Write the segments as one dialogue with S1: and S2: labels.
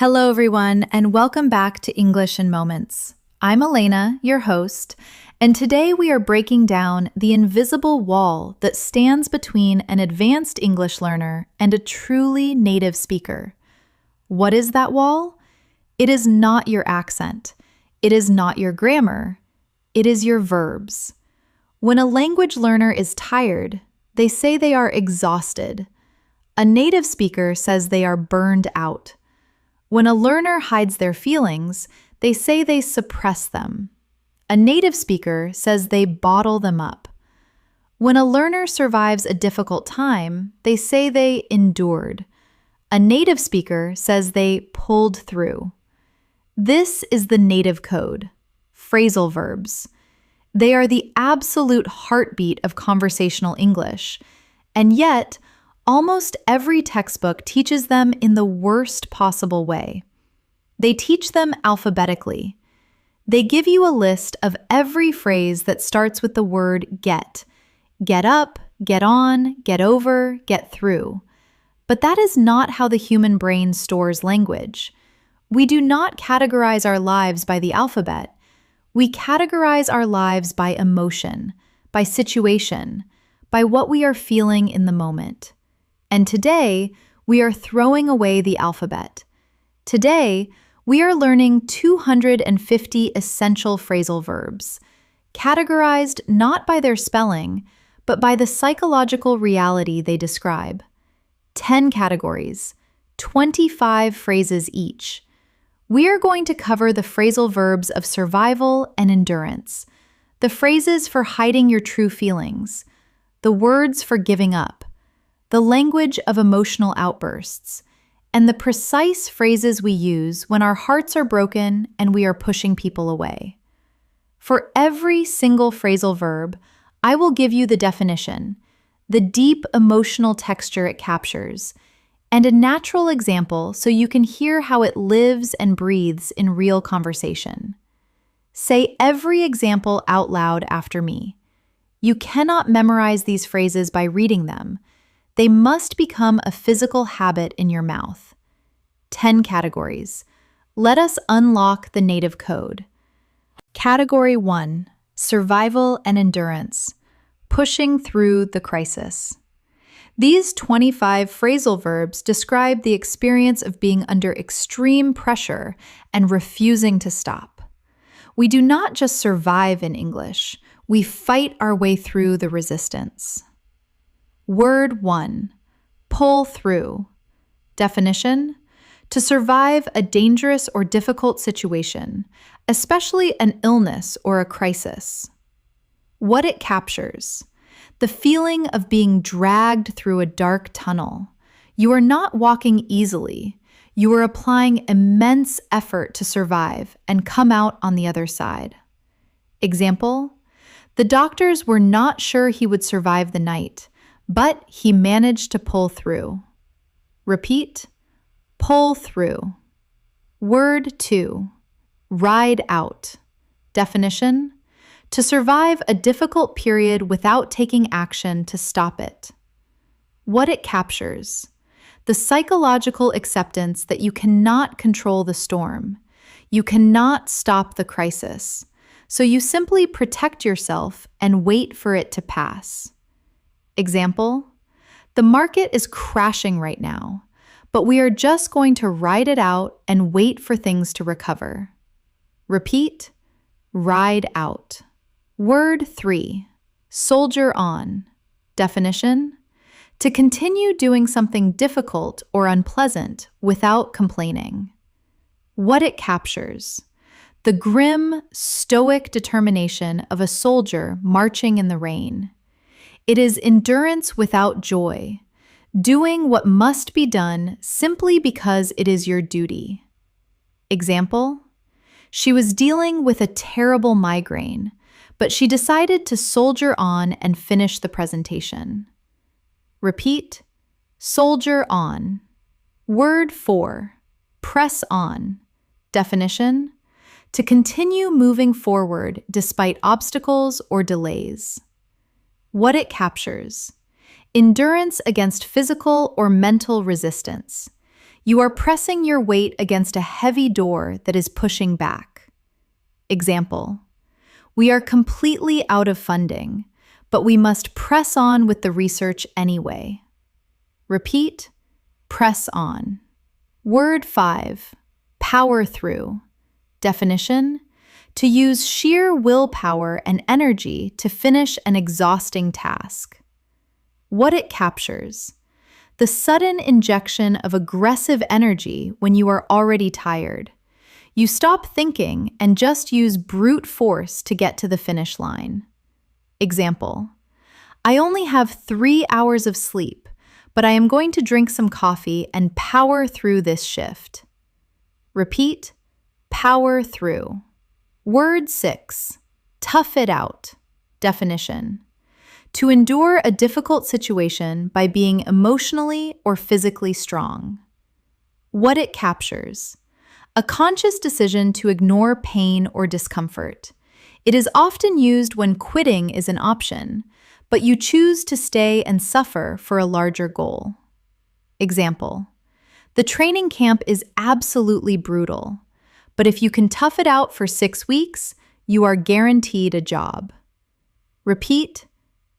S1: Hello, everyone, and welcome back to English in Moments. I'm Elena, your host, and today we are breaking down the invisible wall that stands between an advanced English learner and a truly native speaker. What is that wall? It is not your accent. It is not your grammar. It is your verbs. When a language learner is tired, they say they are exhausted. A native speaker says they are burned out. When a learner hides their feelings, they say they suppress them. A native speaker says they bottle them up. When a learner survives a difficult time, they say they endured. A native speaker says they pulled through. This is the native code, phrasal verbs. They are the absolute heartbeat of conversational English, and yet, almost every textbook teaches them in the worst possible way. They teach them alphabetically. They give you a list of every phrase that starts with the word get. Get up, get on, get over, get through. But that is not how the human brain stores language. We do not categorize our lives by the alphabet. We categorize our lives by emotion, by situation, by what we are feeling in the moment. And today, we are throwing away the alphabet. Today, we are learning 250 essential phrasal verbs, categorized not by their spelling, but by the psychological reality they describe. 10 categories, 25 phrases each. We are going to cover the phrasal verbs of survival and endurance, the phrases for hiding your true feelings, the words for giving up, the language of emotional outbursts, and the precise phrases we use when our hearts are broken and we are pushing people away. For every single phrasal verb, I will give you the definition, the deep emotional texture it captures, and a natural example so you can hear how it lives and breathes in real conversation. Say every example out loud after me. You cannot memorize these phrases by reading them. They must become a physical habit in your mouth. 10 categories. Let us unlock the native code. Category 1, survival and endurance, pushing through the crisis. These 25 phrasal verbs describe the experience of being under extreme pressure and refusing to stop. We do not just survive in English, we fight our way through the resistance. Word 1, pull through. Definition: to survive a dangerous or difficult situation, especially an illness or a crisis. What it captures: the feeling of being dragged through a dark tunnel. You are not walking easily. You are applying immense effort to survive and come out on the other side. Example: the doctors were not sure he would survive the night, but he managed to pull through. Repeat: pull through. Word 2, ride out. Definition: to survive a difficult period without taking action to stop it. What it captures: the psychological acceptance that you cannot control the storm. You cannot stop the crisis. So you simply protect yourself and wait for it to pass. Example: the market is crashing right now, but we are just going to ride it out and wait for things to recover. Repeat: ride out. Word 3, soldier on. Definition: to continue doing something difficult or unpleasant without complaining. What it captures: the grim, stoic determination of a soldier marching in the rain. It is endurance without joy, doing what must be done simply because it is your duty. Example: she was dealing with a terrible migraine, but she decided to soldier on and finish the presentation. Repeat: soldier on. Word 4, press on. Definition: to continue moving forward despite obstacles or delays. What it captures: endurance against physical or mental resistance. You are pressing your weight against a heavy door that is pushing back. Example: we are completely out of funding, but we must press on with the research anyway. Repeat, press on. Word 5, power through. Definition: to use sheer willpower and energy to finish an exhausting task. What it captures: the sudden injection of aggressive energy when you are already tired. You stop thinking and just use brute force to get to the finish line. Example: I only have 3 hours of sleep, but I am going to drink some coffee and power through this shift. Repeat, power through. Word 6, tough it out. Definition: to endure a difficult situation by being emotionally or physically strong. What it captures: a conscious decision to ignore pain or discomfort. It is often used when quitting is an option, but you choose to stay and suffer for a larger goal. Example: the training camp is absolutely brutal, but if you can tough it out for 6 weeks, you are guaranteed a job. Repeat,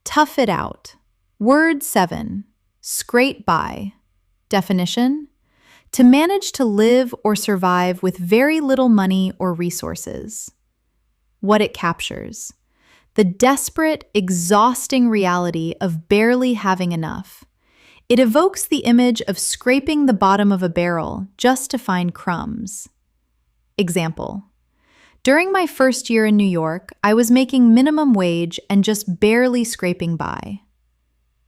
S1: tough it out. Word 7, scrape by. Definition: to manage to live or survive with very little money or resources. What it captures: the desperate, exhausting reality of barely having enough. It evokes the image of scraping the bottom of a barrel just to find crumbs. Example: during my first year in New York, I was making minimum wage and just barely scraping by.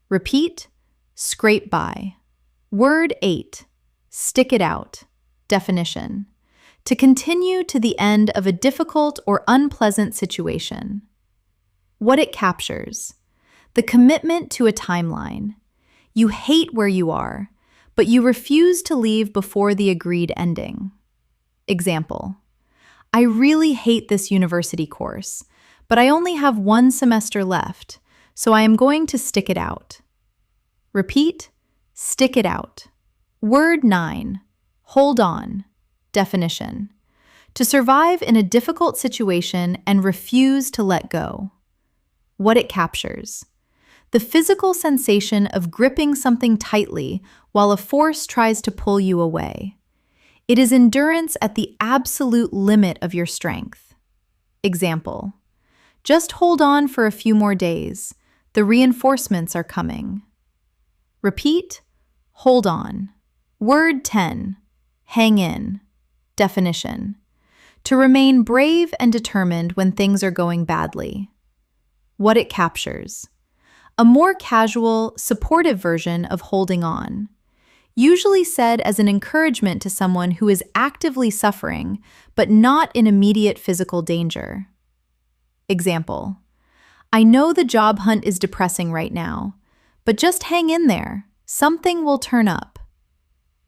S1: Repeat, scrape by. Word 8, stick it out. Definition: to continue to the end of a difficult or unpleasant situation. What it captures: the commitment to a timeline. You hate where you are, but you refuse to leave before the agreed ending. Example: I really hate this university course, but I only have 1 semester left, so I am going to stick it out. Repeat, stick it out. Word 9, hold on. Definition: to survive in a difficult situation and refuse to let go. What it captures: the physical sensation of gripping something tightly while a force tries to pull you away. It is endurance at the absolute limit of your strength. Example: just hold on for a few more days. The reinforcements are coming. Repeat, hold on. Word 10, hang in. Definition: to remain brave and determined when things are going badly. What it captures: a more casual, supportive version of holding on, usually said as an encouragement to someone who is actively suffering but not in immediate physical danger. Example: I know the job hunt is depressing right now, but just hang in there. Something will turn up.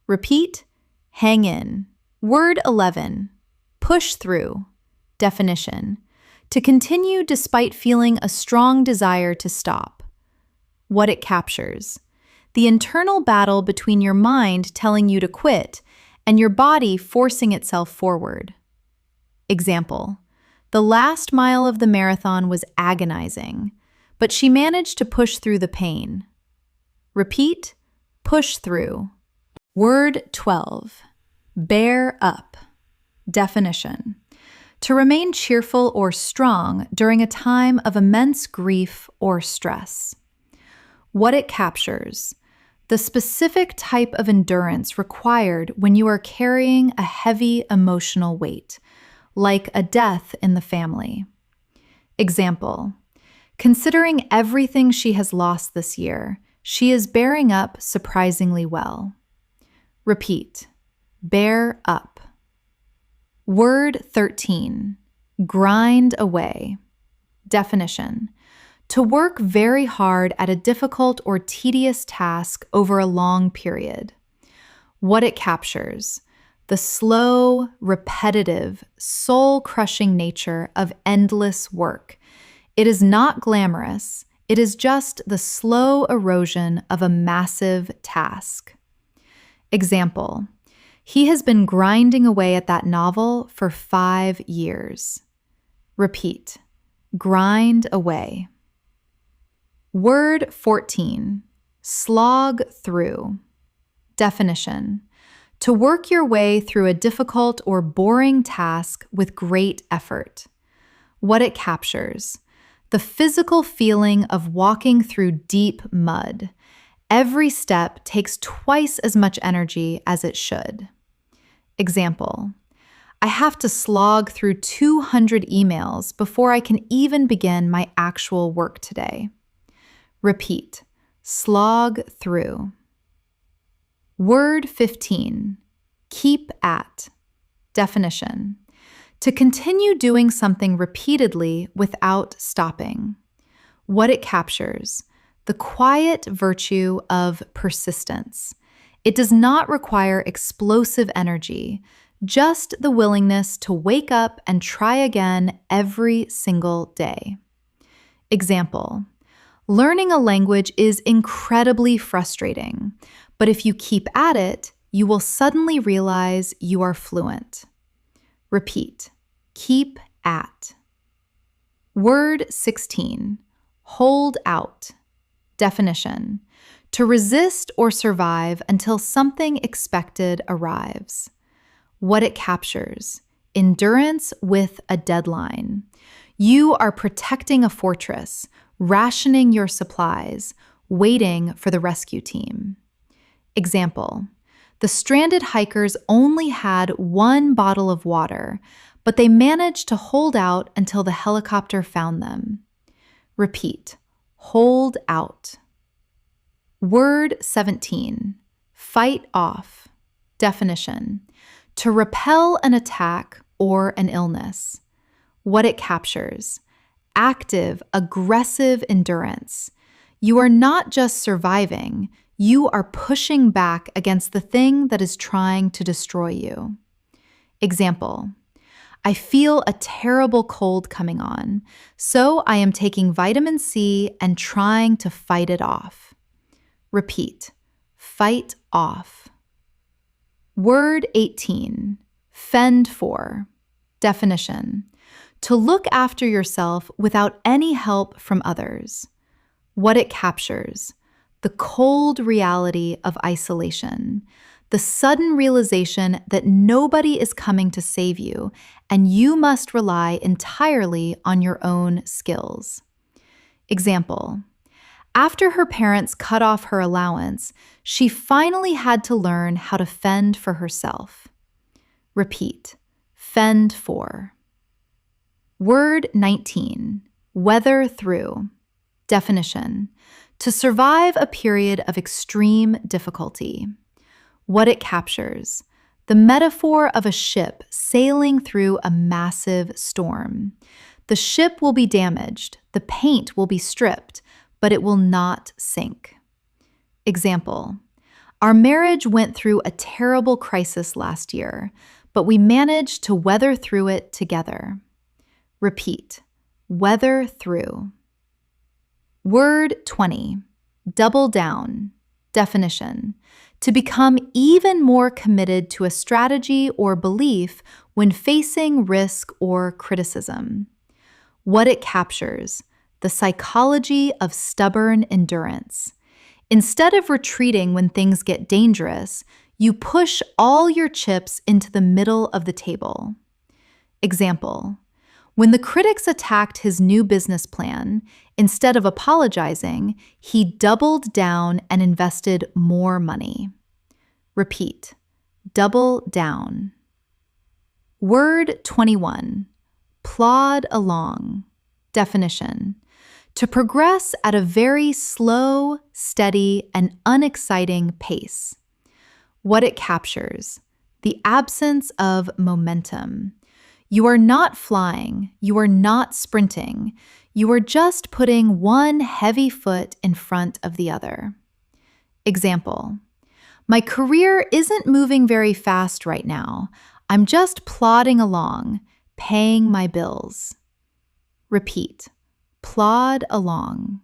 S1: Repeat, hang in. Word 11, push through. Definition: to continue despite feeling a strong desire to stop. What it captures: the internal battle between your mind telling you to quit and your body forcing itself forward. Example: the last mile of the marathon was agonizing, but she managed to push through the pain. Repeat, push through. Word 12, bear up. Definition: to remain cheerful or strong during a time of immense grief or stress. What it captures: the specific type of endurance required when you are carrying a heavy emotional weight, like a death in the family. Example: considering everything she has lost this year, she is bearing up surprisingly well. Repeat, bear up. Word 13, grind away. Definition: to work very hard at a difficult or tedious task over a long period. What it captures: the slow, repetitive, soul-crushing nature of endless work. It is not glamorous, it is just the slow erosion of a massive task. Example: He has been grinding away at that novel for 5 years. Repeat. Grind away. Word 14. Slog through. Definition. To work your way through a difficult or boring task with great effort. What it captures. The physical feeling of walking through deep mud. Every step takes twice as much energy as it should. Example. I have to slog through 200 emails before I can even begin my actual work today. Repeat. Slog through. Word 15. Keep at. Definition. To continue doing something repeatedly without stopping. What it captures. The quiet virtue of persistence. It does not require explosive energy, just the willingness to wake up and try again every single day. Example. Learning a language is incredibly frustrating, but if you keep at it, you will suddenly realize you are fluent. Repeat. Keep at. Word 16. Hold out. Definition. To resist or survive until something expected arrives. What it captures. Endurance with a deadline. You are protecting a fortress, rationing your supplies, waiting for the rescue team. Example. The stranded hikers only had 1 bottle of water, but they managed to hold out until the helicopter found them. Repeat. Hold out. Word 17. Fight off. Definition. To repel an attack or an illness. What it captures. Active, aggressive endurance. You are not just surviving, you are pushing back against the thing that is trying to destroy you. Example. I feel a terrible cold coming on, so I am taking vitamin C and trying to fight it off. Repeat. Fight off. Word 18. Fend for. Definition. To look after yourself without any help from others. What it captures. The cold reality of isolation. The sudden realization that nobody is coming to save you, and you must rely entirely on your own skills. Example. After her parents cut off her allowance, she finally had to learn how to fend for herself. Repeat. Fend for. Word 19. Weather through. Definition. To survive a period of extreme difficulty. What it captures. The metaphor of a ship sailing through a massive storm. The ship will be damaged, the paint will be stripped, but it will not sink. Example. Our marriage went through a terrible crisis last year, but we managed to weather through it together. Repeat. Weather through. Word 20. Double down. Definition. To become even more committed to a strategy or belief when facing risk or criticism. What it captures. The psychology of stubborn endurance. Instead of retreating when things get dangerous, you push all your chips into the middle of the table. Example. When the critics attacked his new business plan, instead of apologizing, he doubled down and invested more money. Repeat. Double down. Word 21. Plod along. Definition. To progress at a very slow, steady, and unexciting pace. What it captures. The absence of momentum. You are not flying, you are not sprinting, you are just putting one heavy foot in front of the other. Example. My career isn't moving very fast right now. I'm just plodding along, paying my bills. Repeat. Plod along.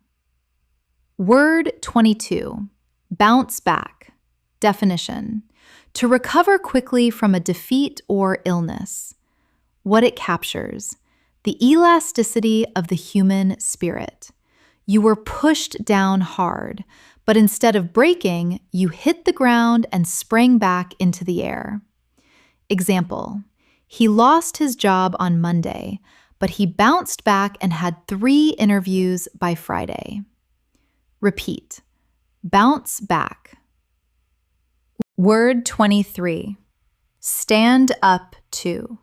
S1: Word 22. Bounce back. Definition. To recover quickly from a defeat or illness. What it captures: the elasticity of the human spirit. You were pushed down hard, but instead of breaking, you hit the ground and sprang back into the air. Example: he lost his job on Monday, but he bounced back and had 3 interviews by Friday. Repeat. Bounce back. Word 23. Stand up to.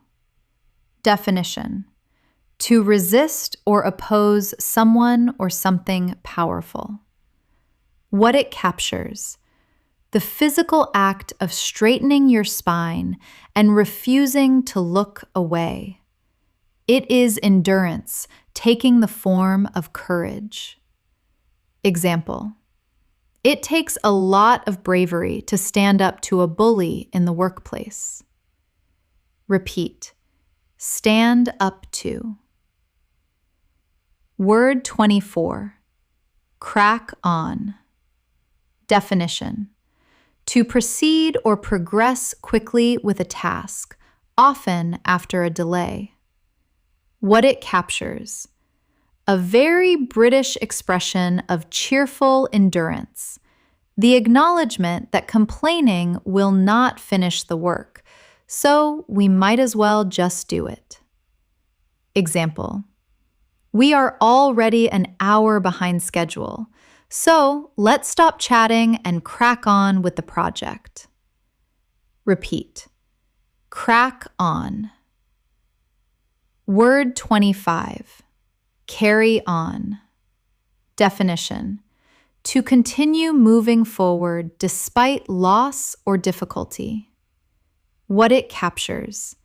S1: Definition: to resist or oppose someone or something powerful. What it captures: the physical act of straightening your spine and refusing to look away. It is endurance taking the form of courage. Example: it takes a lot of bravery to stand up to a bully in the workplace. Repeat. Stand up to. Word 24. Crack on. Definition: to proceed or progress quickly with a task, often after a delay. What it captures: a very British expression of cheerful endurance, the acknowledgement that complaining will not finish the work, so we might as well just do it. Example: we are already an hour behind schedule, so let's stop chatting and crack on with the project. Repeat. Crack on. Word 25. Carry on. Definition: to continue moving forward despite loss or difficulty. What it captures: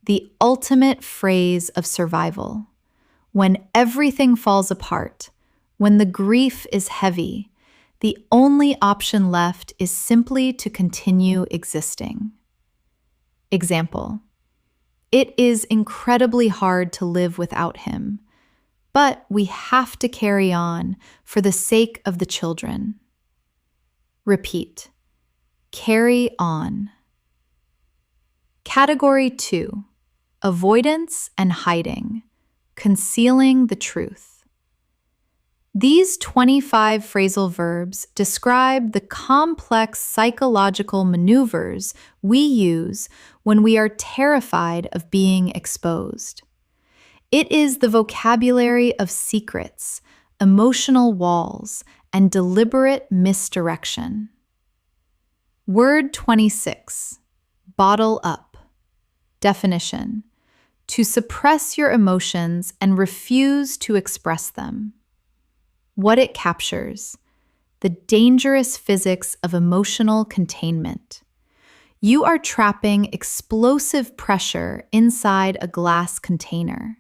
S1: the ultimate phrase of survival. When everything falls apart, when the grief is heavy, the only option left is simply to continue existing. Example: it is incredibly hard to live without him, but we have to carry on for the sake of the children. Repeat. Carry on. Category 2. Avoidance and hiding. Concealing the truth. These 25 phrasal verbs describe the complex psychological maneuvers we use when we are terrified of being exposed. It is the vocabulary of secrets, emotional walls, and deliberate misdirection. Word 26. Bottle up. Definition: to suppress your emotions and refuse to express them. What it captures: the dangerous physics of emotional containment. You are trapping explosive pressure inside a glass container.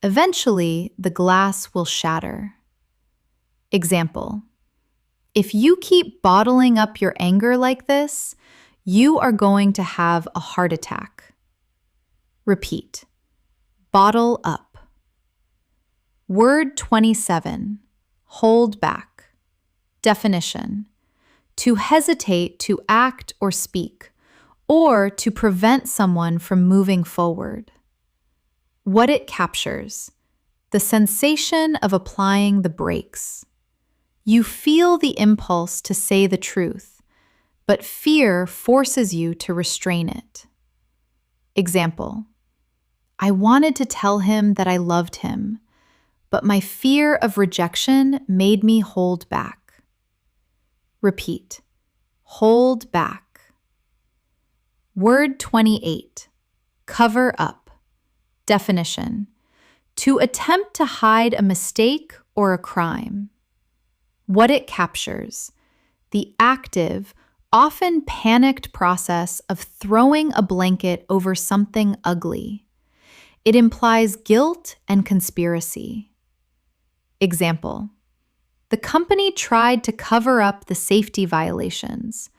S1: Eventually, the glass will shatter. Example: if you keep bottling up your anger like this, you are going to have a heart attack. Repeat. Bottle up. Word 27. Hold back. Definition: to hesitate to act or speak, or to prevent someone from moving forward. What it captures: the sensation of applying the brakes. You feel the impulse to say the truth, but fear forces you to restrain it. Example: I wanted to tell him that I loved him, but my fear of rejection made me hold back. Repeat. Hold back. Word 28. Cover up. Definition: to attempt to hide a mistake or a crime. What it captures: the active, often panicked process of throwing a blanket over something ugly. It implies guilt and conspiracy. Example: the company tried to cover up the safety violations,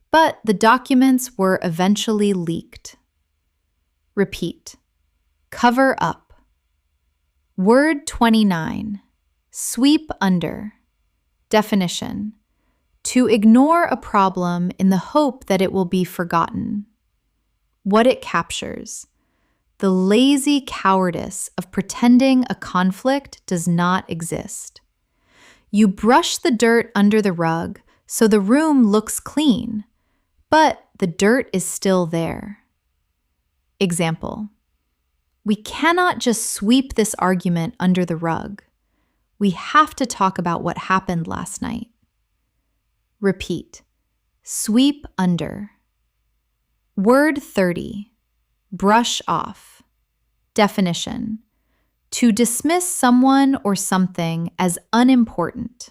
S1: but the documents were eventually leaked. Repeat. Cover up. Word 29. Sweep under. Definition: To ignore a problem in the hope that it will be forgotten. What it captures: the lazy cowardice of pretending a conflict does not exist. You brush the dirt under the rug so the room looks clean, but the dirt is still there. Example: we cannot just sweep this argument under the rug. We have to talk about what happened last night. Repeat. Sweep under. Word 30. Brush off. Definition: to dismiss someone or something as unimportant.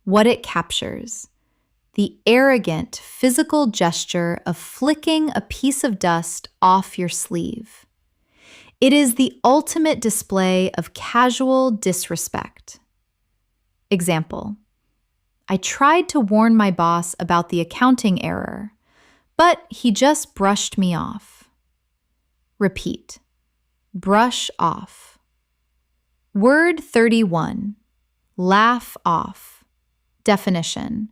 S1: What it captures: the arrogant physical gesture of flicking a piece of dust off your sleeve. It is the ultimate display of casual disrespect. Example: I tried to warn my boss about the accounting error, but he just brushed me off. Repeat. Brush off. Word 31. Laugh off. Definition: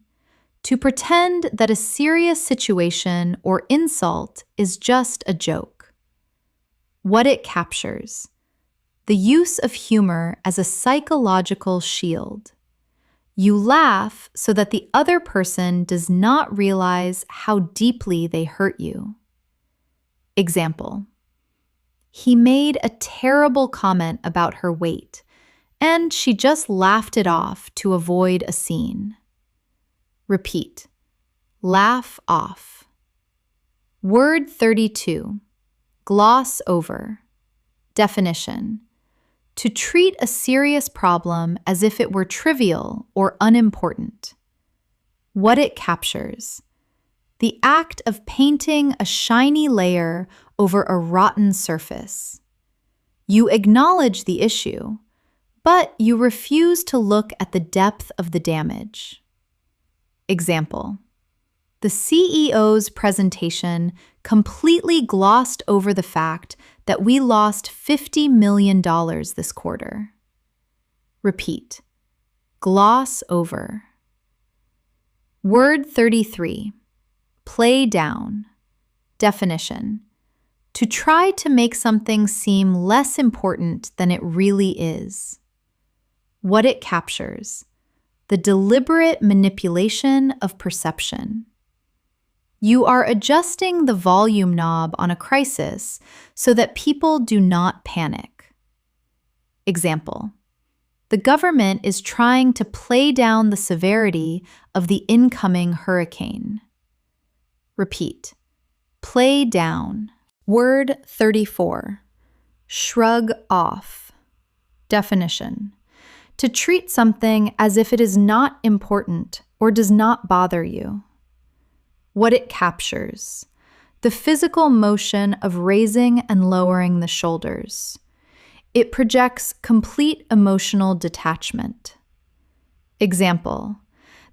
S1: to pretend that a serious situation or insult is just a joke. What it captures: the use of humor as a psychological shield. You laugh so that the other person does not realize how deeply they hurt you. Example: he made a terrible comment about her weight, and she just laughed it off to avoid a scene. Repeat. Laugh off. Word 32. Gloss over. Definition: to treat a serious problem as if it were trivial or unimportant. What it captures: the act of painting a shiny layer over a rotten surface. You acknowledge the issue, but you refuse to look at the depth of the damage. Example: the CEO's presentation completely glossed over the fact that we lost $50 million this quarter. Repeat. Gloss over. Word 33. Play down. Definition: to try to make something seem less important than it really is. What it captures: the deliberate manipulation of perception. You are adjusting the volume knob on a crisis so that people do not panic. Example: the government is trying to play down the severity of the incoming hurricane. Repeat. Play down. Word 34. Shrug off. Definition: to treat something as if it is not important or does not bother you. What it captures: the physical motion of raising and lowering the shoulders. It projects complete emotional detachment. Example: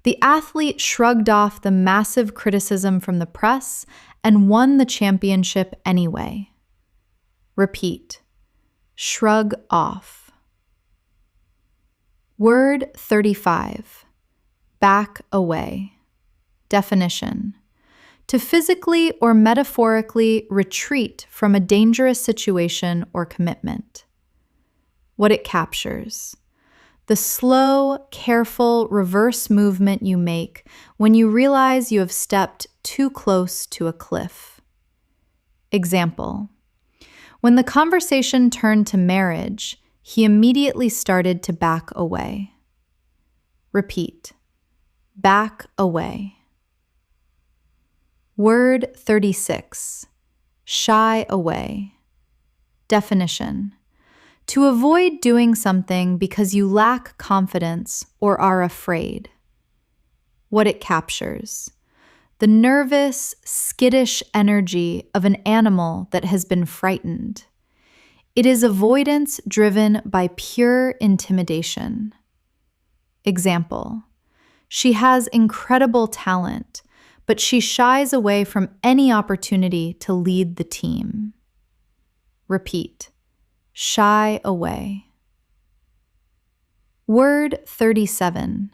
S1: the athlete shrugged off the massive criticism from the press and won the championship anyway. Repeat. Shrug off. Word 35. Back away. Definition: to physically or metaphorically retreat from a dangerous situation or commitment. What it captures: the slow, careful reverse movement you make when you realize you have stepped too close to a cliff. Example: when the conversation turned to marriage, he immediately started to back away. Repeat. Back away. Word 36. Shy away. Definition: to avoid doing something because you lack confidence or are afraid. What it captures: the nervous, skittish energy of an animal that has been frightened. It is avoidance driven by pure intimidation. Example: she has incredible talent, but she shies away from any opportunity to lead the team. Repeat. Shy away. Word 37.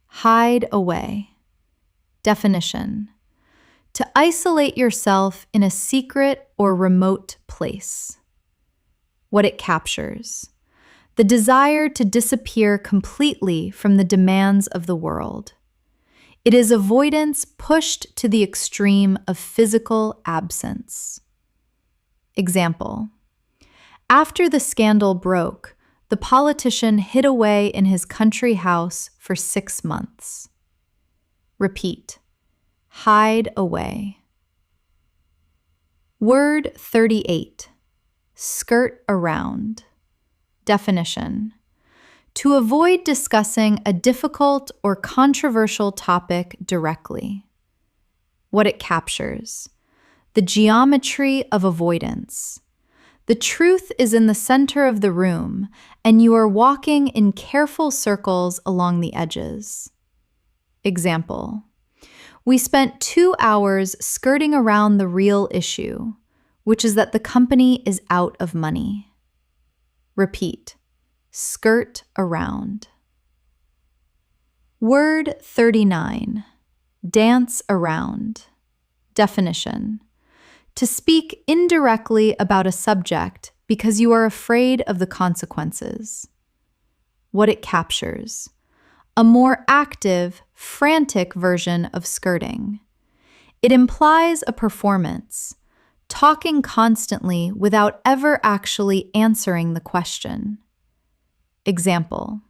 S1: hide away. Definition: to isolate yourself in a secret or remote place. What it captures: the desire to disappear completely from the demands of the world. It is avoidance pushed to the extreme of physical absence. Example: after the scandal broke, the politician hid away in his country house for 6 months. Repeat: hide away. Word 38. Skirt around. Definition: to avoid discussing a difficult or controversial topic directly. What it captures: the geometry of avoidance. The truth is in the center of the room, and you are walking in careful circles along the edges. Example: we spent 2 hours skirting around the real issue, which is that the company is out of money. Repeat: skirt around. Word 39. Dance around. Definition: to speak indirectly about a subject because you are afraid of the consequences. What it captures: a more active, frantic version of skirting. It implies a performance, talking constantly without ever actually answering the question. Example: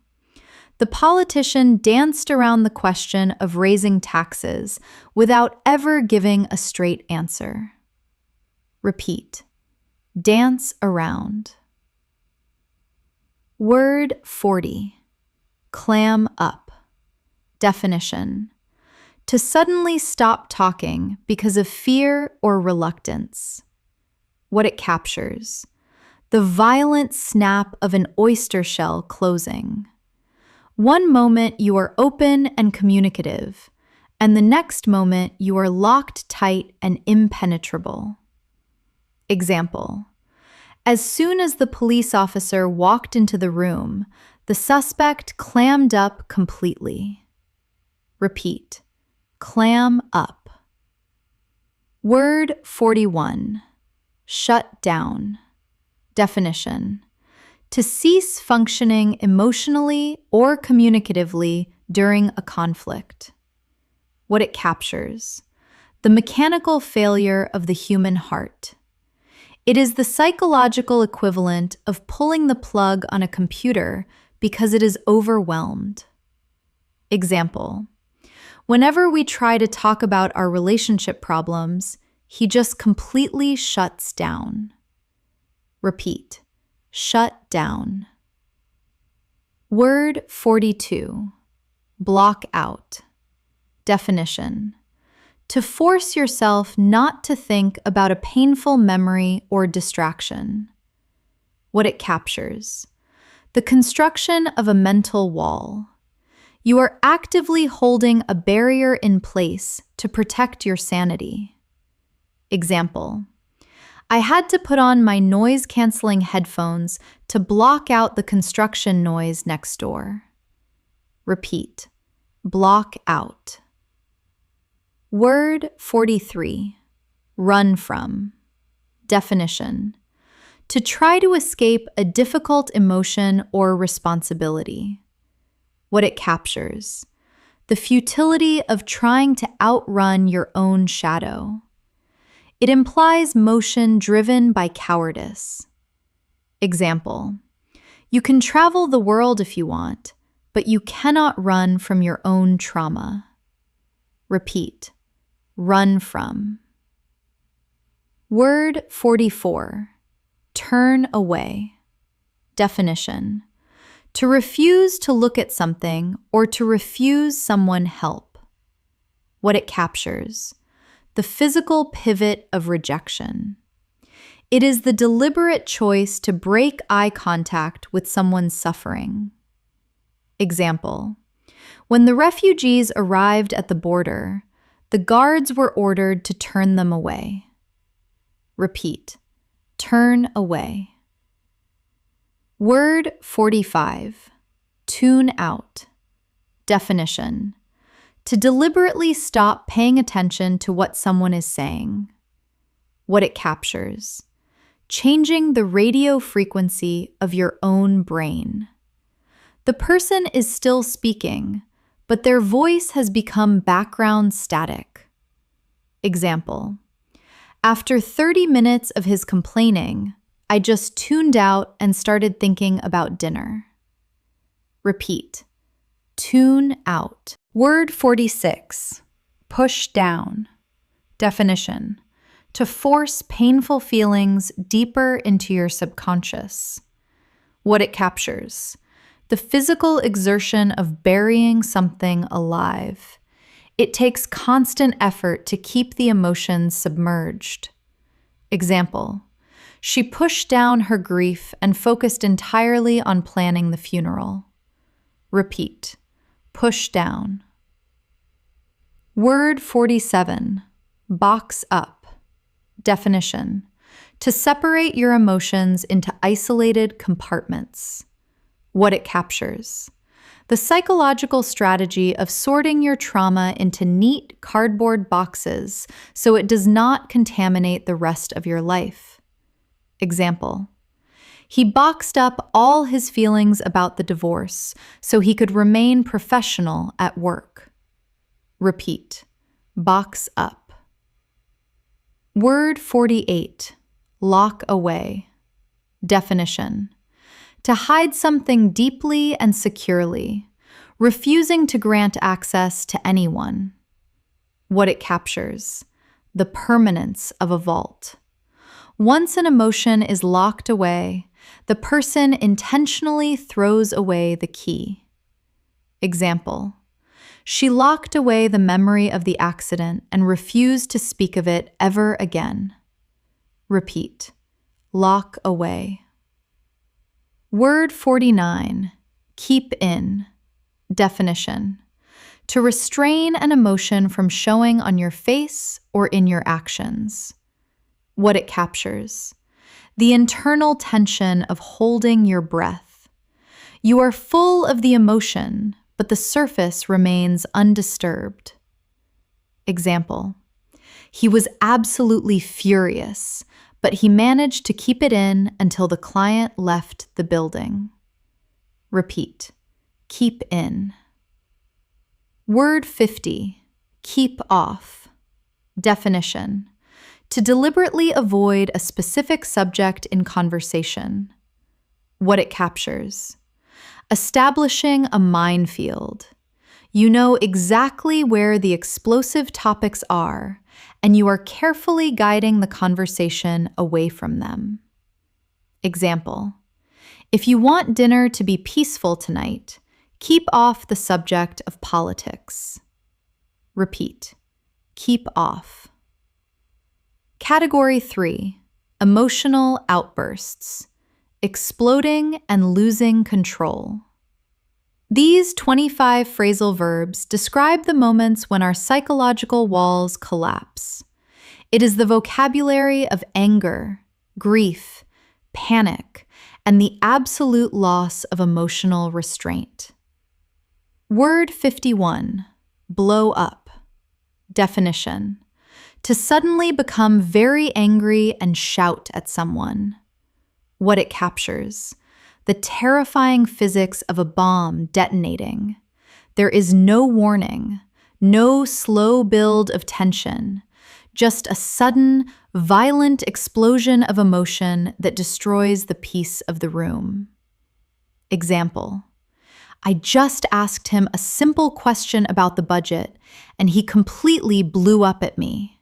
S1: the politician danced around the question of raising taxes without ever giving a straight answer. Repeat: dance around. Word 40. Clam up. Definition: to suddenly stop talking because of fear or reluctance. What it captures: the violent snap of an oyster shell closing. One moment you are open and communicative, and the next moment you are locked tight and impenetrable. Example: as soon as the police officer walked into the room, the suspect clammed up completely. Repeat: clam up. Word 41. Shut down. Definition: to cease functioning emotionally or communicatively during a conflict. What it captures: the mechanical failure of the human heart. It is the psychological equivalent of pulling the plug on a computer because it is overwhelmed. Example: whenever we try to talk about our relationship problems, he just completely shuts down. Repeat: shut down. Word 42. Block out. Definition: to force yourself not to think about a painful memory or distraction. What it captures: the construction of a mental wall. You are actively holding a barrier in place to protect your sanity. Example: I had to put on my noise-canceling headphones to block out the construction noise next door. Repeat: block out. Word 43. Run from. Definition: to try to escape a difficult emotion or responsibility. What it captures: the futility of trying to outrun your own shadow. It implies motion driven by cowardice. Example: you can travel the world if you want, but you cannot run from your own trauma. Repeat: run from. Word 44. Turn away. Definition: to refuse to look at something or to refuse someone help. What it captures: the physical pivot of rejection. It is the deliberate choice to break eye contact with someone suffering. Example: when the refugees arrived at the border, the guards were ordered to turn them away. Repeat: turn away. Word 45. Tune out. Definition: to deliberately stop paying attention to what someone is saying. What it captures: changing the radio frequency of your own brain. The person is still speaking, but their voice has become background static. Example: after 30 minutes of his complaining, I just tuned out and started thinking about dinner. Repeat: tune out. Word 46. Push down. Definition: to force painful feelings deeper into your subconscious. What it captures: the physical exertion of burying something alive. It takes constant effort to keep the emotions submerged. Example: she pushed down her grief and focused entirely on planning the funeral. Repeat: push down. Word 47. Box up. Definition: to separate your emotions into isolated compartments. What it captures: the psychological strategy of sorting your trauma into neat cardboard boxes so it does not contaminate the rest of your life. Example: he boxed up all his feelings about the divorce so he could remain professional at work. Repeat: box up. Word 48. Lock away. Definition: to hide something deeply and securely, refusing to grant access to anyone. What it captures: the permanence of a vault. Once an emotion is locked away, the person intentionally throws away the key. Example: she locked away the memory of the accident and refused to speak of it ever again. Repeat: lock away. Word 49. Keep in. Definition: to restrain an emotion from showing on your face or in your actions. What it captures: the internal tension of holding your breath. You are full of the emotion, but the surface remains undisturbed. Example: he was absolutely furious, but he managed to keep it in until the client left the building. Repeat: keep in. Word 50. Keep off. Definition: to deliberately avoid a specific subject in conversation. What it captures: establishing a minefield. You know exactly where the explosive topics are, and you are carefully guiding the conversation away from them. Example: if you want dinner to be peaceful tonight, keep off the subject of politics. Repeat: keep off. Category 3. Emotional outbursts. Exploding and losing control. These 25 phrasal verbs describe the moments when our psychological walls collapse. It is the vocabulary of anger, grief, panic, and the absolute loss of emotional restraint. Word 51. Blow up. Definition: to suddenly become very angry and shout at someone. What it captures: the terrifying physics of a bomb detonating. There is no warning, no slow build of tension, just a sudden, violent explosion of emotion that destroys the peace of the room. Example: I just asked him a simple question about the budget, and he completely blew up at me.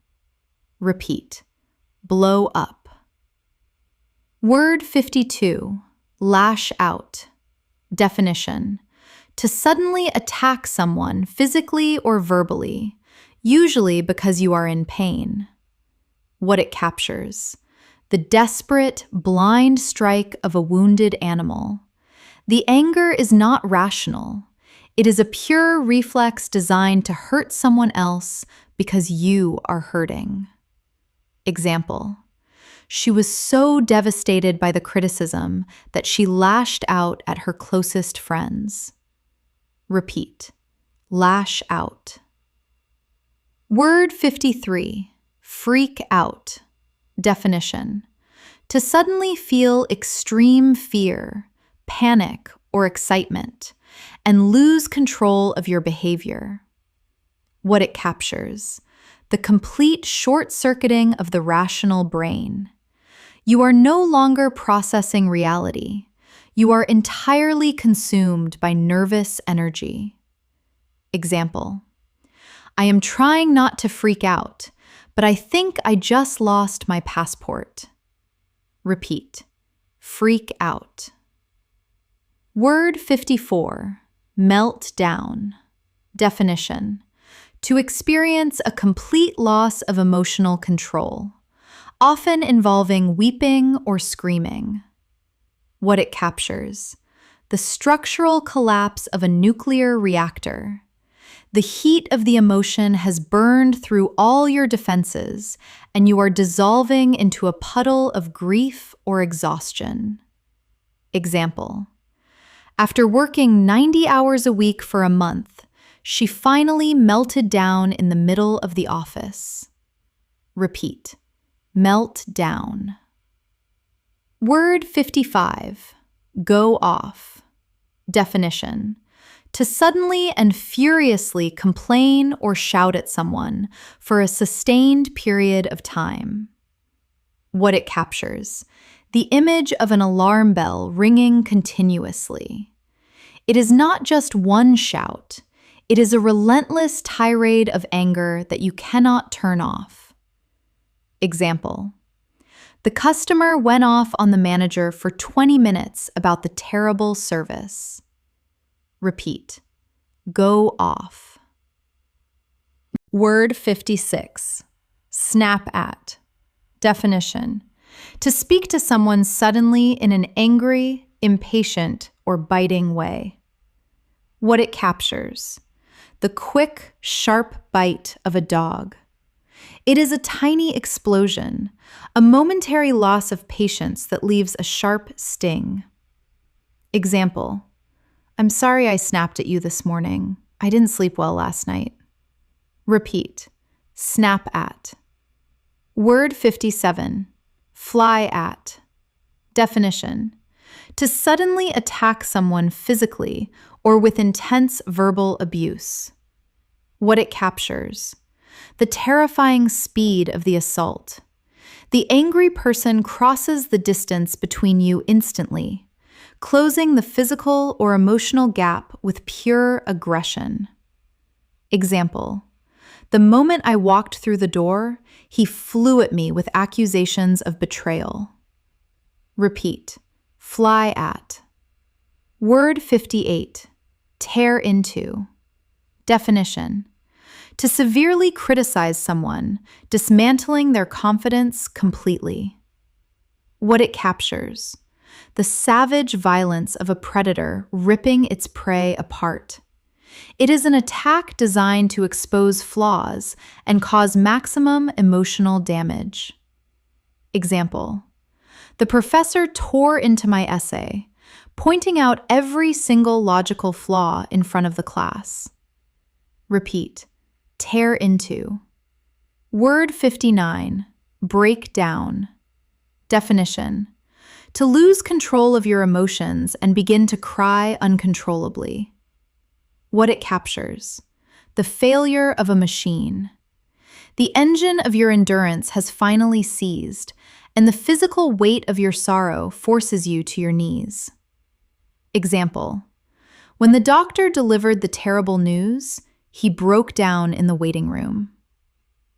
S1: Repeat: blow up. Word 52. Lash out. Definition: to suddenly attack someone physically or verbally, usually because you are in pain. What it captures: the desperate, blind strike of a wounded animal. The anger is not rational. It is a pure reflex designed to hurt someone else because you are hurting. Example: she was so devastated by the criticism that she lashed out at her closest friends. Repeat: lash out. Word 53, freak out. Definition: to suddenly feel extreme fear, panic, or excitement, and lose control of your behavior. What it captures: the complete short-circuiting of the rational brain. You are no longer processing reality. You are entirely consumed by nervous energy. Example: I am trying not to freak out, but I think I just lost my passport. Repeat: freak out. Word 54, melt down. Definition: to experience a complete loss of emotional control, often involving weeping or screaming. What it captures: the structural collapse of a nuclear reactor. The heat of the emotion has burned through all your defenses, and you are dissolving into a puddle of grief or exhaustion. Example: after working 90 hours a week for a month, she finally melted down in the middle of the office. Repeat: melt down. Word 55, go off. Definition: to suddenly and furiously complain or shout at someone for a sustained period of time. What it captures: the image of an alarm bell ringing continuously. It is not just one shout, it is a relentless tirade of anger that you cannot turn off. Example: the customer went off on the manager for 20 minutes about the terrible service. Repeat: go off. Word 56, snap at. Definition: to speak to someone suddenly in an angry, impatient, or biting way. What it captures: the quick, sharp bite of a dog. It is a tiny explosion, a momentary loss of patience that leaves a sharp sting. Example: I'm sorry I snapped at you this morning. I didn't sleep well last night. Repeat: snap at. Word 57, fly at. Definition: to suddenly attack someone physically or with intense verbal abuse. What it captures: the terrifying speed of the assault. The angry person crosses the distance between you instantly, closing the physical or emotional gap with pure aggression. Example: the moment I walked through the door, he flew at me with accusations of betrayal. Repeat: fly at. Word 58, tear into. Definition: to severely criticize someone, dismantling their confidence completely. What it captures: the savage violence of a predator ripping its prey apart. It is an attack designed to expose flaws and cause maximum emotional damage. Example: the professor tore into my essay, pointing out every single logical flaw in front of the class. Repeat: tear into. Word 59, break down. Definition: to lose control of your emotions and begin to cry uncontrollably. What it captures: the failure of a machine. The engine of your endurance has finally seized, and the physical weight of your sorrow forces you to your knees. Example: when the doctor delivered the terrible news, he broke down in the waiting room.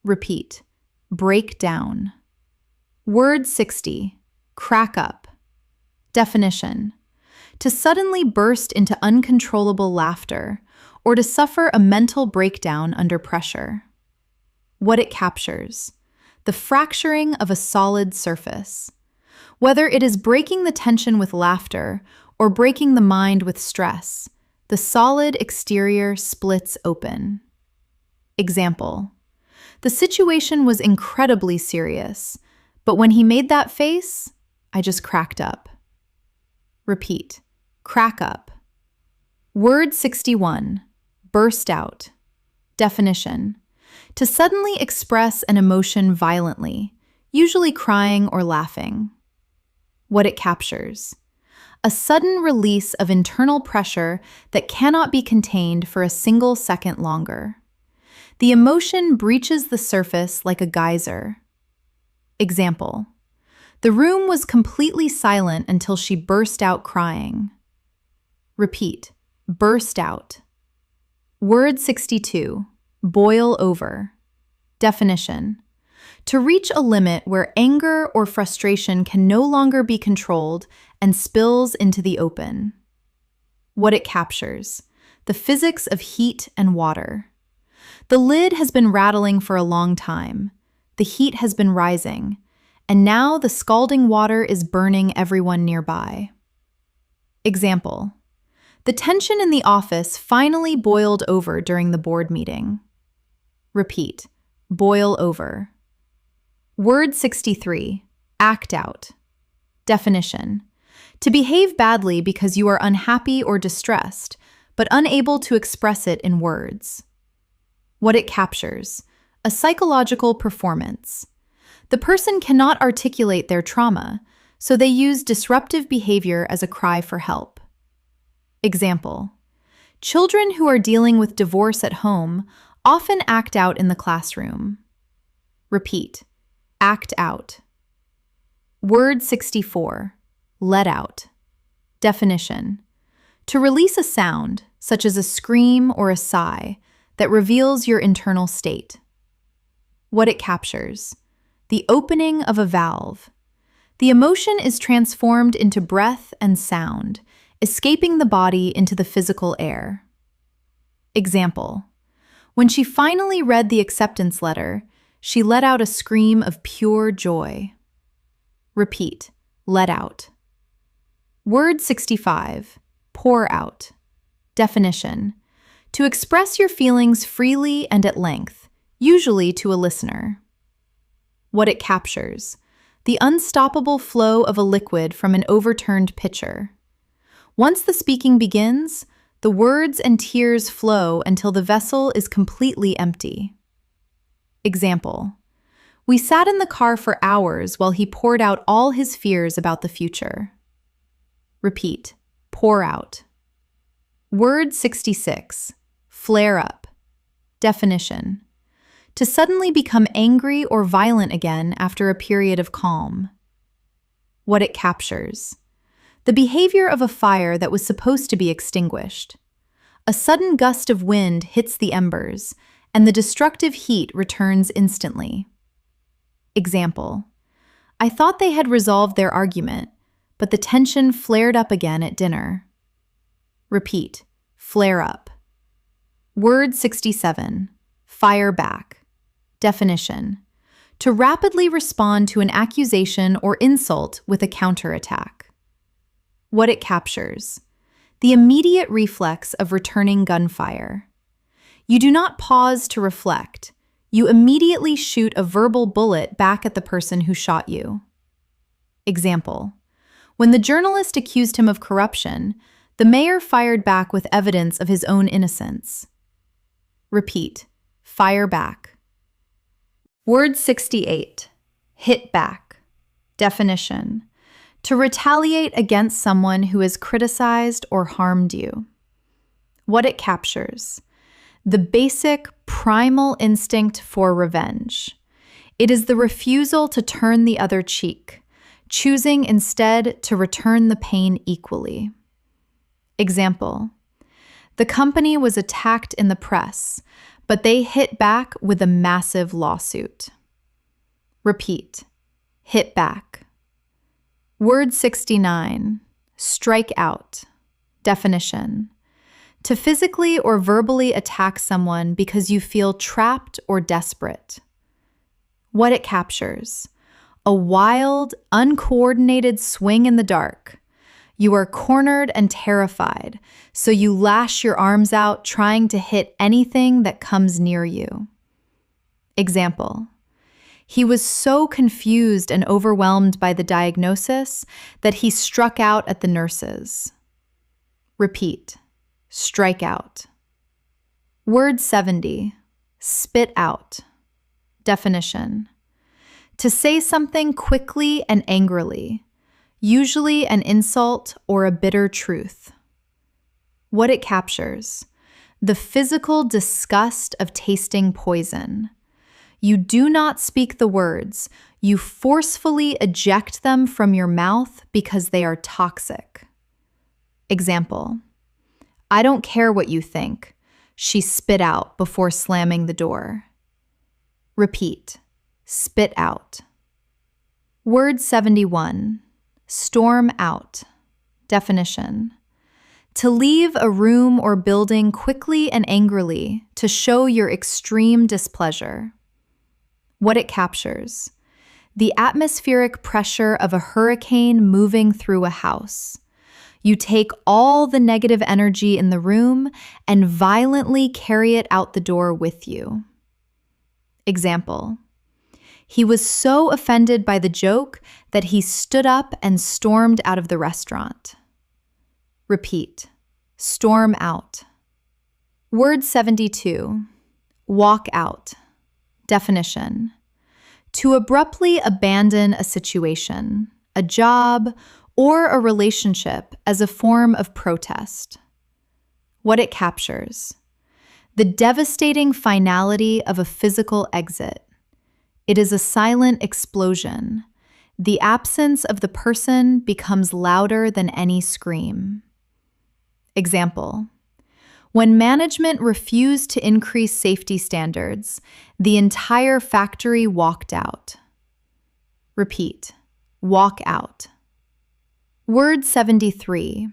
S1: Repeat: break down. Word 60, crack up. Definition: to suddenly burst into uncontrollable laughter or to suffer a mental breakdown under pressure. What it captures: the fracturing of a solid surface. Whether it is breaking the tension with laughter or breaking the mind with stress, the solid exterior splits open. Example: the situation was incredibly serious, but when he made that face, I just cracked up. Repeat: crack up. Word 61, burst out. Definition: to suddenly express an emotion violently, usually crying or laughing. What it captures: a sudden release of internal pressure that cannot be contained for a single second longer. The emotion breaches the surface like a geyser. Example: the room was completely silent until she burst out crying. Repeat: burst out. Word 62, boil over. Definition: to reach a limit where anger or frustration can no longer be controlled and spills into the open. What it captures: the physics of heat and water. The lid has been rattling for a long time. The heat has been rising, and now the scalding water is burning everyone nearby. Example: the tension in the office finally boiled over during the board meeting. Repeat: boil over. Word 63, act out. Definition: to behave badly because you are unhappy or distressed, but unable to express it in words. What it captures: a psychological performance. The person cannot articulate their trauma, so they use disruptive behavior as a cry for help. Example: children who are dealing with divorce at home often act out in the classroom. Repeat: act out. Word 64, let out. Definition: to release a sound, such as a scream or a sigh, that reveals your internal state. What it captures: the opening of a valve. The emotion is transformed into breath and sound, escaping the body into the physical air. Example: when she finally read the acceptance letter, she let out a scream of pure joy. Repeat: let out. Word 65, pour out. Definition: to express your feelings freely and at length, usually to a listener. What it captures: the unstoppable flow of a liquid from an overturned pitcher. Once the speaking begins, the words and tears flow until the vessel is completely empty. Example: we sat in the car for hours while he poured out all his fears about the future. Repeat: pour out. Word 66, flare up. Definition: to suddenly become angry or violent again after a period of calm. What it captures: the behavior of a fire that was supposed to be extinguished. A sudden gust of wind hits the embers, and the destructive heat returns instantly. Example: I thought they had resolved their argument, but the tension flared up again at dinner. Repeat: flare up. Word 67, fire back. Definition: to rapidly respond to an accusation or insult with a counterattack. What it captures: the immediate reflex of returning gunfire. You do not pause to reflect. You immediately shoot a verbal bullet back at the person who shot you. Example: when the journalist accused him of corruption, the mayor fired back with evidence of his own innocence. Repeat: fire back. Word 68, hit back. Definition: to retaliate against someone who has criticized or harmed you. What it captures: the basic, primal instinct for revenge. It is the refusal to turn the other cheek, choosing instead to return the pain equally. Example: the company was attacked in the press, but they hit back with a massive lawsuit. Repeat: hit back. Word 69, strike out. Definition: to physically or verbally attack someone because you feel trapped or desperate. What it captures: a wild, uncoordinated swing in the dark. You are cornered and terrified, so you lash your arms out trying to hit anything that comes near you. Example: he was so confused and overwhelmed by the diagnosis that he struck out at the nurses. Repeat: strike out. Word 70. Spit out. Definition. To say something quickly and angrily, usually an insult or a bitter truth. What it captures: the physical disgust of tasting poison. You do not speak the words, you forcefully eject them from your mouth because they are toxic. Example: I don't care what you think, she spit out before slamming the door. Repeat. Spit out. Word 71. Storm out. Definition. To leave a room or building quickly and angrily to show your extreme displeasure. What it captures: the atmospheric pressure of a hurricane moving through a house. You take all the negative energy in the room and violently carry it out the door with you. Example: he was so offended by the joke that he stood up and stormed out of the restaurant. Repeat. Storm out. Word 72. Walk out. Definition. To abruptly abandon a situation, a job, or a relationship as a form of protest. What it captures: the devastating finality of a physical exit. It is a silent explosion. The absence of the person becomes louder than any scream. Example: when management refused to increase safety standards, the entire factory walked out. Repeat. Walk out. Word 73.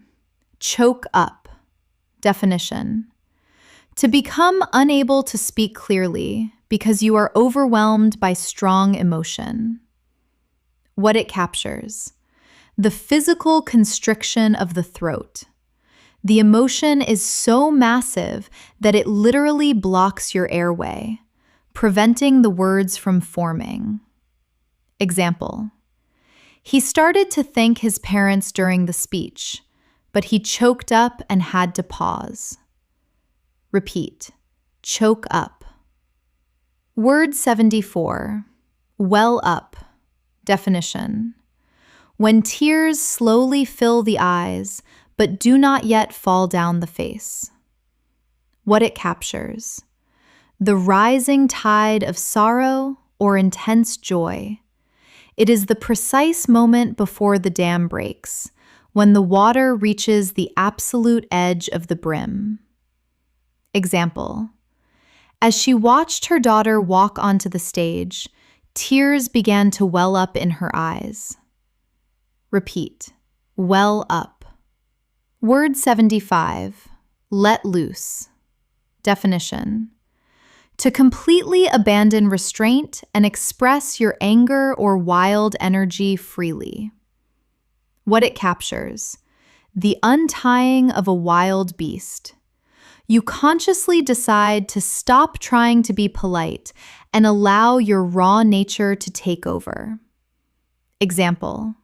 S1: Choke up. Definition. To become unable to speak clearly because you are overwhelmed by strong emotion. What it captures: the physical constriction of the throat. The emotion is so massive that it literally blocks your airway, preventing the words from forming. Example: he started to thank his parents during the speech, but he choked up and had to pause. Repeat. Choke up. Word 74. Well up. Definition. When tears slowly fill the eyes, but do not yet fall down the face. What it captures: the rising tide of sorrow or intense joy. It is the precise moment before the dam breaks, when the water reaches the absolute edge of the brim. Example: as she watched her daughter walk onto the stage, tears began to well up in her eyes. Repeat. Well up. Word 75. Let loose. Definition. To completely abandon restraint and express your anger or wild energy freely. What it captures: the untying of a wild beast. You consciously decide to stop trying to be polite and allow your raw nature to take over. Example: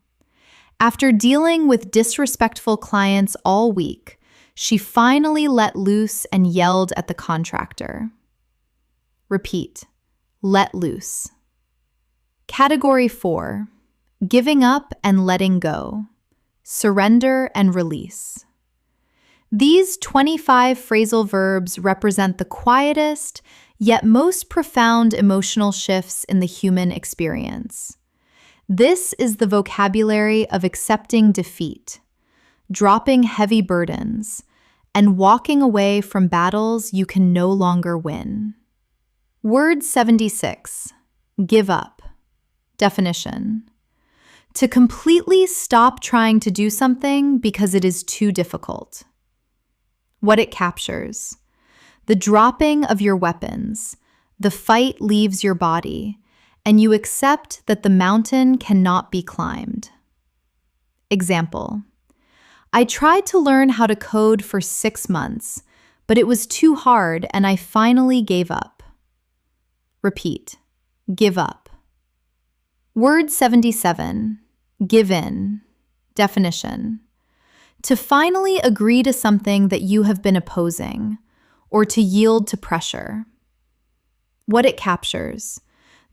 S1: after dealing with disrespectful clients all week, she finally let loose and yelled at the contractor. Repeat. Let loose. Category 4. Giving up and letting go. Surrender and release. These 25 phrasal verbs represent the quietest, yet most profound emotional shifts in the human experience. This is the vocabulary of accepting defeat, dropping heavy burdens, and walking away from battles you can no longer win. Word 76. Give up. Definition. To completely stop trying to do something because it is too difficult. What it captures: the dropping of your weapons, the fight leaves your body, and you accept that the mountain cannot be climbed. Example: I tried to learn how to code for 6 months, but it was too hard and I finally gave up. Repeat. Give up. Word 77. Give in. Definition. To finally agree to something that you have been opposing, or to yield to pressure. What it captures: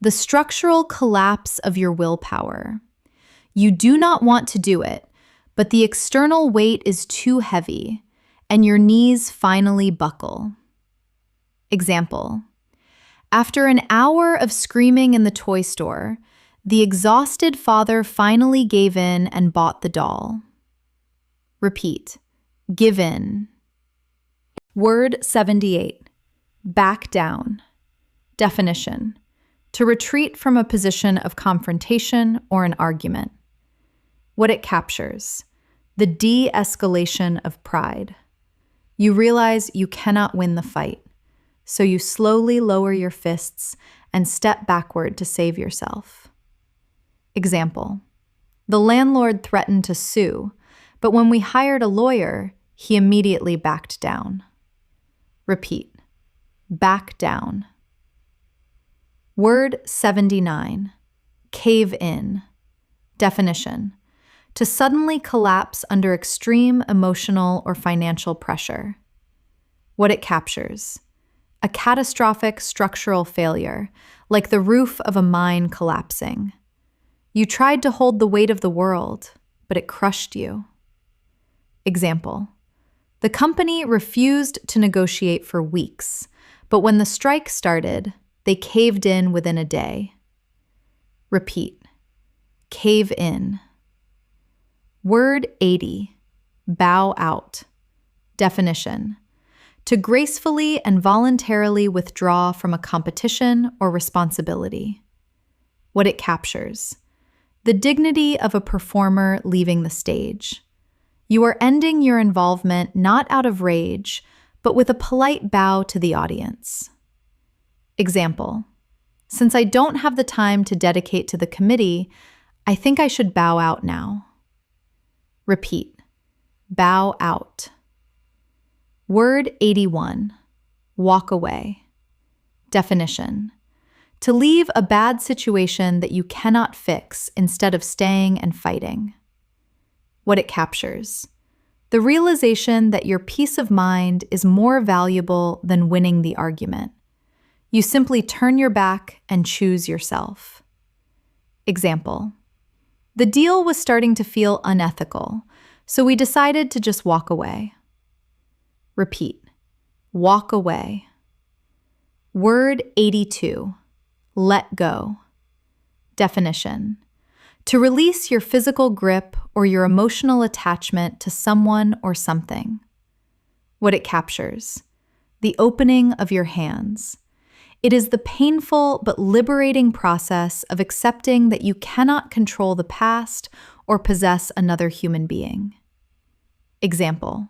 S1: the structural collapse of your willpower. You do not want to do it, but the external weight is too heavy, and your knees finally buckle. Example: after an hour of screaming in the toy store, the exhausted father finally gave in and bought the doll. Repeat. Give in. Word 78. Back down. Definition: to retreat from a position of confrontation or an argument. What it captures: the de-escalation of pride. You realize you cannot win the fight, so you slowly lower your fists and step backward to save yourself. Example: the landlord threatened to sue, but when we hired a lawyer, he immediately backed down. Repeat. Back down. Word 79. Cave in. Definition: to suddenly collapse under extreme emotional or financial pressure. What it captures: a catastrophic structural failure, like the roof of a mine collapsing. You tried to hold the weight of the world, but it crushed you. Example: the company refused to negotiate for weeks, but when the strike started, they caved in within a day. Repeat. Cave in. Word 80. Bow out. Definition: to gracefully and voluntarily withdraw from a competition or responsibility. What it captures: the dignity of a performer leaving the stage. You are ending your involvement not out of rage, but with a polite bow to the audience. Example: since I don't have the time to dedicate to the committee, I think I should bow out now. Repeat. Bow out. Word 81. Walk away. Definition: to leave a bad situation that you cannot fix instead of staying and fighting. What it captures: the realization that your peace of mind is more valuable than winning the argument. You simply turn your back and choose yourself. Example: the deal was starting to feel unethical, so we decided to just walk away. Repeat. Walk away. Word 82. Let go. Definition: to release your physical grip or your emotional attachment to someone or something. What it captures: the opening of your hands. It is the painful but liberating process of accepting that you cannot control the past or possess another human being. Example: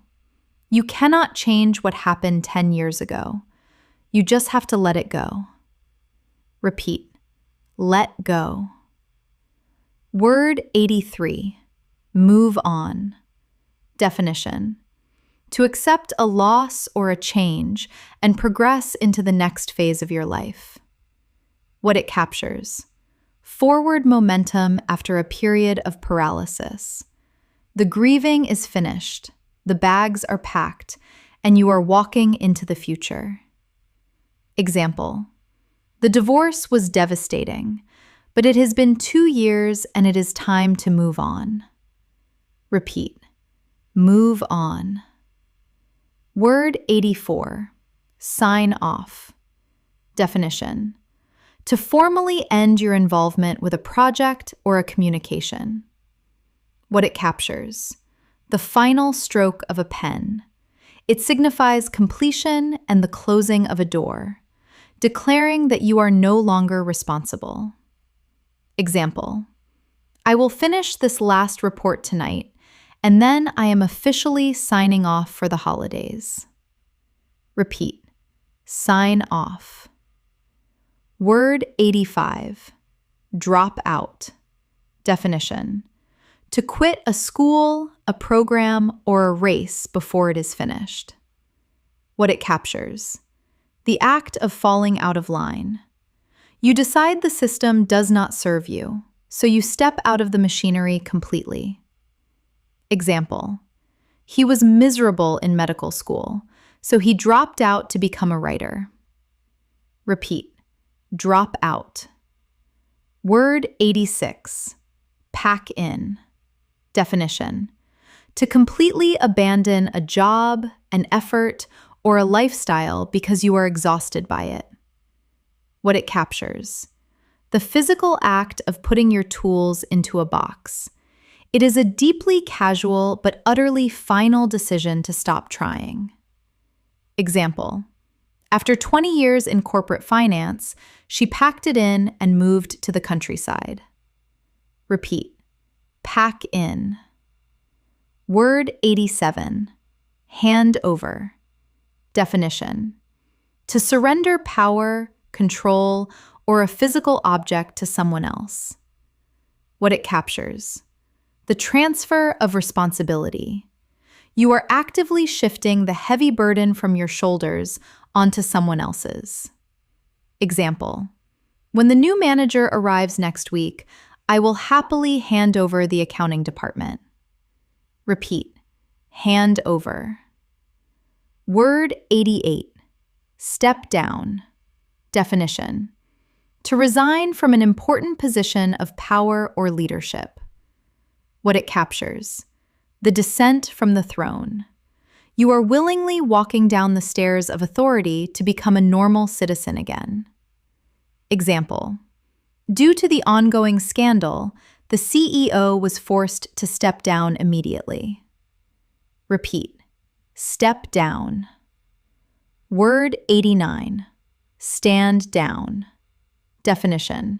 S1: you cannot change what happened 10 years ago. You just have to let it go. Repeat. Let go. Word 83. Move on. Definition: to accept a loss or a change and progress into the next phase of your life. What it captures: forward momentum after a period of paralysis. The grieving is finished, the bags are packed, and you are walking into the future. Example: the divorce was devastating, but it has been 2 years and it is time to move on. Repeat. Move on. Word 84. Sign off. Definition: to formally end your involvement with a project or a communication. What it captures: the final stroke of a pen. It signifies completion and the closing of a door, declaring that you are no longer responsible. Example: I will finish this last report tonight, and then I am officially signing off for the holidays. Repeat. Sign off. Word 85. Drop out. Definition: to quit a school, a program, or a race before it is finished. What it captures: the act of falling out of line. You decide the system does not serve you, so you step out of the machinery completely. Example: he was miserable in medical school, so he dropped out to become a writer. Repeat. Drop out. Word 86. Pack in. Definition. To completely abandon a job, an effort, or a lifestyle because you are exhausted by it. What it captures. The physical act of putting your tools into a box. It is a deeply casual but utterly final decision to stop trying. Example. After 20 years in corporate finance, she packed it in and moved to the countryside. Repeat. Pack in. Word 87. Hand over. Definition. To surrender power, control, or a physical object to someone else. What it captures. The transfer of responsibility. You are actively shifting the heavy burden from your shoulders onto someone else's. Example. When the new manager arrives next week, I will happily hand over the accounting department. Repeat. Hand over. Word 88. Step down. Definition. To resign from an important position of power or leadership. What it captures. The descent from the throne. You are willingly walking down the stairs of authority to become a normal citizen again. Example. Due to the ongoing scandal, the CEO was forced to step down immediately. Repeat. Step down. Word 89. Stand down. Definition.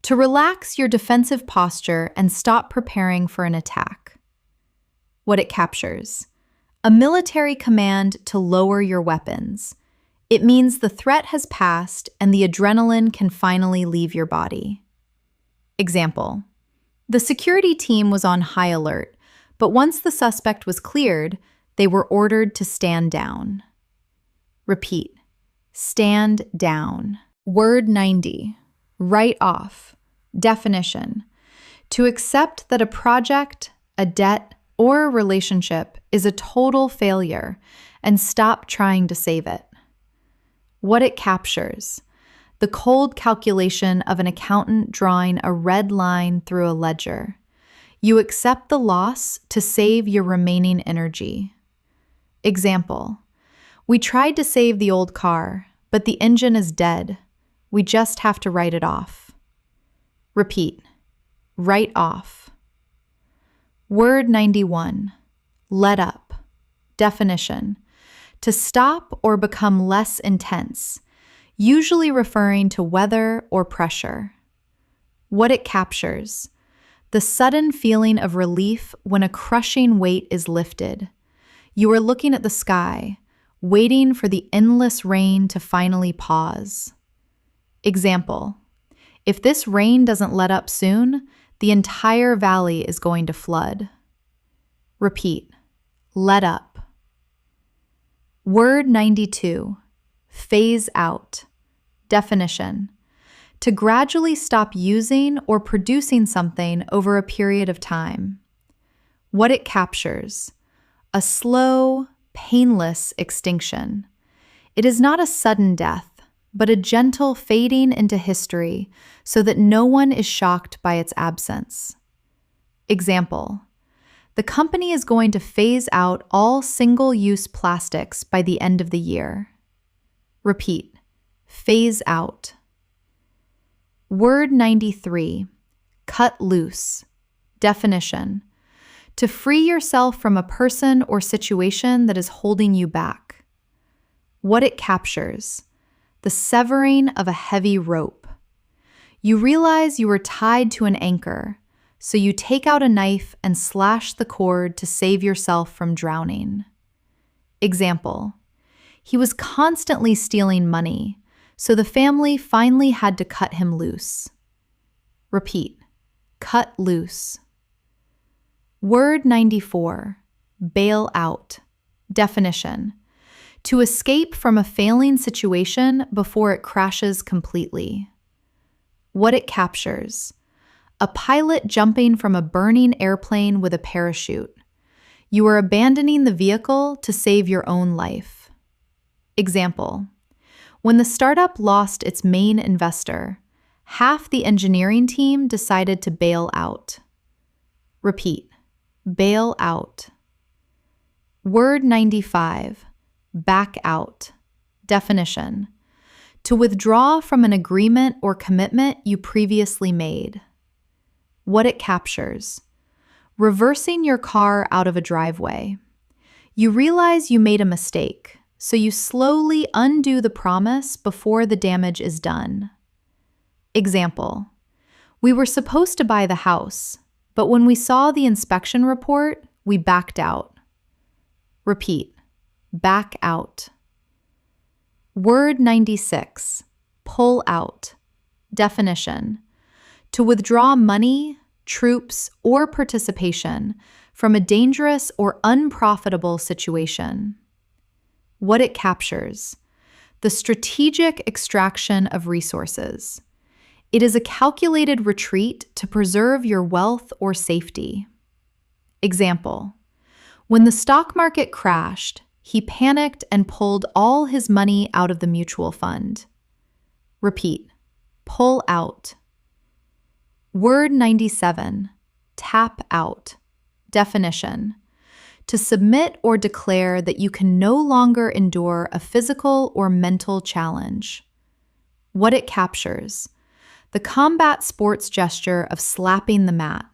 S1: To relax your defensive posture and stop preparing for an attack. What it captures. A military command to lower your weapons. It means the threat has passed and the adrenaline can finally leave your body. Example. The security team was on high alert, but once the suspect was cleared, they were ordered to stand down. Repeat. Stand down. Word 90. Write off. Definition. To accept that a project, a debt, or a relationship is a total failure and stop trying to save it. What it captures. The cold calculation of an accountant drawing a red line through a ledger. You accept the loss to save your remaining energy. Example. We tried to save the old car, but the engine is dead. We just have to write it off. Repeat. Write off. Word 91. Let up. Definition. To stop or become less intense, usually referring to weather or pressure. What it captures. The sudden feeling of relief when a crushing weight is lifted. You are looking at the sky, waiting for the endless rain to finally pause. Example. If this rain doesn't let up soon, the entire valley is going to flood. Repeat. Let up. Word 92. Phase out. Definition. To gradually stop using or producing something over a period of time. What it captures. A slow, painless extinction. It is not a sudden death, but a gentle fading into history so that no one is shocked by its absence. Example. The company is going to phase out all single-use plastics by the end of the year. Repeat. Phase out. Word 93. Cut loose. Definition. To free yourself from a person or situation that is holding you back. What it captures. The severing of a heavy rope. You realize you were tied to an anchor, so you take out a knife and slash the cord to save yourself from drowning. Example. He was constantly stealing money, so the family finally had to cut him loose. Repeat. Cut loose. Word 94. Bail out. Definition. To escape from a failing situation before it crashes completely. What it captures. A pilot jumping from a burning airplane with a parachute. You are abandoning the vehicle to save your own life. Example: when the startup lost its main investor, half the engineering team decided to bail out. Repeat: bail out. Word 95, back out. Definition: to withdraw from an agreement or commitment you previously made. What it captures: reversing your car out of a driveway. You realize you made a mistake, so you slowly undo the promise before the damage is done. Example: we were supposed to buy the house, but when we saw the inspection report, we backed out. Repeat: back out. Word 96, pull out. Definition: to withdraw money, troops, or participation from a dangerous or unprofitable situation. What it captures: the strategic extraction of resources. It is a calculated retreat to preserve your wealth or safety. Example: when the stock market crashed, he panicked and pulled all his money out of the mutual fund. Repeat: pull out. Word 97, tap out. Definition: to submit or declare that you can no longer endure a physical or mental challenge. What it captures: the combat sports gesture of slapping the mat.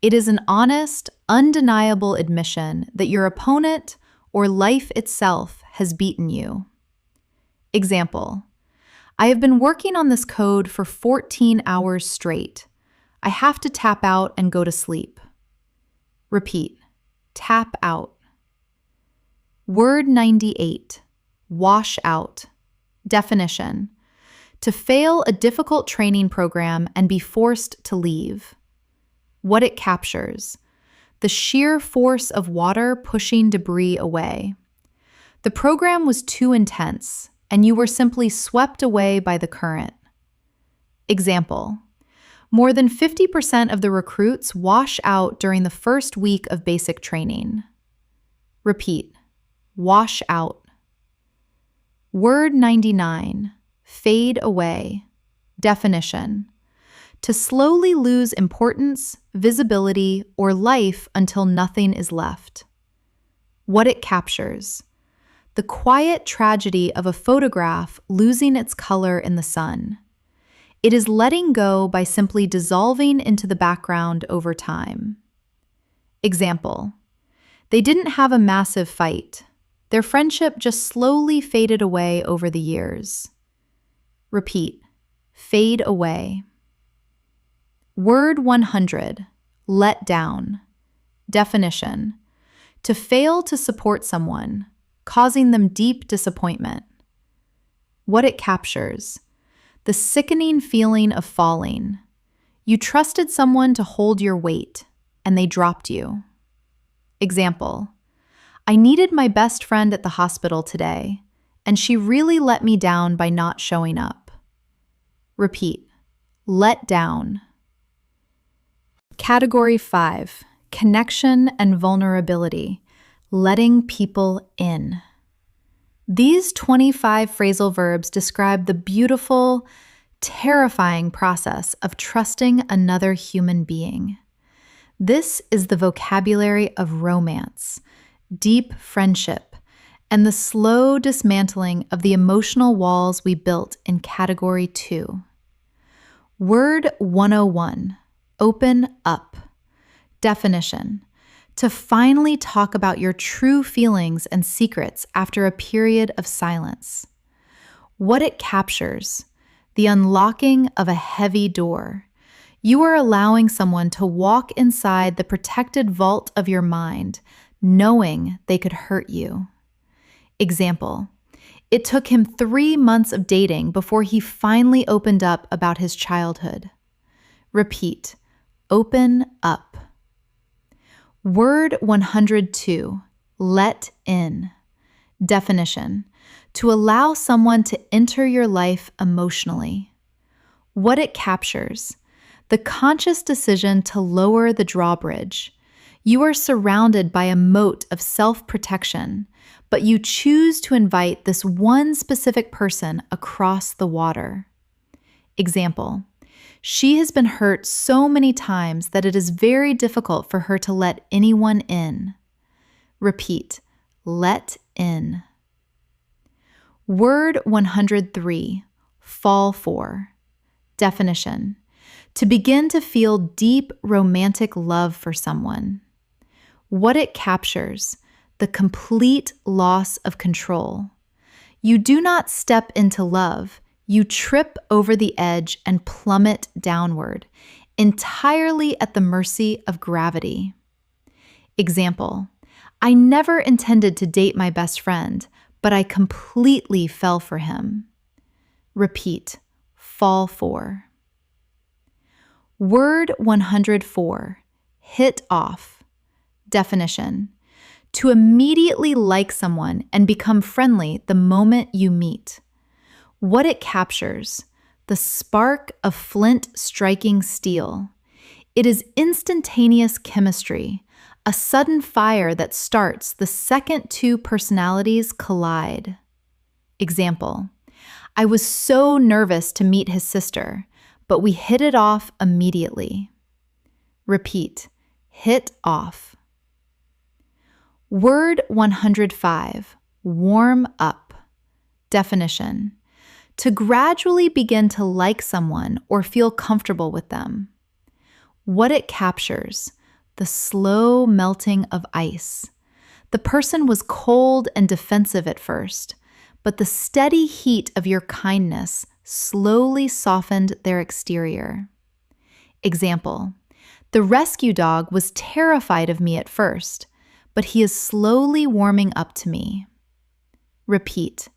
S1: It is an honest, undeniable admission that your opponent or life itself has beaten you. Example: I have been working on this code for 14 hours straight. I have to tap out and go to sleep. Repeat: tap out. Word 98, wash out. Definition: to fail a difficult training program and be forced to leave. What it captures: the sheer force of water pushing debris away. The program was too intense, and you were simply swept away by the current. Example: more than 50% of the recruits wash out during the first week of basic training. Repeat: wash out. Word 99, fade away. Definition: to slowly lose importance, visibility, or life until nothing is left. What it captures: the quiet tragedy of a photograph losing its color in the sun. It is letting go by simply dissolving into the background over time. Example: they didn't have a massive fight. Their friendship just slowly faded away over the years. Repeat: fade away. Word 100, let down. Definition: to fail to support someone, causing them deep disappointment. What it captures: the sickening feeling of falling. You trusted someone to hold your weight, and they dropped you. Example: I needed my best friend at the hospital today, and she really let me down by not showing up. Repeat: let down. Category 5, connection and vulnerability, letting people in. These 25 phrasal verbs describe the beautiful, terrifying process of trusting another human being. This is the vocabulary of romance, deep friendship, and the slow dismantling of the emotional walls we built in Category 2. Word 101, open up. Definition: to finally talk about your true feelings and secrets after a period of silence. What it captures: the unlocking of a heavy door. You are allowing someone to walk inside the protected vault of your mind, knowing they could hurt you. Example: it took him 3 months of dating before he finally opened up about his childhood. Repeat: open up. Word 102, let in. Definition: to allow someone to enter your life emotionally. What it captures: the conscious decision to lower the drawbridge. You are surrounded by a moat of self-protection, but you choose to invite this one specific person across the water. Example: she has been hurt so many times that it is very difficult for her to let anyone in. Repeat, let in. Word 103, fall for. Definition: to begin to feel deep romantic love for someone. What it captures: the complete loss of control. You do not step into love, you trip over the edge and plummet downward, entirely at the mercy of gravity. Example: I never intended to date my best friend, but I completely fell for him. Repeat, fall for. Word 104, hit off. Definition: to immediately like someone and become friendly the moment you meet. What it captures: the spark of flint striking steel. It is instantaneous chemistry, a sudden fire that starts the second two personalities collide. Example: I was so nervous to meet his sister, but we hit it off immediately. Repeat, hit off. Word 105, warm up. Definition: to gradually begin to like someone or feel comfortable with them. What it captures: the slow melting of ice. The person was cold and defensive at first, but the steady heat of your kindness slowly softened their exterior. Example: the rescue dog was terrified of me at first, but he is slowly warming up to me. Repeat,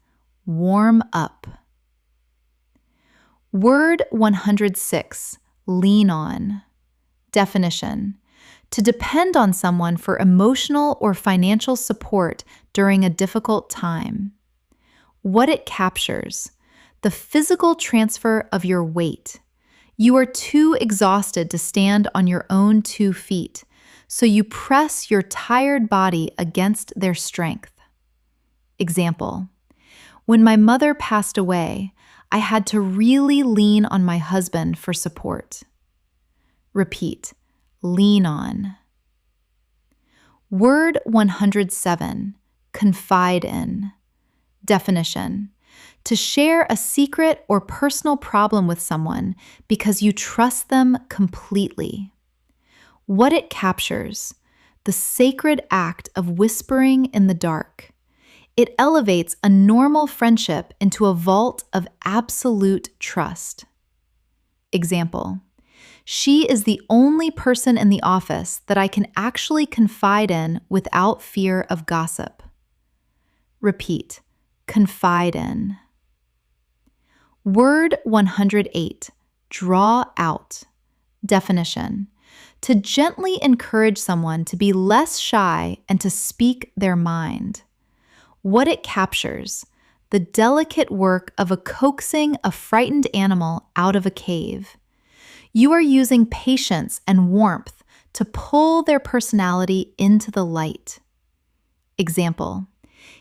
S1: warm up. Word 106, lean on. Definition: to depend on someone for emotional or financial support during a difficult time. What it captures: the physical transfer of your weight. You are too exhausted to stand on your own 2 feet, so you press your tired body against their strength. Example: when my mother passed away, I had to really lean on my husband for support. Repeat, lean on. Word 107, confide in. Definition: to share a secret or personal problem with someone because you trust them completely. What it captures: the sacred act of whispering in the dark. It elevates a normal friendship into a vault of absolute trust. Example: she is the only person in the office that I can actually confide in without fear of gossip. Repeat, confide in. Word 108, draw out. Definition: to gently encourage someone to be less shy and to speak their mind. What it captures: the delicate work of coaxing a frightened animal out of a cave. You are using patience and warmth to pull their personality into the light. Example: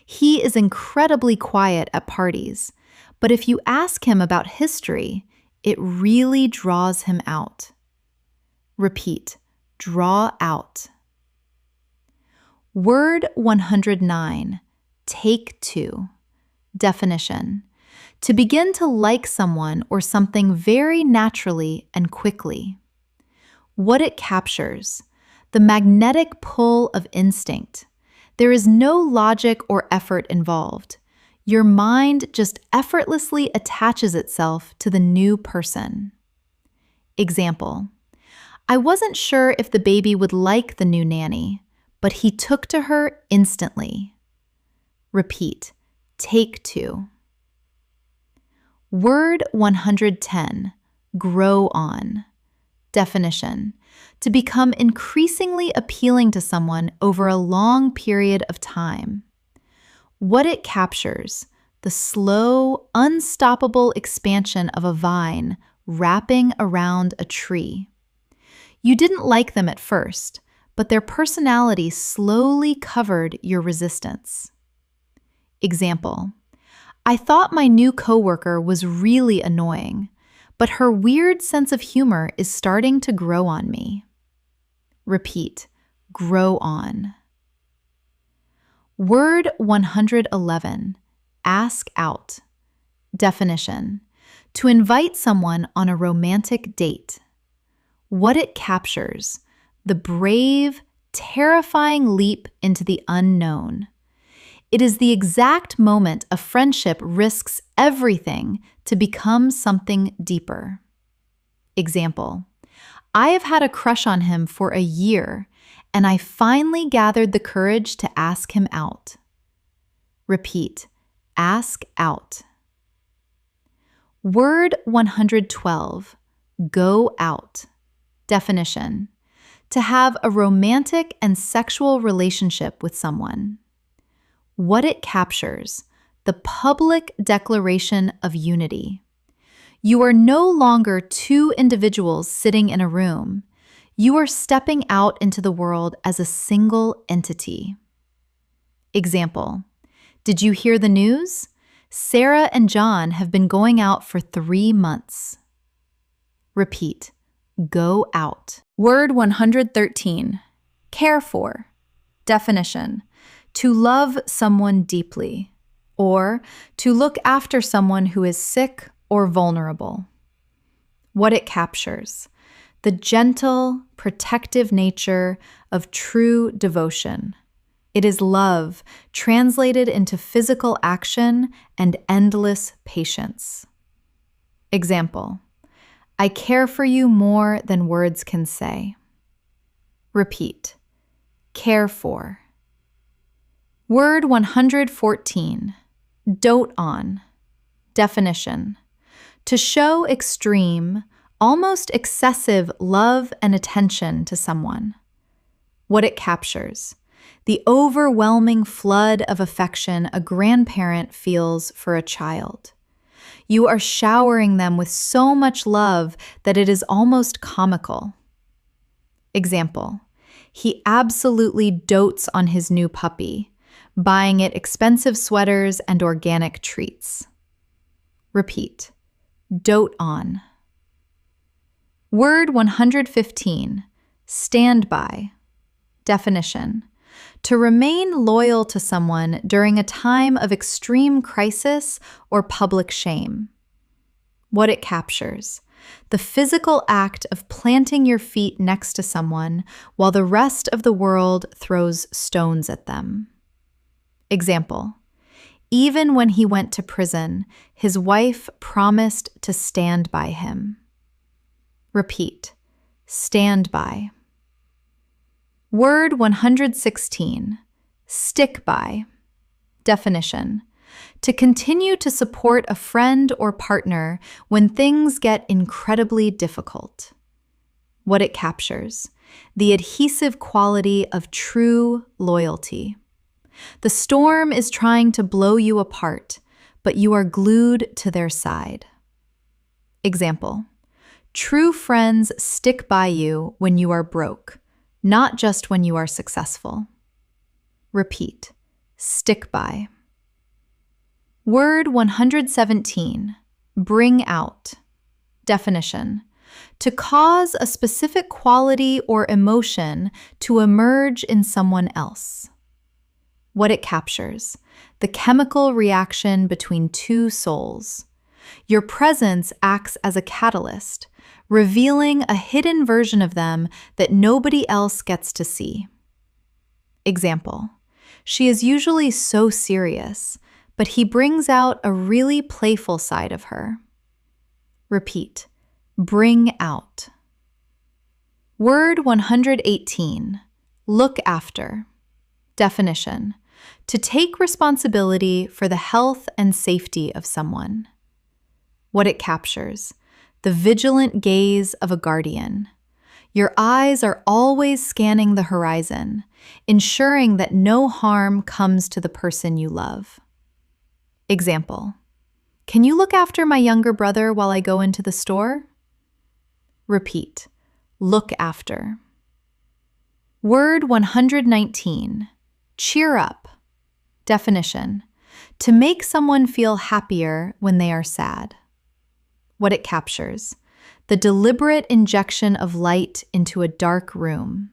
S1: he is incredibly quiet at parties, but if you ask him about history, it really draws him out. Repeat, draw out. Word 109, take to. Definition: to begin to like someone or something very naturally and quickly. What it captures: the magnetic pull of instinct. There is no logic or effort involved. Your mind just effortlessly attaches itself to the new person. Example: I wasn't sure if the baby would like the new nanny, but he took to her instantly. Repeat, take to. Word 110, grow on. Definition: to become increasingly appealing to someone over a long period of time. What it captures: the slow, unstoppable expansion of a vine wrapping around a tree. You didn't like them at first, but their personality slowly covered your resistance. Example: I thought my new coworker was really annoying, but her weird sense of humor is starting to grow on me. Repeat, grow on. Word 111, ask out. Definition: to invite someone on a romantic date. What it captures: the brave, terrifying leap into the unknown. It is the exact moment a friendship risks everything to become something deeper. Example: I have had a crush on him for a year, and I finally gathered the courage to ask him out. Repeat, ask out. Word 112, go out. Definition: to have a romantic and sexual relationship with someone. What it captures: the public declaration of unity. You are no longer two individuals sitting in a room. You are stepping out into the world as a single entity. Example: did you hear the news? Sarah and John have been going out for 3 months. Repeat, go out. Word 113, care for. Definition: to love someone deeply, or to look after someone who is sick or vulnerable. What it captures: the gentle, protective nature of true devotion. It is love translated into physical action and endless patience. Example: I care for you more than words can say. Repeat, care for. Word 114, dote on. Definition: to show extreme, almost excessive love and attention to someone. What it captures: the overwhelming flood of affection a grandparent feels for a child. You are showering them with so much love that it is almost comical. Example: he absolutely dotes on his new puppy, buying it expensive sweaters and organic treats. Repeat, dote on. Word 115, stand by. Definition: to remain loyal to someone during a time of extreme crisis or public shame. What it captures: the physical act of planting your feet next to someone while the rest of the world throws stones at them. Example: even when he went to prison, his wife promised to stand by him. Repeat, stand by. Word 116, stick by. Definition: to continue to support a friend or partner when things get incredibly difficult. What it captures: the adhesive quality of true loyalty. The storm is trying to blow you apart, but you are glued to their side. Example: true friends stick by you when you are broke, not just when you are successful. Repeat, stick by. Word 117, bring out. Definition: to cause a specific quality or emotion to emerge in someone else. What it captures: the chemical reaction between two souls. Your presence acts as a catalyst, revealing a hidden version of them that nobody else gets to see. Example: she is usually so serious, but he brings out a really playful side of her. Repeat, bring out. Word 118, look after. Definition: to take responsibility for the health and safety of someone. What it captures: the vigilant gaze of a guardian. Your eyes are always scanning the horizon, ensuring that no harm comes to the person you love. Example: can you look after my younger brother while I go into the store? Repeat, look after. Word 119. Cheer up. Definition: to make someone feel happier when they are sad. What it captures: the deliberate injection of light into a dark room.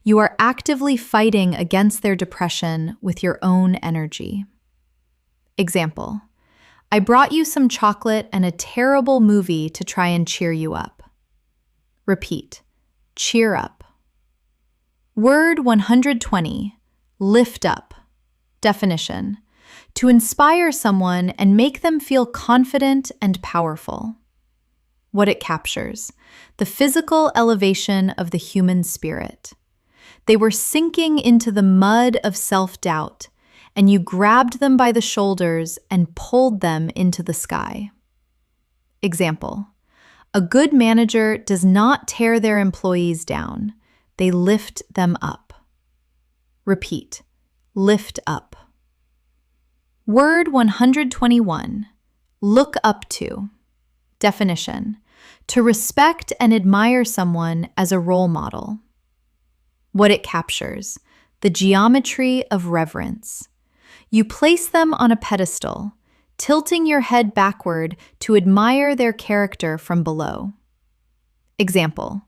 S1: You are actively fighting against their depression with your own energy. Example: I brought you some chocolate and a terrible movie to try and cheer you up. Repeat: cheer up. Word 120. Lift up. Definition: to inspire someone and make them feel confident and powerful. What it captures: the physical elevation of the human spirit. They were sinking into the mud of self-doubt, and you grabbed them by the shoulders and pulled them into the sky. Example: a good manager does not tear their employees down, they lift them up. Repeat: lift up. Word 121. Look up to. Definition: to respect and admire someone as a role model. What it captures: the geometry of reverence. You place them on a pedestal, tilting your head backward to admire their character from below. Example: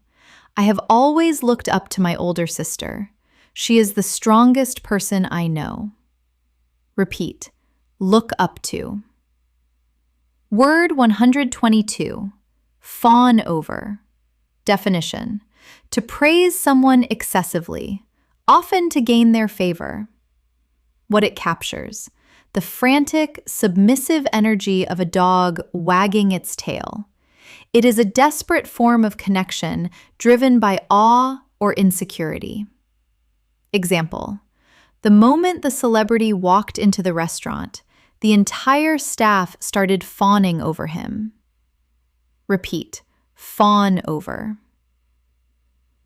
S1: I have always looked up to my older sister. She is the strongest person I know. Repeat: look up to. Word 122. Fawn over. Definition: to praise someone excessively, often to gain their favor. What it captures: the frantic, submissive energy of a dog wagging its tail. It is a desperate form of connection driven by awe or insecurity. Example: the moment the celebrity walked into the restaurant, the entire staff started fawning over him. Repeat: fawn over.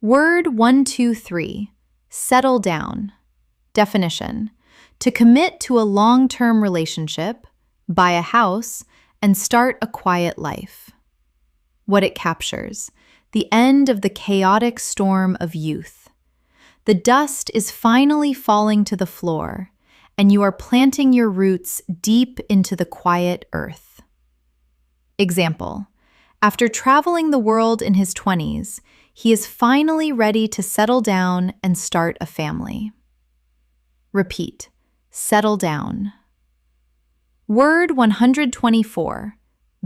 S1: Word 123. Settle down. Definition: to commit to a long-term relationship, buy a house, and start a quiet life. What it captures: the end of the chaotic storm of youth. The dust is finally falling to the floor, and you are planting your roots deep into the quiet earth. Example: after traveling the world in his 20s, he is finally ready to settle down and start a family. Repeat: settle down. Word 124.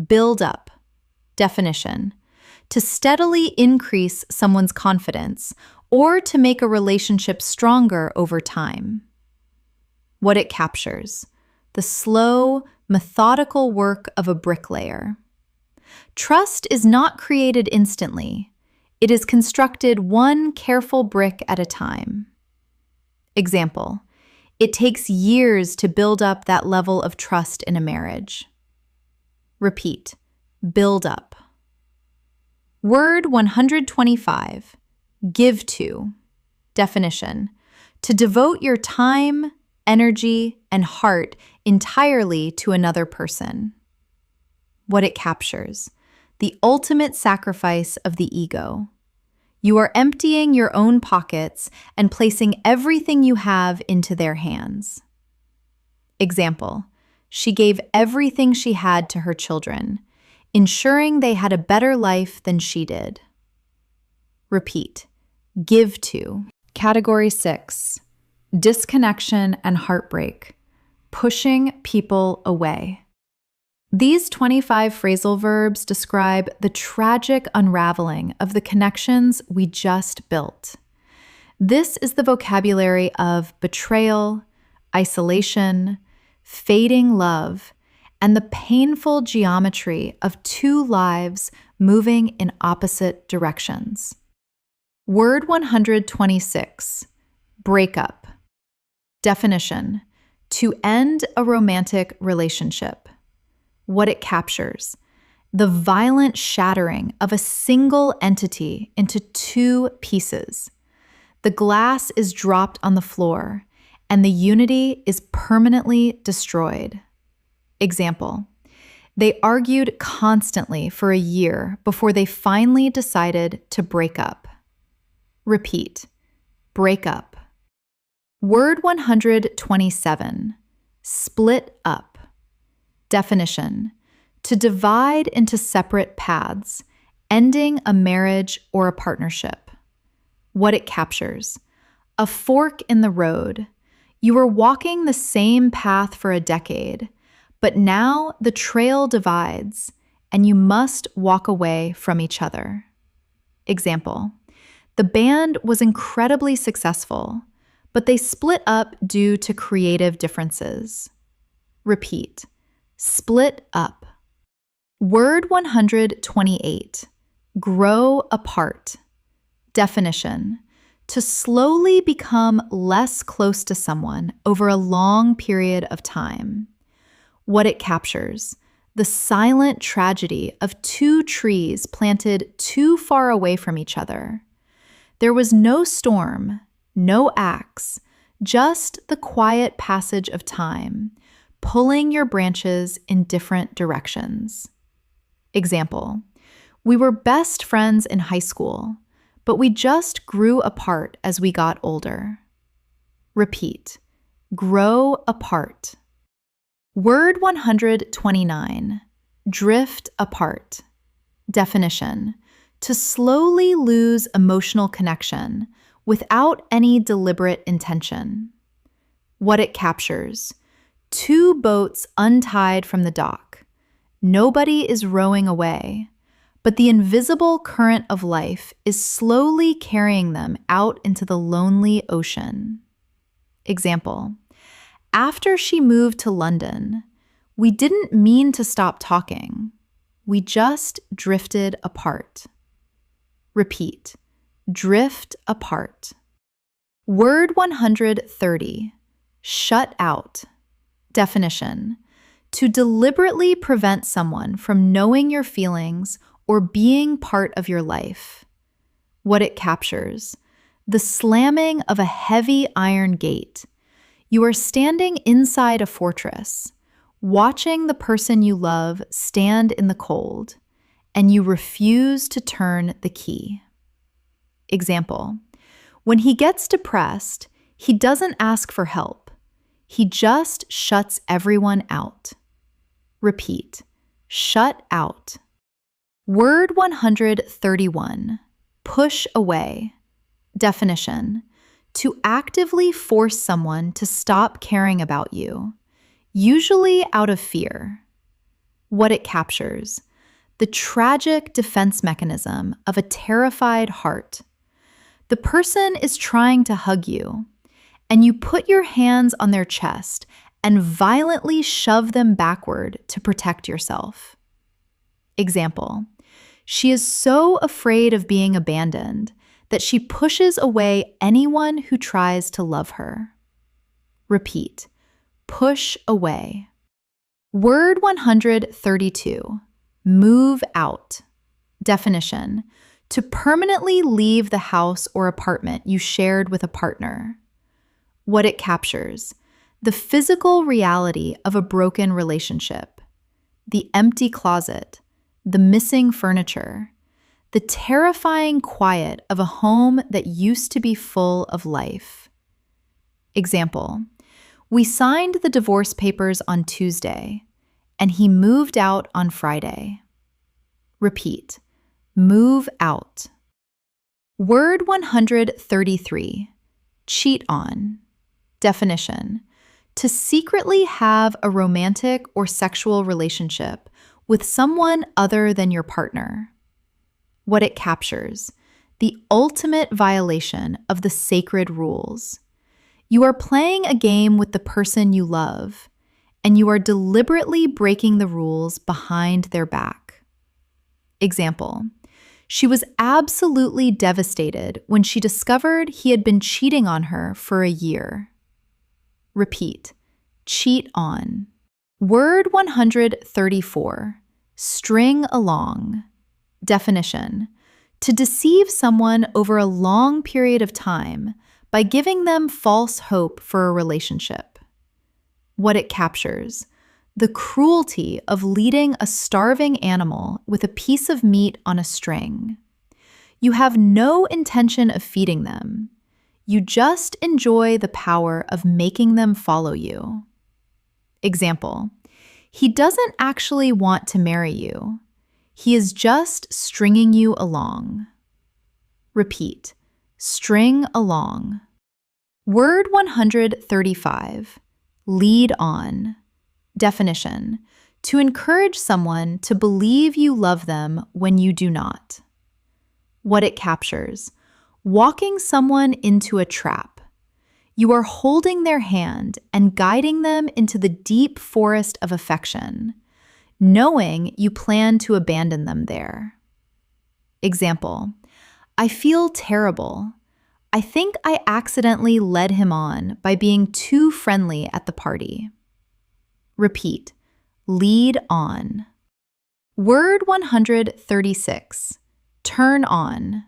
S1: Build up. Definition: to steadily increase someone's confidence or to make a relationship stronger over time. What it captures: the slow, methodical work of a bricklayer. Trust is not created instantly. It is constructed one careful brick at a time. Example: it takes years to build up that level of trust in a marriage. Repeat: build up. Word 125. Give to. Definition: to devote your time, energy, and heart entirely to another person. What it captures: the ultimate sacrifice of the ego. You are emptying your own pockets and placing everything you have into their hands. Example: she gave everything she had to her children, ensuring they had a better life than she did. Repeat: give to. Category 6. Disconnection and heartbreak. Pushing people away. These 25 phrasal verbs describe the tragic unraveling of the connections we just built. This is the vocabulary of betrayal, isolation, fading love, and the painful geometry of two lives moving in opposite directions. Word 126. Breakup. Definition: to end a romantic relationship. What it captures: the violent shattering of a single entity into two pieces. The glass is dropped on the floor, and the unity is permanently destroyed. Example: they argued constantly for a year before they finally decided to break up. Repeat: break up. Word 127, split up. Definition: to divide into separate paths, ending a marriage or a partnership. What it captures: a fork in the road. You were walking the same path for a decade, but now the trail divides and you must walk away from each other. Example: the band was incredibly successful, but they split up due to creative differences. Repeat: split up. Word 128, grow apart. Definition: to slowly become less close to someone over a long period of time. What it captures: the silent tragedy of two trees planted too far away from each other. There was no storm, no axe, just the quiet passage of time, pulling your branches in different directions. Example: we were best friends in high school, but we just grew apart as we got older. Repeat: grow apart. Word 129, drift apart. Definition: to slowly lose emotional connection without any deliberate intention. What it captures: two boats untied from the dock. Nobody is rowing away, but the invisible current of life is slowly carrying them out into the lonely ocean. Example: after she moved to London, we didn't mean to stop talking. We just drifted apart. Repeat: drift apart. Word 130, shut out. Definition: to deliberately prevent someone from knowing your feelings or being part of your life. What it captures: the slamming of a heavy iron gate. You are standing inside a fortress, watching the person you love stand in the cold, and you refuse to turn the key. Example: when he gets depressed, he doesn't ask for help. He just shuts everyone out. Repeat: shut out. Word 131, push away. Definition: to actively force someone to stop caring about you, usually out of fear. What it captures: the tragic defense mechanism of a terrified heart. The person is trying to hug you, and you put your hands on their chest and violently shove them backward to protect yourself. Example: she is so afraid of being abandoned that she pushes away anyone who tries to love her. Repeat: push away. Word 132, move out. Definition: to permanently leave the house or apartment you shared with a partner. What it captures: the physical reality of a broken relationship, the empty closet, the missing furniture, the terrifying quiet of a home that used to be full of life. Example: we signed the divorce papers on Tuesday, and he moved out on Friday. Repeat: move out. Word 133, cheat on. Definition: to secretly have a romantic or sexual relationship with someone other than your partner. What it captures: the ultimate violation of the sacred rules. You are playing a game with the person you love, and you are deliberately breaking the rules behind their back. Example: she was absolutely devastated when she discovered he had been cheating on her for a year. Repeat: cheat on. Word 134, string along. Definition: to deceive someone over a long period of time by giving them false hope for a relationship. What it captures: the cruelty of leading a starving animal with a piece of meat on a string. You have no intention of feeding them. You just enjoy the power of making them follow you. Example, he doesn't actually want to marry you. He is just stringing you along. Repeat, string along. Word 135, lead on. Definition, to encourage someone to believe you love them when you do not. What it captures, walking someone into a trap. You are holding their hand and guiding them into the deep forest of affection, knowing you plan to abandon them there. Example, I feel terrible. I think I accidentally led him on by being too friendly at the party. Repeat, lead on. Word 136, turn on.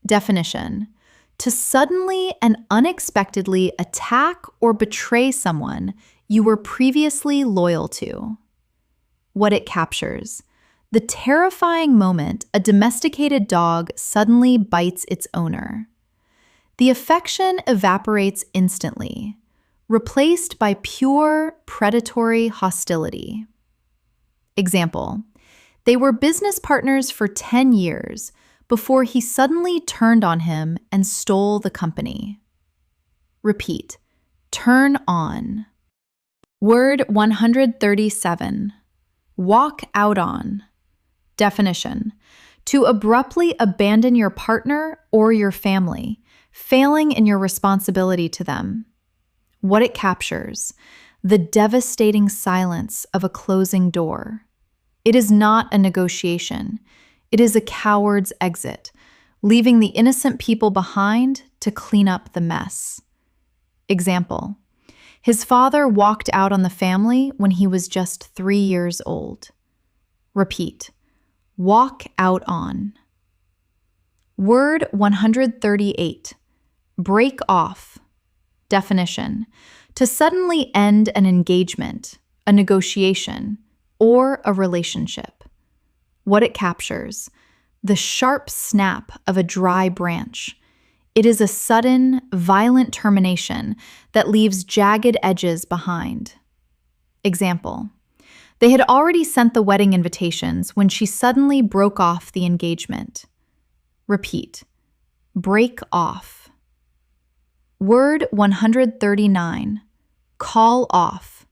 S1: Definition, to suddenly and unexpectedly attack or betray someone you were previously loyal to. What it captures, the terrifying moment a domesticated dog suddenly bites its owner. The affection evaporates instantly, replaced by pure predatory hostility. Example, they were business partners for 10 years before he suddenly turned on him and stole the company. Repeat, turn on. Word 137, walk out on. Definition, to abruptly abandon your partner or your family, failing in your responsibility to them. What it captures, the devastating silence of a closing door. It is not a negotiation. It is a coward's exit, leaving the innocent people behind to clean up the mess. Example, his father walked out on the family when he was just 3 years old. Repeat, walk out on. Word 138, break off. Definition, to suddenly end an engagement, a negotiation, or a relationship. What it captures, the sharp snap of a dry branch. It is a sudden, violent termination that leaves jagged edges behind. Example, they had already sent the wedding invitations when she suddenly broke off the engagement. Repeat, break off. Word 139, call off.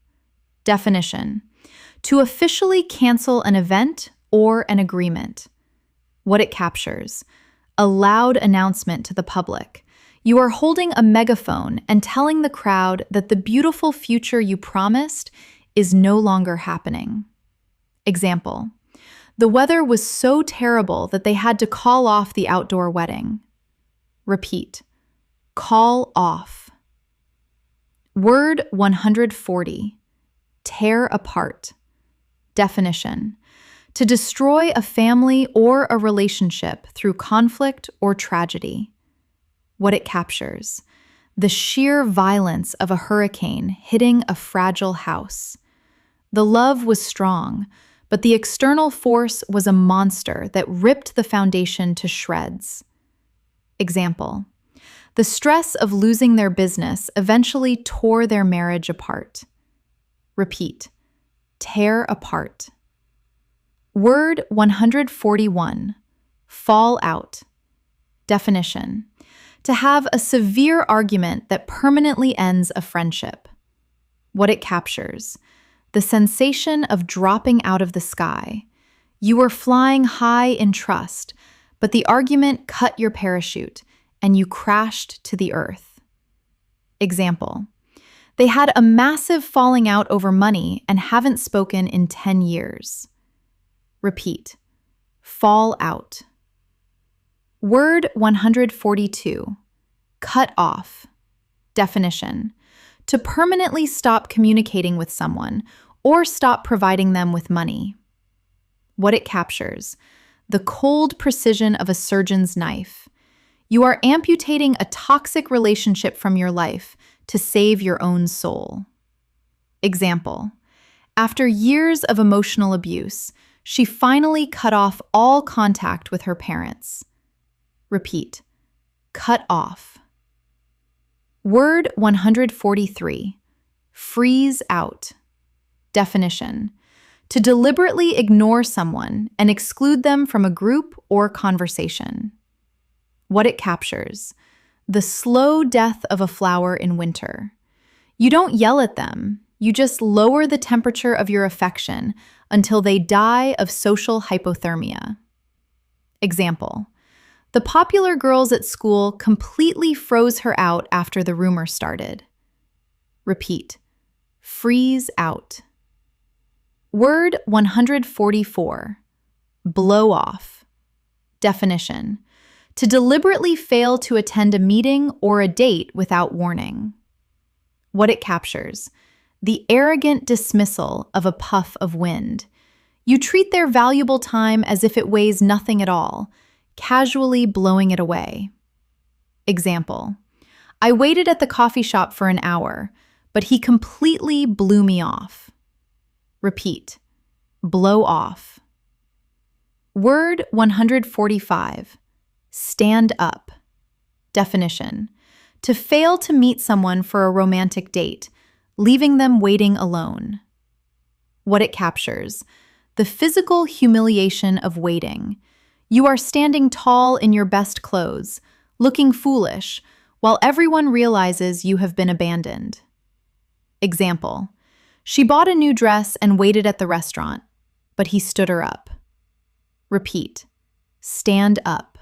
S1: Definition, to officially cancel an event or an agreement. What it captures, a loud announcement to the public. You are holding a megaphone and telling the crowd that the beautiful future you promised is no longer happening. Example, the weather was so terrible that they had to call off the outdoor wedding. Repeat, call off. Word 140, tear apart. Definition, to destroy a family or a relationship through conflict or tragedy. What it captures, the sheer violence of a hurricane hitting a fragile house. The love was strong, but the external force was a monster that ripped the foundation to shreds. Example, the stress of losing their business eventually tore their marriage apart. Repeat, tear apart. Word 141, fall out. Definition, to have a severe argument that permanently ends a friendship. What it captures, the sensation of dropping out of the sky. You were flying high in trust, but the argument cut your parachute and you crashed to the earth. Example, they had a massive falling out over money and haven't spoken in 10 years. Repeat, fall out. Word 142, cut off. Definition, to permanently stop communicating with someone or stop providing them with money. What it captures, the cold precision of a surgeon's knife. You are amputating a toxic relationship from your life to save your own soul. Example, after years of emotional abuse, she finally cut off all contact with her parents. Repeat, cut off. Word 143. Freeze out. Definition: to deliberately ignore someone and exclude them from a group or conversation. What it captures: the slow death of a flower in winter. You don't yell at them, you just lower the temperature of your affection until they die of social hypothermia. Example: the popular girls at school completely froze her out after the rumor started. Repeat: freeze out. Word 144. Blow off. Definition: to deliberately fail to attend a meeting or a date without warning. What it captures: the arrogant dismissal of a puff of wind. You treat their valuable time as if it weighs nothing at all, casually blowing it away. Example: I waited at the coffee shop for an hour, but he completely blew me off. Repeat: blow off. Word 145. Stand up. Definition: to fail to meet someone for a romantic date, leaving them waiting alone. What it captures: the physical humiliation of waiting. You are standing tall in your best clothes, looking foolish, while everyone realizes you have been abandoned. Example: she bought a new dress and waited at the restaurant, but he stood her up. Repeat: stand up.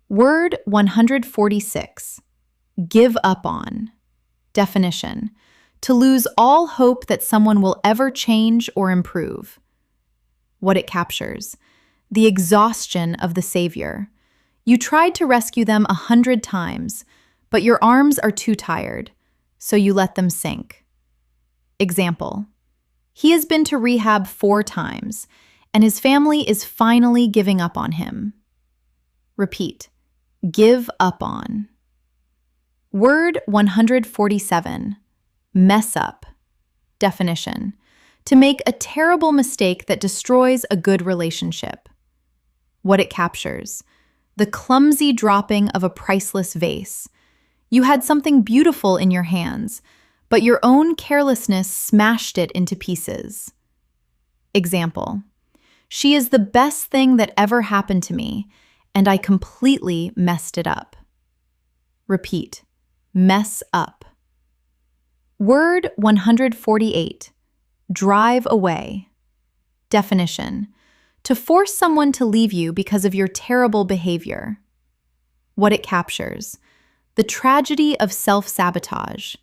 S1: Word 146. Give up on. Definition: to lose all hope that someone will ever change or improve. What it captures: the exhaustion of the savior. You tried to rescue them 100 times, but your arms are too tired, so you let them sink. Example: he has been to rehab 4 times, and his family is finally giving up on him. Repeat: give up on. Word 147. Mess up. Definition: to make a terrible mistake that destroys a good relationship. What it captures: the clumsy dropping of a priceless vase. You had something beautiful in your hands, but your own carelessness smashed it into pieces. Example: she is the best thing that ever happened to me, and I completely messed it up. Repeat: mess up. Word 148. Drive away. Definition: to force someone to leave you because of your terrible behavior. What it captures: the tragedy of self-sabotage.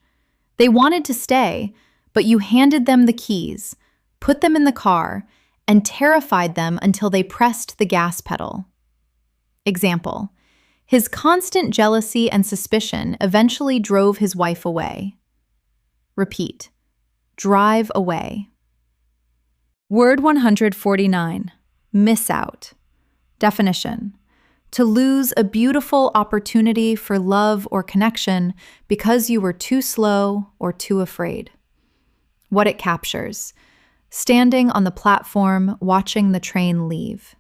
S1: They wanted to stay, but you handed them the keys, put them in the car, and terrified them until they pressed the gas pedal. Example: his constant jealousy and suspicion eventually drove his wife away. Repeat: drive away. Word 149. Miss out. Definition: to lose a beautiful opportunity for love or connection because you were too slow or too afraid. What it captures: standing on the platform, watching the train leave.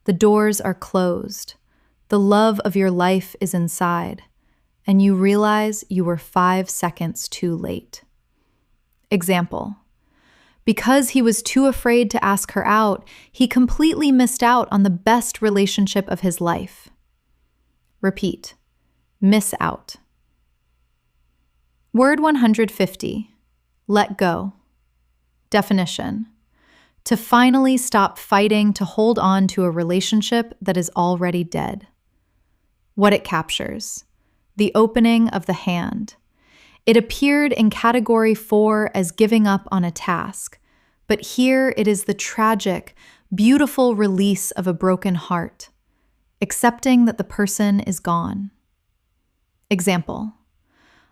S1: The doors are closed. The love of your life is inside, and you realize you were 5 seconds too late. Example: because he was too afraid to ask her out, he completely missed out on the best relationship of his life. Repeat: miss out. Word 150. Let go. Definition: to finally stop fighting to hold on to a relationship that is already dead. What it captures: the opening of the hand. It appeared in category 4 as giving up on a task, but here it is the tragic, beautiful release of a broken heart, accepting that the person is gone. Example: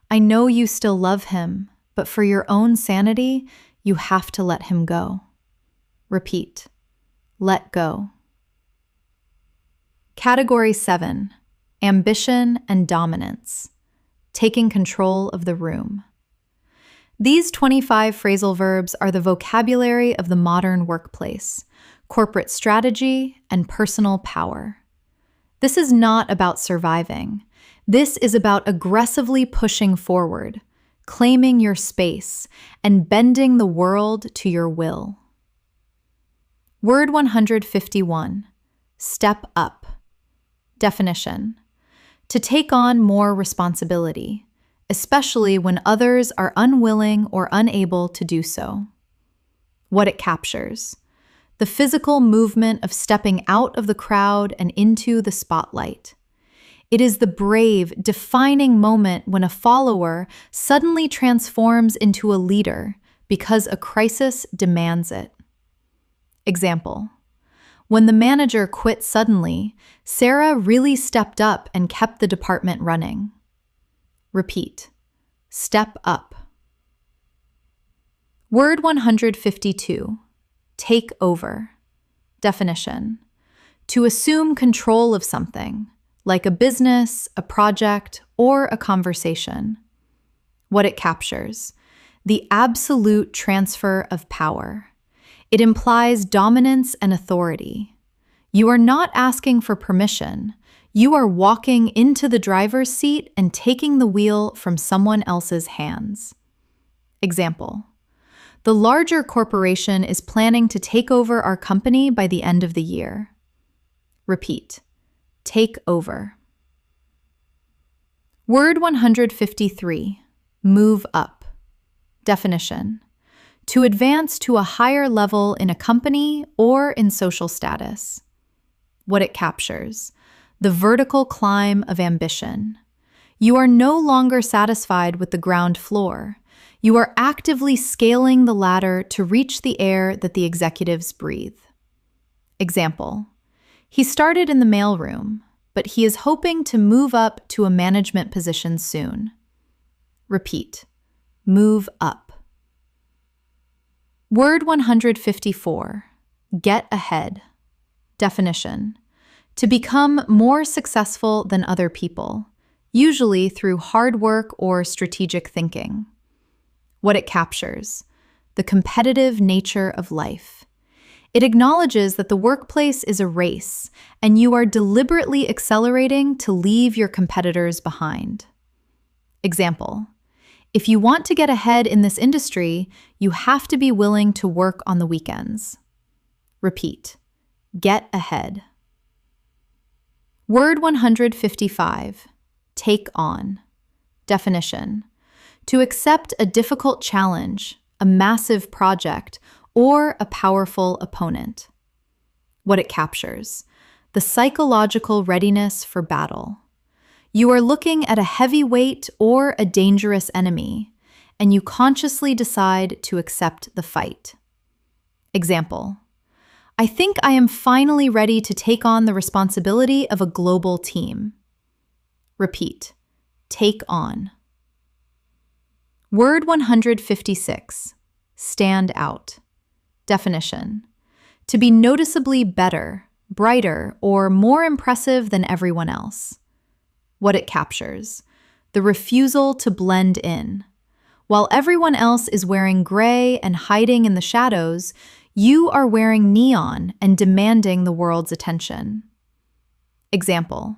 S1: I know you still love him, but for your own sanity, you have to let him go. Repeat: let go. Category 7. Ambition and dominance. Taking control of the room. These 25 phrasal verbs are the vocabulary of the modern workplace, corporate strategy, and personal power. This is not about surviving. This is about aggressively pushing forward, claiming your space, and bending the world to your will. Word 151. Step up. Definition: to take on more responsibility, especially when others are unwilling or unable to do so. What it captures: the physical movement of stepping out of the crowd and into the spotlight. It is the brave, defining moment when a follower suddenly transforms into a leader because a crisis demands it. Example: when the manager quit suddenly, Sarah really stepped up and kept the department running. Repeat: step up. Word 152. Take over. Definition: to assume control of something, like a business, a project, or a conversation. What it captures: the absolute transfer of power. It implies dominance and authority. You are not asking for permission. You are walking into the driver's seat and taking the wheel from someone else's hands. Example: the larger corporation is planning to take over our company by the end of the year. Repeat: take over. Word 153. Move up. Definition: to advance to a higher level in a company or in social status. What it captures: the vertical climb of ambition. You are no longer satisfied with the ground floor. You are actively scaling the ladder to reach the air that the executives breathe. Example: he started in the mailroom, but he is hoping to move up to a management position soon. Repeat: move up. Word 154. Get ahead. Definition: to become more successful than other people, usually through hard work or strategic thinking. What it captures: the competitive nature of life. It acknowledges that the workplace is a race, and you are deliberately accelerating to leave your competitors behind. Example: if you want to get ahead in this industry, you have to be willing to work on the weekends. Repeat: get ahead. Word 155. Take on. Definition: to accept a difficult challenge, a massive project, or a powerful opponent. What it captures: the psychological readiness for battle. You are looking at a heavy weight or a dangerous enemy, and you consciously decide to accept the fight. Example: I think I am finally ready to take on the responsibility of a global team. Repeat: take on. Word 156. Stand out. Definition: to be noticeably better, brighter, or more impressive than everyone else. What it captures: the refusal to blend in. While everyone else is wearing gray and hiding in the shadows, you are wearing neon and demanding the world's attention. Example: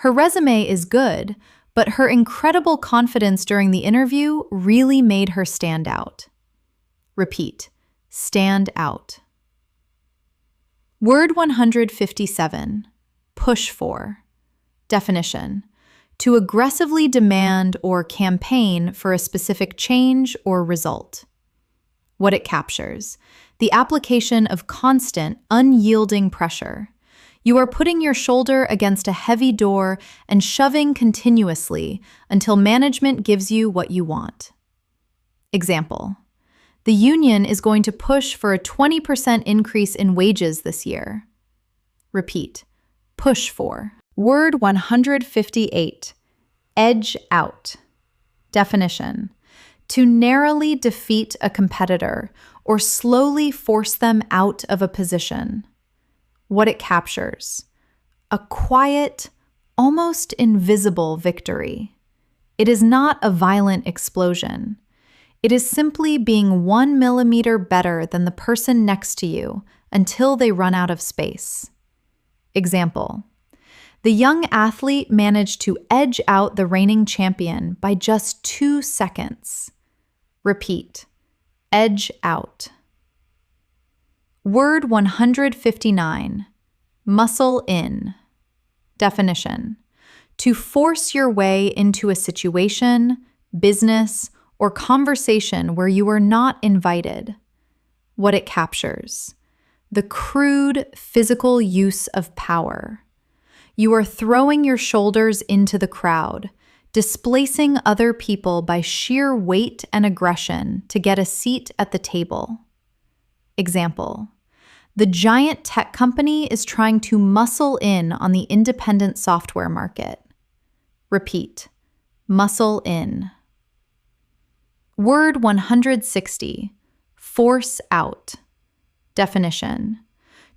S1: her resume is good, but her incredible confidence during the interview really made her stand out. Repeat: stand out. Word 157. Push for. Definition: to aggressively demand or campaign for a specific change or result. What it captures: the application of constant, unyielding pressure. You are putting your shoulder against a heavy door and shoving continuously until management gives you what you want. Example: the union is going to push for a 20% increase in wages this year. Repeat: push for. Word 158. Edge out. Definition: to narrowly defeat a competitor or slowly force them out of a position. What it captures: a quiet, almost invisible victory. It is not a violent explosion. It is simply being 1 millimeter better than the person next to you until they run out of space. Example: The young athlete managed to edge out the reigning champion by just 2 seconds. Repeat. Edge out. Word 159. Muscle in. Definition. To force your way into a situation, business, or conversation where you are not invited. What it captures. The crude, physical use of power. You are throwing your shoulders into the crowd, displacing other people by sheer weight and aggression to get a seat at the table. Example. The giant tech company is trying to muscle in on the independent software market. Repeat. Muscle in. Word 160. Force out. Definition.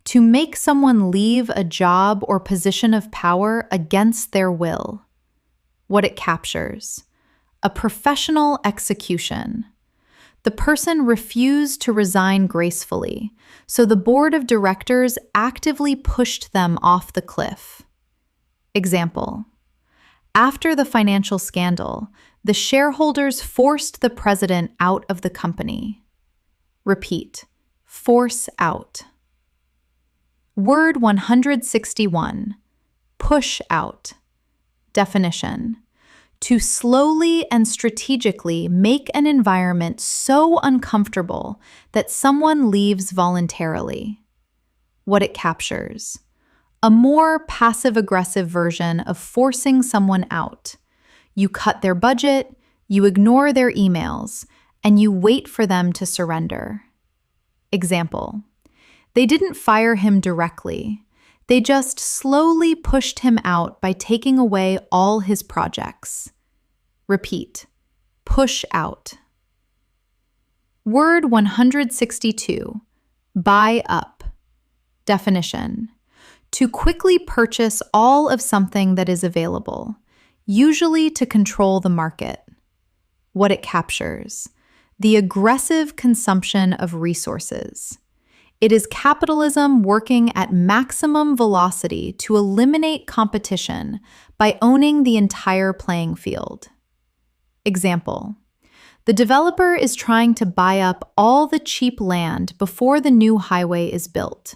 S1: To make someone leave a job or position of power against their will. What it captures. A professional execution. The person refused to resign gracefully, so the board of directors actively pushed them off the cliff. Example. After the financial scandal, the shareholders forced the president out of the company. Repeat. Force out. Word 161. Push out. Definition. To slowly and strategically make an environment so uncomfortable that someone leaves voluntarily. What it captures. A more passive-aggressive version of forcing someone out. You cut their budget, you ignore their emails, and you wait for them to surrender. Example. They didn't fire him directly. They just slowly pushed him out by taking away all his projects. Repeat. Push out. Word 162. Buy up. Definition. To quickly purchase all of something that is available, usually to control the market. What it captures. The aggressive consumption of resources. It is capitalism working at maximum velocity to eliminate competition by owning the entire playing field. Example. The developer is trying to buy up all the cheap land before the new highway is built.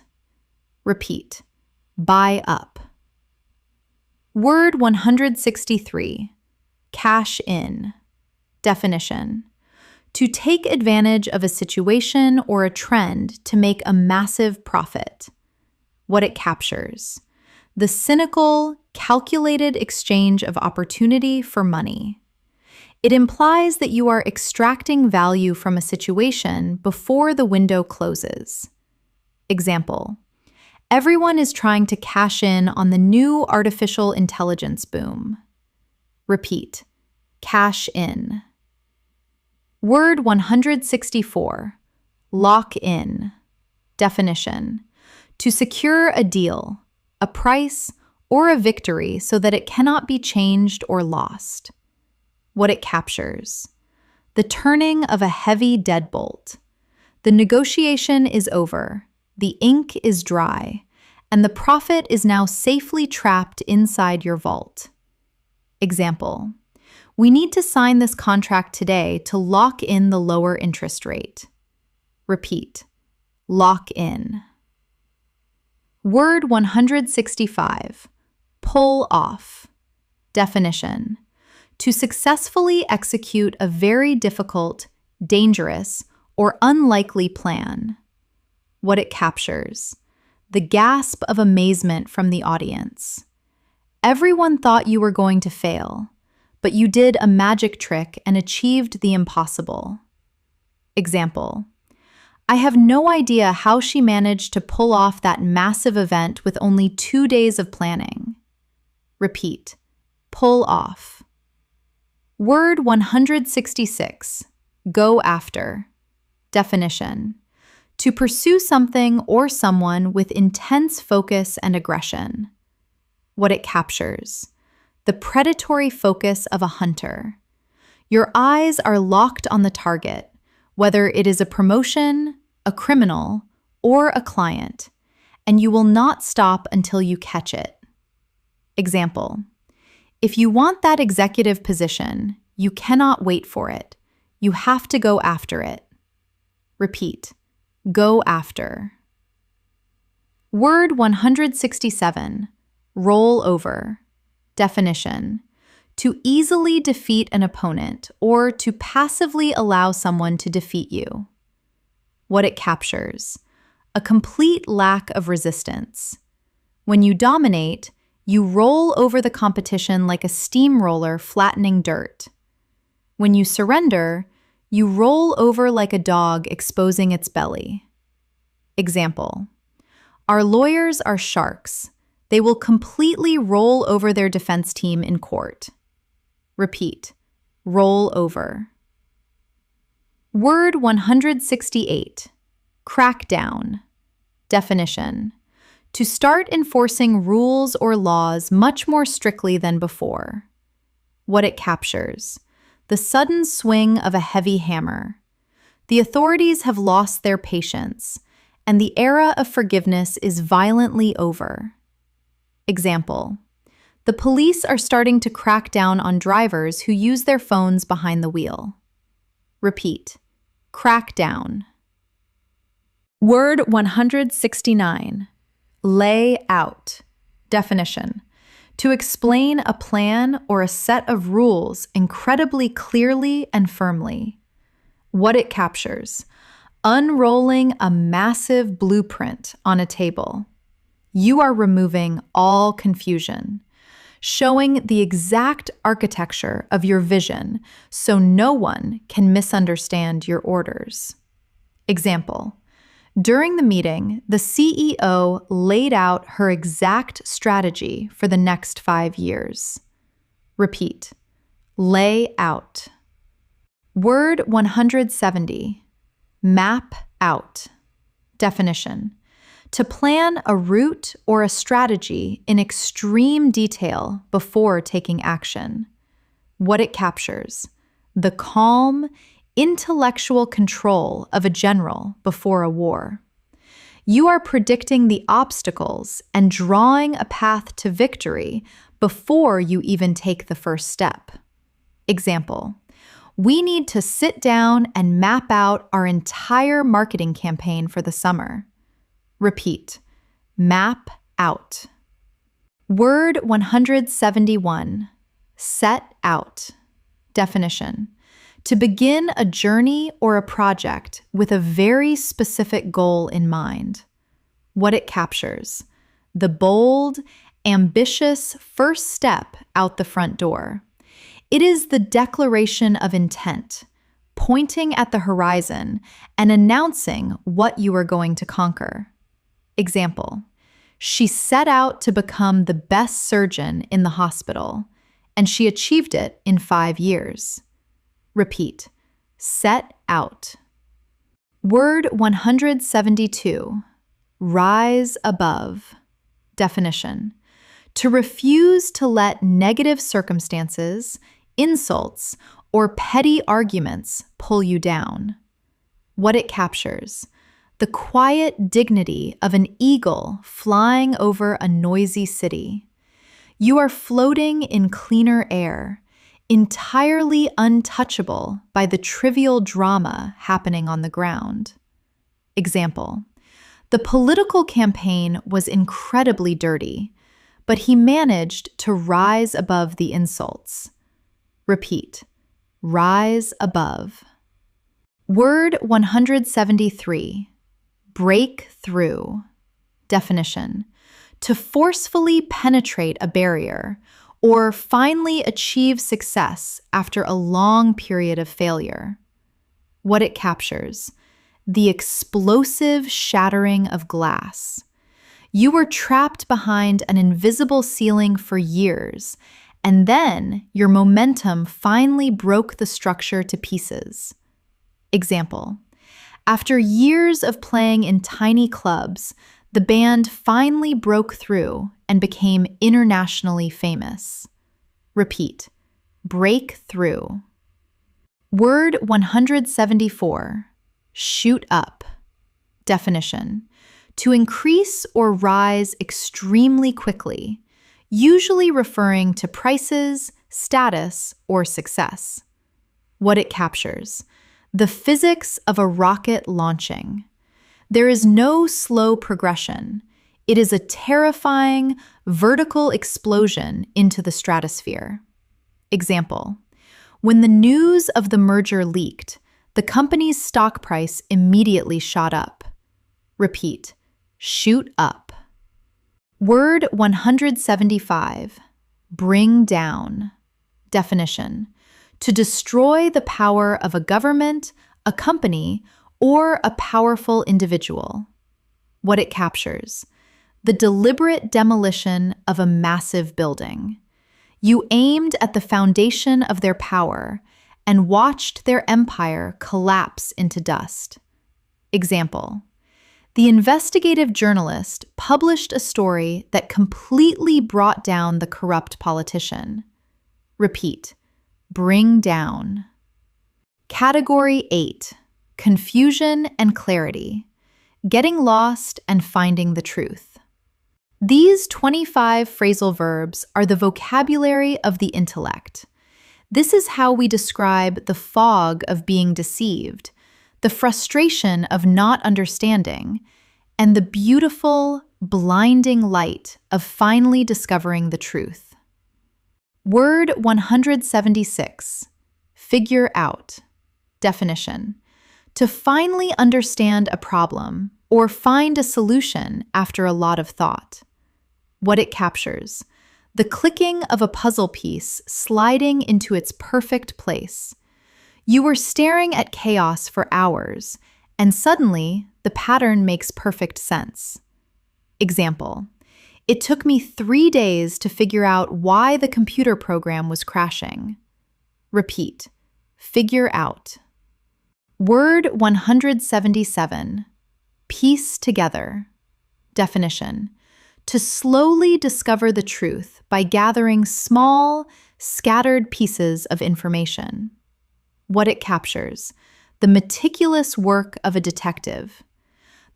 S1: Repeat. Buy up. Word 163. Cash in. Definition. To take advantage of a situation or a trend to make a massive profit. What it captures. The cynical, calculated exchange of opportunity for money. It implies that you are extracting value from a situation before the window closes. Example. Everyone is trying to cash in on the new artificial intelligence boom. Repeat. Cash in. Word 164. Lock in. Definition. To secure a deal, a price, or a victory so that it cannot be changed or lost. What it captures. The turning of a heavy deadbolt. The negotiation is over, the ink is dry, and the profit is now safely trapped inside your vault. Example. We need to sign this contract today to lock in the lower interest rate. Repeat. Lock in. Word 165. Pull off. Definition. To successfully execute a very difficult, dangerous, or unlikely plan. What it captures. The gasp of amazement from the audience. Everyone thought you were going to fail, but you did a magic trick and achieved the impossible. Example. I have no idea how she managed to pull off that massive event with only 2 days of planning. Repeat. Pull off. Word 166. Go after. Definition. To pursue something or someone with intense focus and aggression. What it captures. The predatory focus of a hunter. Your eyes are locked on the target, whether it is a promotion, a criminal, or a client, and you will not stop until you catch it. Example: if you want that executive position, you cannot wait for it. You have to go after it. Repeat: go after. Word 167, roll over. Definition: to easily defeat an opponent or to passively allow someone to defeat you. What it captures: a complete lack of resistance. When you dominate, you roll over the competition like a steamroller flattening dirt. When you surrender, you roll over like a dog exposing its belly. Example: our lawyers are sharks. They will completely roll over their defense team in court. Repeat: roll over. Word 168, crack down. Definition: to start enforcing rules or laws much more strictly than before. What it captures: the sudden swing of a heavy hammer. The authorities have lost their patience, and the era of forgiveness is violently over. Example: the police are starting to crack down on drivers who use their phones behind the wheel. Repeat: crack down. Word 169, lay out. Definition: to explain a plan or a set of rules incredibly clearly and firmly. What it captures: unrolling a massive blueprint on a table. You are removing all confusion, showing the exact architecture of your vision so no one can misunderstand your orders. Example: during the meeting, the CEO laid out her exact strategy for the next 5 years. Repeat: lay out. Word 170, map out. Definition: to plan a route or a strategy in extreme detail before taking action. What it captures: the calm, intellectual control of a general before a war. You are predicting the obstacles and drawing a path to victory before you even take the first step. Example: we need to sit down and map out our entire marketing campaign for the summer. Repeat: map out. Word 171, set out. Definition: to begin a journey or a project with a very specific goal in mind. What it captures: the bold, ambitious first step out the front door. It is the declaration of intent, pointing at the horizon and announcing what you are going to conquer. Example: she set out to become the best surgeon in the hospital, and she achieved it in 5 years. Repeat: set out. Word 172, rise above. Definition: to refuse to let negative circumstances, insults, or petty arguments pull you down. What it captures: the quiet dignity of an eagle flying over a noisy city. You are floating in cleaner air, entirely untouchable by the trivial drama happening on the ground. Example: the political campaign was incredibly dirty, but he managed to rise above the insults. Repeat: rise above. Word 173, break through. Definition: to forcefully penetrate a barrier or finally achieve success after a long period of failure. What it captures: the explosive shattering of glass. You were trapped behind an invisible ceiling for years, and then your momentum finally broke the structure to pieces. Example: after years of playing in tiny clubs, the band finally broke through and became internationally famous. Repeat: break through. Word 174, shoot up. Definition: to increase or rise extremely quickly. usually referring to prices, status, or success. What it captures: the physics of a rocket launching. There is no slow progression. It is a terrifying, vertical explosion into the stratosphere. Example: when the news of the merger leaked, the company's stock price immediately shot up. Repeat: shoot up. Word 175. Bring down. Definition: to destroy the power of a government, a company, or a powerful individual. What it captures: the deliberate demolition of a massive building. You aimed at the foundation of their power and watched their empire collapse into dust. Example: the investigative journalist published a story that completely brought down the corrupt politician. Repeat: bring down. Category 8. Confusion and clarity. Getting lost and finding the truth. These 25 phrasal verbs are the vocabulary of the intellect. This is how we describe the fog of being deceived, the frustration of not understanding, and the beautiful, blinding light of finally discovering the truth. Word 176. Figure out. Definition: to finally understand a problem or find a solution after a lot of thought. What it captures: the clicking of a puzzle piece sliding into its perfect place. You were staring at chaos for hours, and suddenly the pattern makes perfect sense. Example: it took me 3 days to figure out why the computer program was crashing. Repeat: figure out. Word 177. Piece together. Definition: to slowly discover the truth by gathering small, scattered pieces of information. What it captures: the meticulous work of a detective.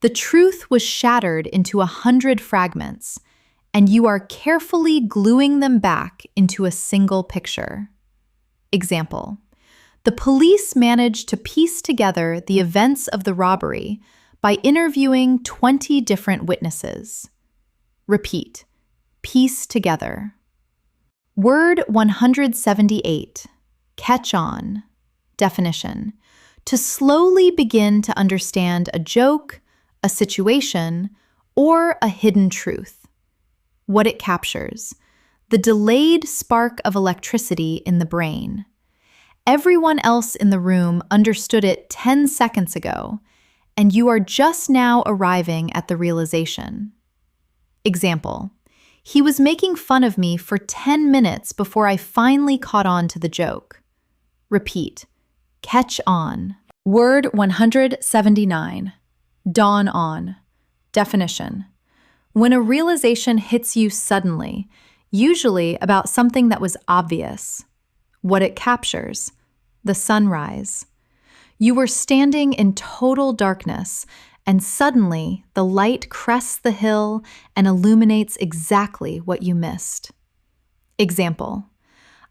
S1: The truth was shattered into 100 fragments, and you are carefully gluing them back into a single picture. Example: the police managed to piece together the events of the robbery by interviewing 20 different witnesses. Repeat: piece together. Word 178. Catch on. Definition: to slowly begin to understand a joke, a situation, or a hidden truth. What it captures: the delayed spark of electricity in the brain. Everyone else in the room understood it 10 seconds ago, and you are just now arriving at the realization. Example: he was making fun of me for 10 minutes before I finally caught on to the joke. Repeat: catch on. Word 179. Dawn on. Definition: when a realization hits you suddenly, usually about something that was obvious. What it captures: the sunrise. You were standing in total darkness, and suddenly the light crests the hill and illuminates exactly what you missed. Example: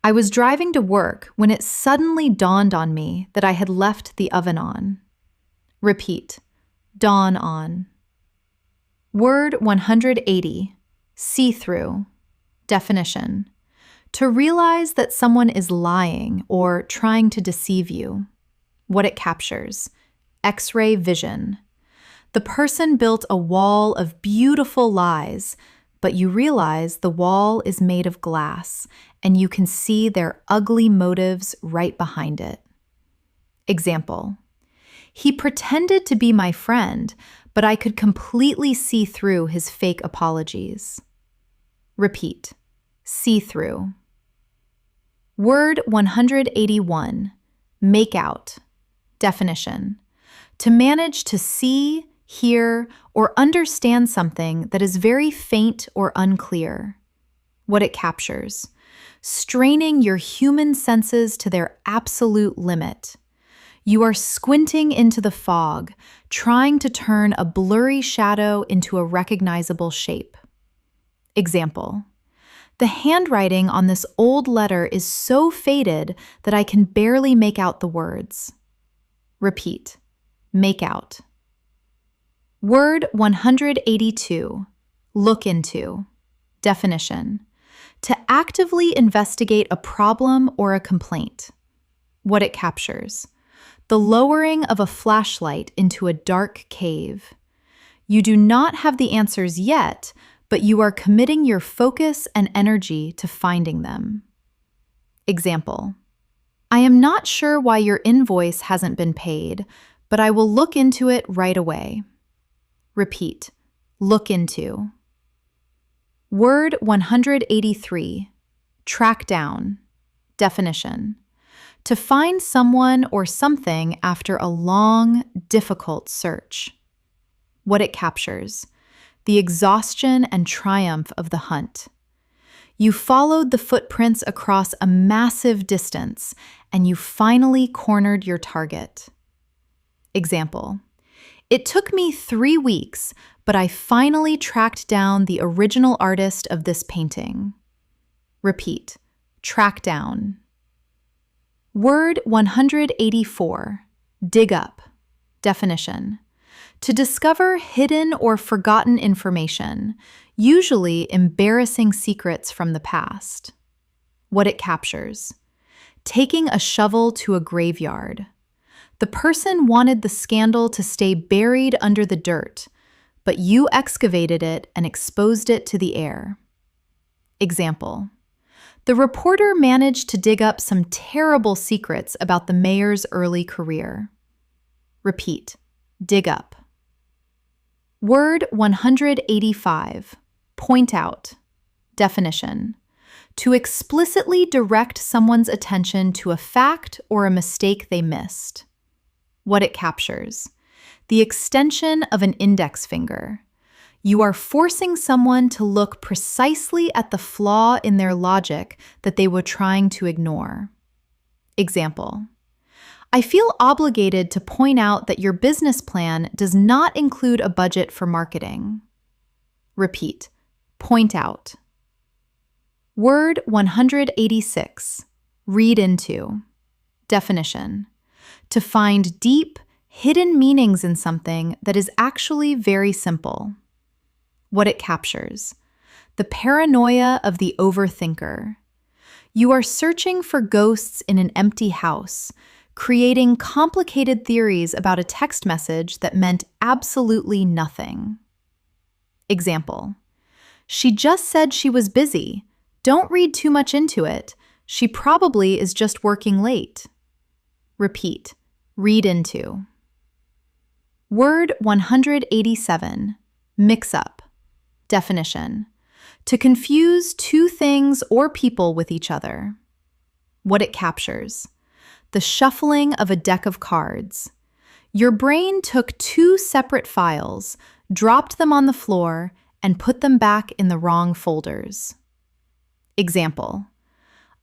S1: I was driving to work when it suddenly dawned on me that I had left the oven on. Repeat: dawn on. Word 180. See-through. Definition: to realize that someone is lying or trying to deceive you. What it captures: X-ray vision. The person built a wall of beautiful lies, but you realize the wall is made of glass, and you can see their ugly motives right behind it. Example: he pretended to be my friend, but I could completely see through his fake apologies. Repeat: see through. Word 181. Make out. Definition: to manage to see, hear, or understand something that is very faint or unclear. What it captures: straining your human senses to their absolute limit. You are squinting into the fog, trying to turn a blurry shadow into a recognizable shape. Example: The handwriting on this old letter is so faded that I can barely make out the words. Repeat. Make out. Word 182. Look into. Definition. To actively investigate a problem or a complaint. What it captures. The lowering of a flashlight into a dark cave. You do not have the answers yet, but you are committing your focus and energy to finding them. Example. I am not sure why your invoice hasn't been paid, but I will look into it right away. Repeat. Look into. Word 183. Track down. Definition. To find someone or something after a long, difficult search. What it captures. The exhaustion and triumph of the hunt. You followed the footprints across a massive distance, and you finally cornered your target. Example. It took me 3 weeks, but I finally tracked down the original artist of this painting. Repeat. Track down. Word 184. Dig up. Definition. To discover hidden or forgotten information, usually embarrassing secrets from the past. What it captures. Taking a shovel to a graveyard. The person wanted the scandal to stay buried under the dirt, but you excavated it and exposed it to the air. Example. The reporter managed to dig up some terrible secrets about the mayor's early career. Repeat. Dig up. Word 185. Point out. Definition. To explicitly direct someone's attention to a fact or a mistake they missed. What it captures. The extension of an index finger. You are forcing someone to look precisely at the flaw in their logic that they were trying to ignore. Example. I feel obligated to point out that your business plan does not include a budget for marketing. Repeat. Point out. Word 186. Read into. Definition. To find deep, hidden meanings in something that is actually very simple. What it captures. The paranoia of the overthinker. You are searching for ghosts in an empty house, creating complicated theories about a text message that meant absolutely nothing. Example. She just said she was busy. Don't read too much into it. She probably is just working late. Repeat. Read into. Word 187. Mix up. Definition. To confuse two things or people with each other. What it captures. The shuffling of a deck of cards. Your brain took two separate files, dropped them on the floor, and put them back in the wrong folders. Example.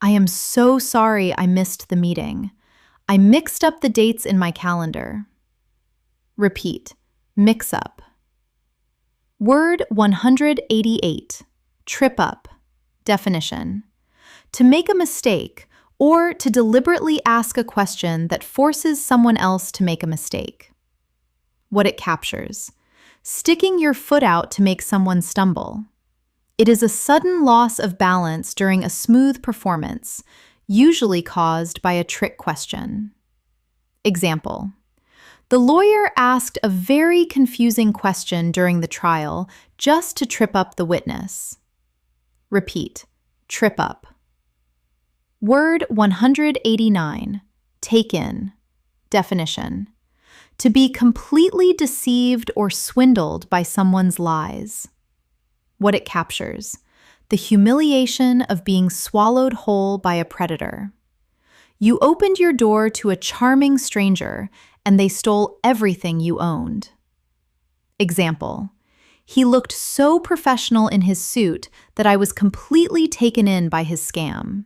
S1: I am so sorry I missed the meeting. I mixed up the dates in my calendar. Repeat. Mix up. Word 188. Trip up. Definition. To make a mistake, or to deliberately ask a question that forces someone else to make a mistake. What it captures. Sticking your foot out to make someone stumble. It is a sudden loss of balance during a smooth performance, usually caused by a trick question. Example. The lawyer asked a very confusing question during the trial just to trip up the witness. Repeat. Trip up. Word 189. Take in. Definition. To be completely deceived or swindled by someone's lies. What it captures. The humiliation of being swallowed whole by a predator. You opened your door to a charming stranger, and they stole everything you owned. Example. He looked so professional in his suit that I was completely taken in by his scam.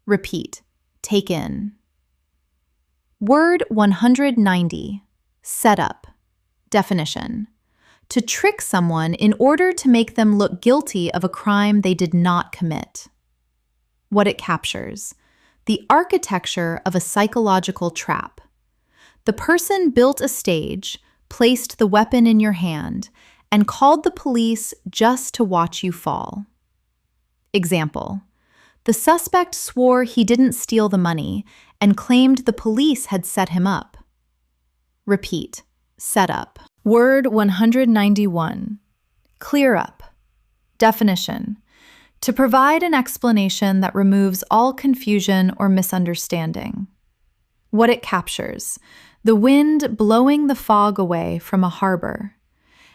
S1: Repeat. Take in. Word 190. Set up. Definition. to trick someone in order to make them look guilty of a crime they did not commit. What it captures: the architecture of a psychological trap. The person built a stage, placed the weapon in your hand, and called the police just to watch you fall. Example: the suspect swore he didn't steal the money and claimed the police had set him up. Repeat. Set up. Word 191. Clear up. Definition: to provide an explanation that removes all confusion or misunderstanding. What it captures: the wind blowing the fog away from a harbor.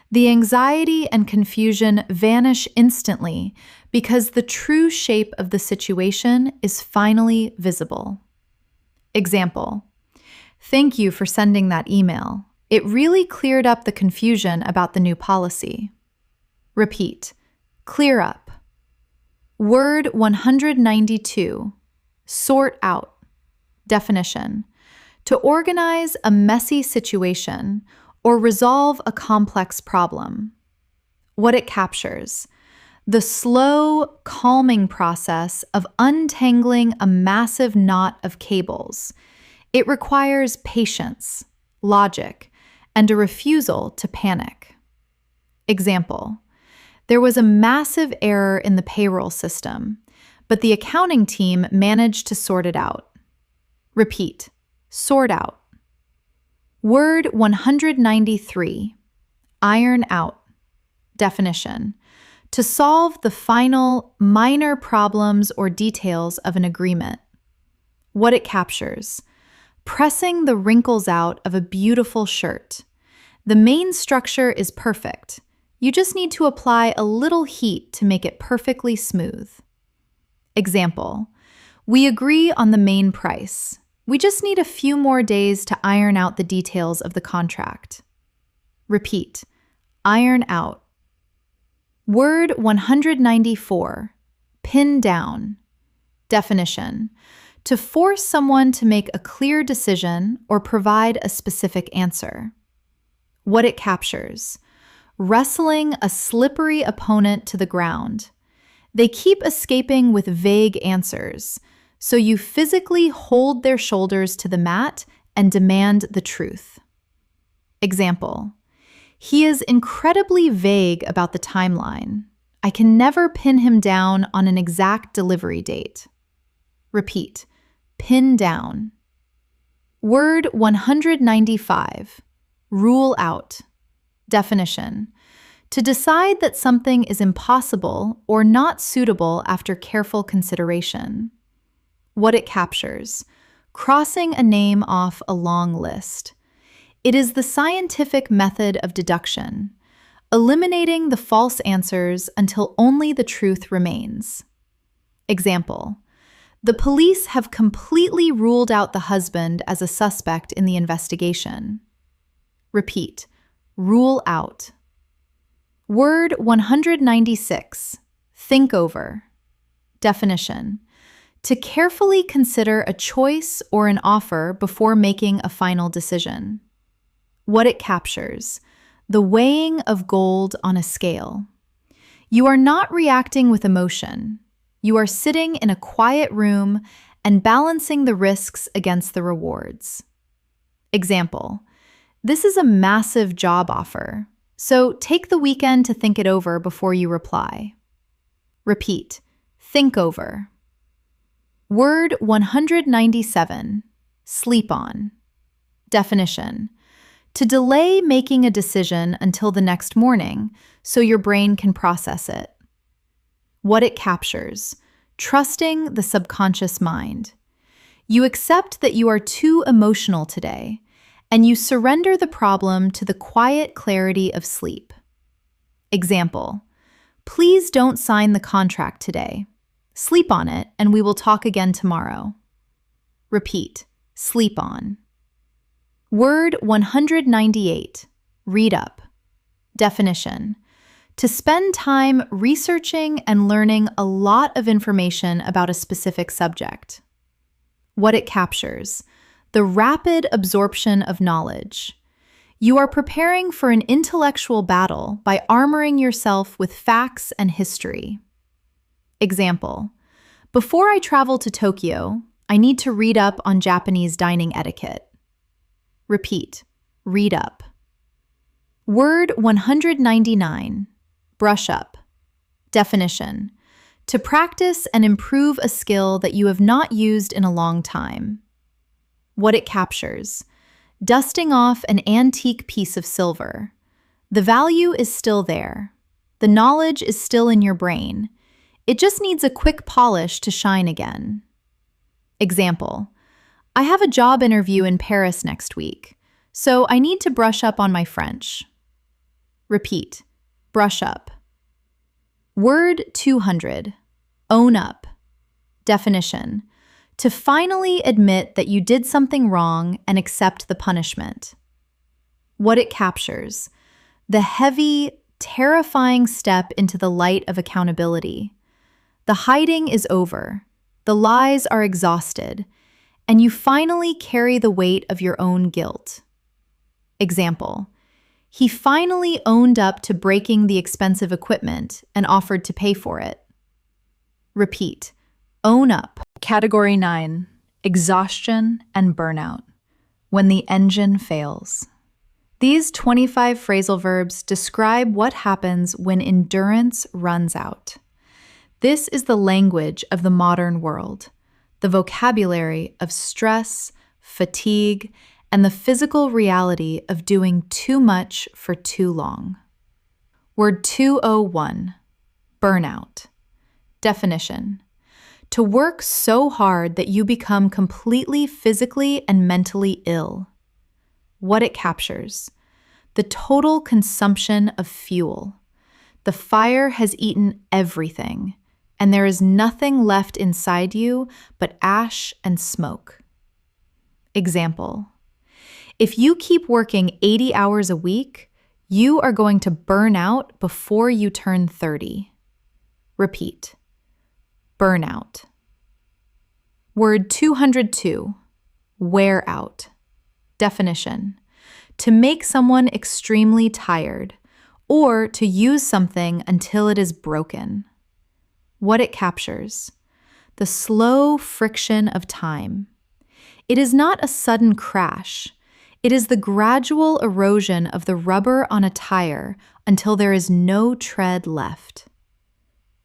S1: The anxiety and confusion vanish instantly because the true shape of the situation is finally visible. Example: thank you for sending that email. It really cleared up the confusion about the new policy. Repeat. Clear up. Word 192. Sort out. Definition: to organize a messy situation or resolve a complex problem. What it captures: the slow, calming process of untangling a massive knot of cables. It requires patience, logic, and a refusal to panic. Example: there was a massive error in the payroll system, but the accounting team managed to sort it out. Repeat. Sort out. Word 193. Iron out. Definition: to solve the final, minor problems or details of an agreement. What it captures: pressing the wrinkles out of a beautiful shirt. The main structure is perfect. You just need to apply a little heat to make it perfectly smooth. Example: we agree on the main price. We just need a few more days to iron out the details of the contract. Repeat. Iron out. Word 194. Pin down. Definition: to force someone to make a clear decision or provide a specific answer. What it captures: wrestling a slippery opponent to the ground. They keep escaping with vague answers, so you physically hold their shoulders to the mat and demand the truth. Example: he is incredibly vague about the timeline. I can never pin him down on an exact delivery date. Repeat. Pin down. Word 195. Rule out. Definition: to decide that something is impossible or not suitable after careful consideration. What it captures: crossing a name off a long list. It is the scientific method of deduction, eliminating the false answers until only the truth remains. Example: the police have completely ruled out the husband as a suspect in the investigation. Repeat. Rule out. Word 196. Think over. Definition: to carefully consider a choice or an offer before making a final decision. What it captures: the weighing of gold on a scale. You are not reacting with emotion. You are sitting in a quiet room and balancing the risks against the rewards. Example: this is a massive job offer, so take the weekend to think it over before you reply. Repeat. Think over. Word 197. Sleep on. Definition: to delay making a decision until the next morning so your brain can process it. What it captures: trusting the subconscious mind. You accept that you are too emotional today, and you surrender the problem to the quiet clarity of sleep. Example: please don't sign the contract today. Sleep on it, and we will talk again tomorrow. Repeat. Sleep on. Word 198. Read up. Definition: to spend time researching and learning a lot of information about a specific subject. What it captures: the rapid absorption of knowledge. You are preparing for an intellectual battle by armoring yourself with facts and history. Example: before I travel to Tokyo, I need to read up on Japanese dining etiquette. Repeat, read up. Word 199, brush up. Definition: to practice and improve a skill that you have not used in a long time. What it captures: dusting off an antique piece of silver. The value is still there. The knowledge is still in your brain. It just needs a quick polish to shine again. Example: I have a job interview in Paris next week, so I need to brush up on my French. Repeat, brush up. Word 200, own up. Definition: to finally admit that you did something wrong and accept the punishment. What it captures: the heavy, terrifying step into the light of accountability. The hiding is over, the lies are exhausted, and you finally carry the weight of your own guilt. Example: he finally owned up to breaking the expensive equipment and offered to pay for it. Repeat, own up. Category 9, exhaustion and burnout. When the engine fails. These 25 phrasal verbs describe what happens when endurance runs out. This is the language of the modern world, the vocabulary of stress, fatigue, and the physical reality of doing too much for too long. Word 201, burnout. Definition: to work so hard that you become completely physically and mentally ill. What it captures: the total consumption of fuel. The fire has eaten everything, and there is nothing left inside you but ash and smoke. Example: if you keep working 80 hours a week, you are going to burn out before you turn 30. Repeat, burnout. Word 202, wear out. Definition: to make someone extremely tired, or to use something until it is broken. What it captures: the slow friction of time. It is not a sudden crash. It is the gradual erosion of the rubber on a tire until there is no tread left.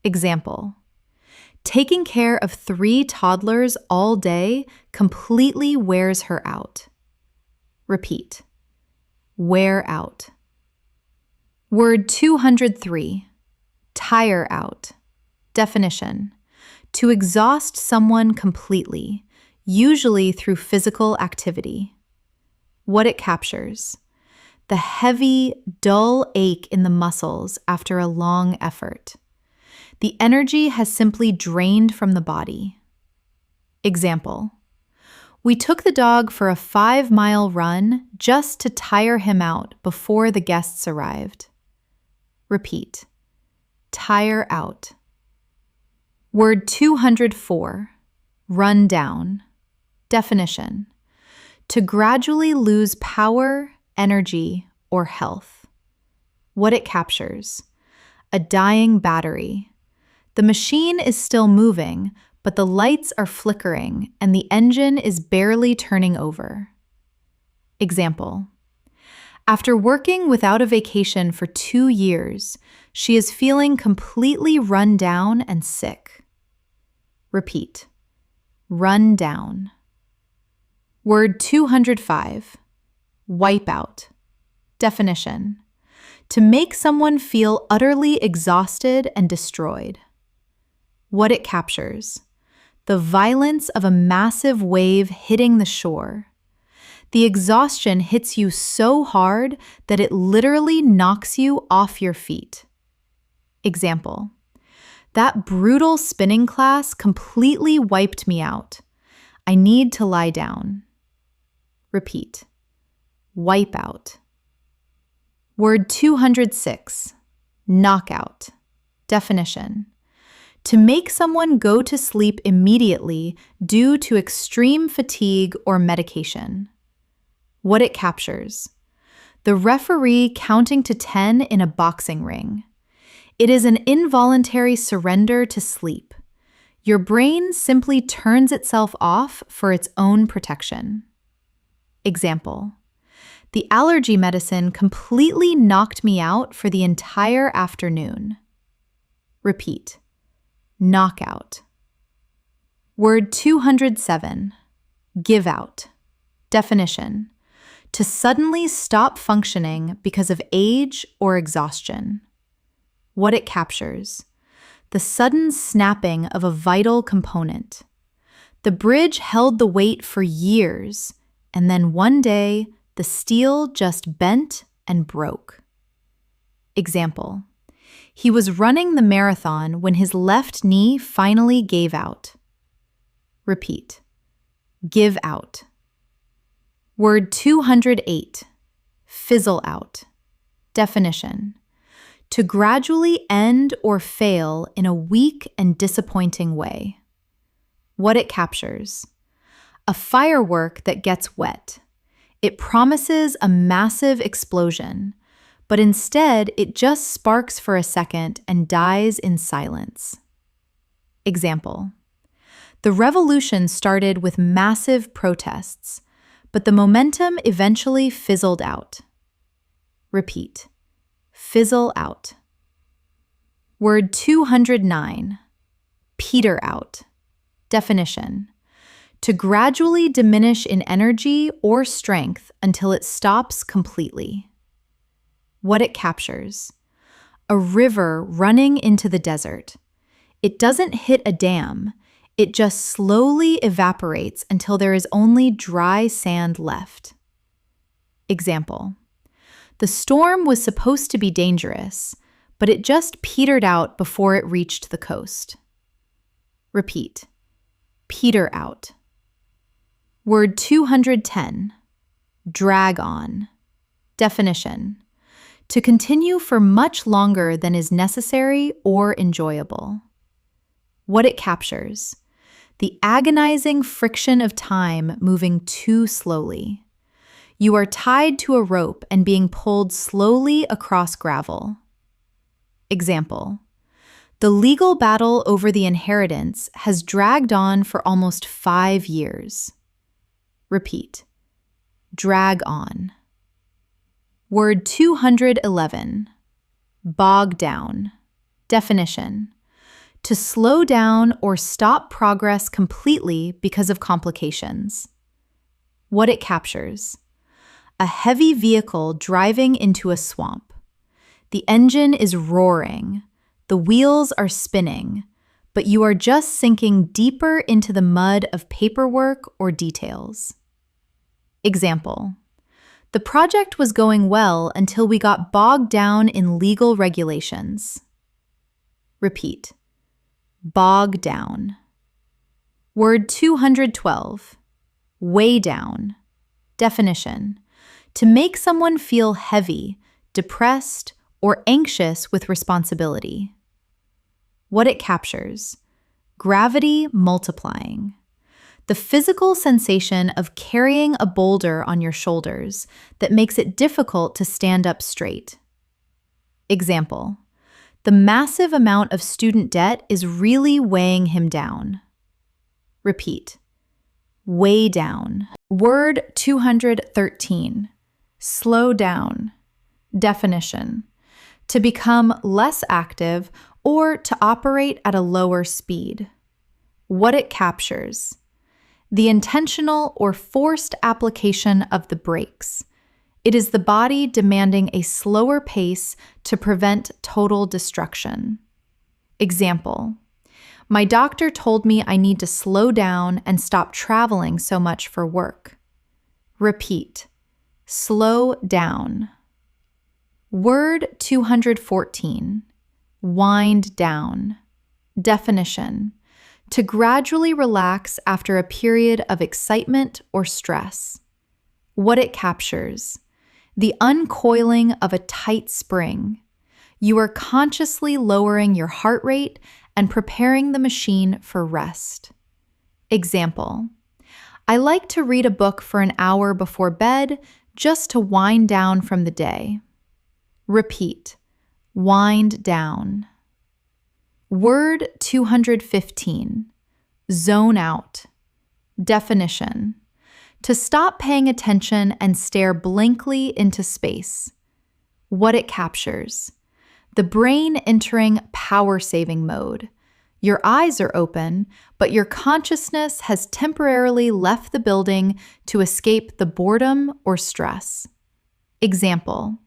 S1: Example: taking care of 3 toddlers all day completely wears her out. Repeat, wear out. Word 203, tire out. Definition: to exhaust someone completely, usually through physical activity. What it captures: the heavy, dull ache in the muscles after a long effort. The energy has simply drained from the body. Example: we took the dog for a 5-mile run just to tire him out before the guests arrived. Repeat, tire out. Word 204, run down. Definition: to gradually lose power, energy, or health. What it captures: a dying battery. The machine is still moving, but the lights are flickering and the engine is barely turning over. Example: after working without a vacation for 2 years, she is feeling completely run down and sick. Repeat, run down. Word 205, wipe out. Definition: to make someone feel utterly exhausted and destroyed. What it captures: the violence of a massive wave hitting the shore. The exhaustion hits you so hard that it literally knocks you off your feet. Example: that brutal spinning class completely wiped me out. I need to lie down. Repeat, wipe out. Word 206, knockout. Definition: to make someone go to sleep immediately due to extreme fatigue or medication. What it captures: The referee counting to 10 in a boxing ring. It is an involuntary surrender to sleep. Your brain simply turns itself off for its own protection. Example: the allergy medicine completely knocked me out for the entire afternoon. Repeat. Knockout. Word 207. Give out. Definition: to suddenly stop functioning because of age or exhaustion. What it captures: the sudden snapping of a vital component. The bridge held the weight for years, and then one day, the steel just bent and broke. Example: he was running the marathon when his left knee finally gave out. Repeat. Give out. Word 208. Fizzle out. Definition: to gradually end or fail in a weak and disappointing way. What it captures: a firework that gets wet. It promises a massive explosion, but instead it just sparks for a second and dies in silence. Example: the revolution started with massive protests, but the momentum eventually fizzled out. Repeat. Fizzle out. Word 209. Peter out. Definition: to gradually diminish in energy or strength until it stops completely. What it captures: a river running into the desert. It doesn't hit a dam, it just slowly evaporates until there is only dry sand left. Example: the storm was supposed to be dangerous, but it just petered out before it reached the coast. Repeat. Peter out. Word 210. Drag on. Definition: to continue for much longer than is necessary or enjoyable. What it captures: the agonizing friction of time moving too slowly. You are tied to a rope and being pulled slowly across gravel. Example: the legal battle over the inheritance has dragged on for almost 5 years. Repeat. Drag on. Word 211. Bog down. Definition: to slow down or stop progress completely because of complications. What it captures: a heavy vehicle driving into a swamp. The engine is roaring, the wheels are spinning, but you are just sinking deeper into the mud of paperwork or details. Example: the project was going well until we got bogged down in legal regulations. Repeat. Bog down. Word 212. Weigh down. Definition: to make someone feel heavy, depressed, or anxious with responsibility. What it captures: gravity multiplying. The physical sensation of carrying a boulder on your shoulders that makes it difficult to stand up straight. Example: the massive amount of student debt is really weighing him down. Repeat. Weigh down. Word 213. Slow down. Definition: to become less active or to operate at a lower speed. What it captures: the intentional or forced application of the brakes. It is the body demanding a slower pace to prevent total destruction. Example: my doctor told me I need to slow down and stop traveling so much for work. Repeat. Slow down. Word 214. Wind down. Definition: to gradually relax after a period of excitement or stress. What it captures: the uncoiling of a tight spring. You are consciously lowering your heart rate and preparing the machine for rest. Example: I like to read a book for an hour before bed just to wind down from the day. Repeat. Wind down. Word 215. Zone out. Definition. To stop paying attention and stare blankly into space. What it captures. The brain entering power-saving mode. Your eyes are open, but your consciousness has temporarily left the building to escape the boredom or stress. Example.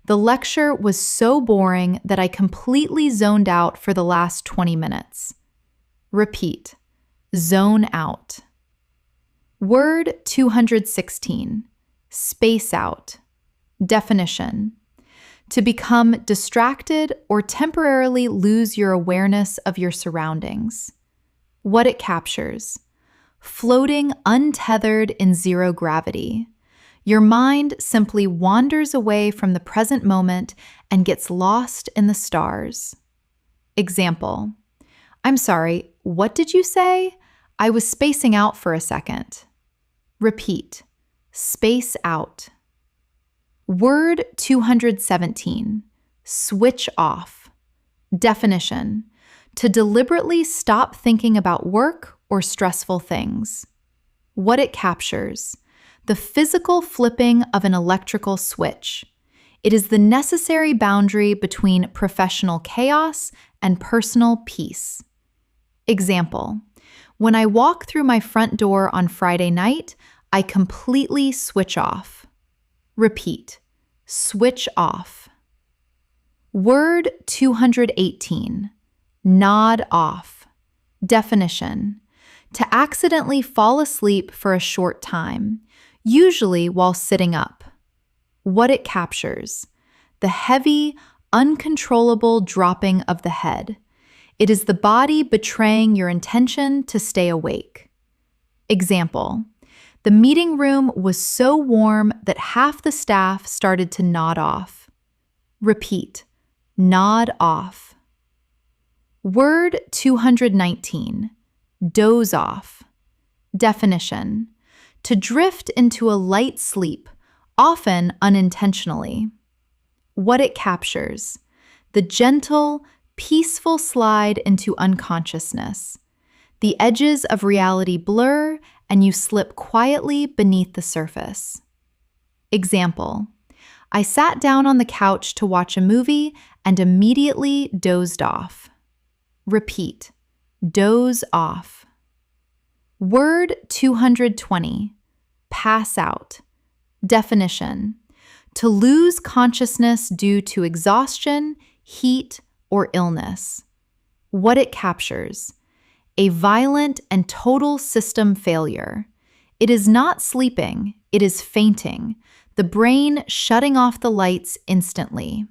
S1: The lecture was so boring that I completely zoned out for the last 20 minutes. Repeat. Zone out. Word 216. Space out. Definition. To become distracted or temporarily lose your awareness of your surroundings. What it captures. Floating untethered in zero gravity. Your mind simply wanders away from the present moment and gets lost in the stars. Example. I'm sorry, what did you say? I was spacing out for a second. Repeat. Space out. Word 217. Switch off. Definition. To deliberately stop thinking about work or stressful things. What it captures. The physical flipping of an electrical switch. It is the necessary boundary between professional chaos and personal peace. Example. When I walk through my front door on Friday night, I completely switch off. Repeat. Switch off. Word 218. Nod off. Definition. To accidentally fall asleep for a short time, usually while sitting up. What it captures. The heavy, uncontrollable dropping of the head. It is the body betraying your intention to stay awake. Example. The meeting room was so warm that half the staff started to nod off. Repeat. Nod off. Word 219. Doze off. Definition. To drift into a light sleep, often unintentionally. What it captures. The gentle, peaceful slide into unconsciousness. The edges of reality blur and you slip quietly beneath the surface. Example. I sat down on the couch to watch a movie and immediately dozed off. Repeat. Doze off. Word 220. Pass out. Definition. To lose consciousness due to exhaustion, heat, or illness. What it captures. A violent and total system failure. It is not sleeping, it is fainting, the brain shutting off the lights instantly.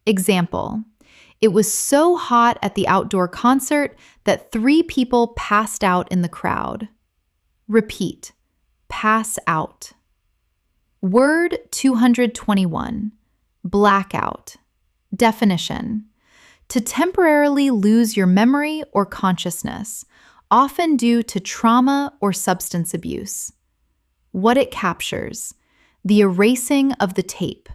S1: Example. It was so hot at the outdoor concert that 3 people passed out in the crowd. Repeat. Pass out. Word 221. Blackout. Definition. To temporarily lose your memory or consciousness, often due to trauma or substance abuse. What it captures. The erasing of the tape.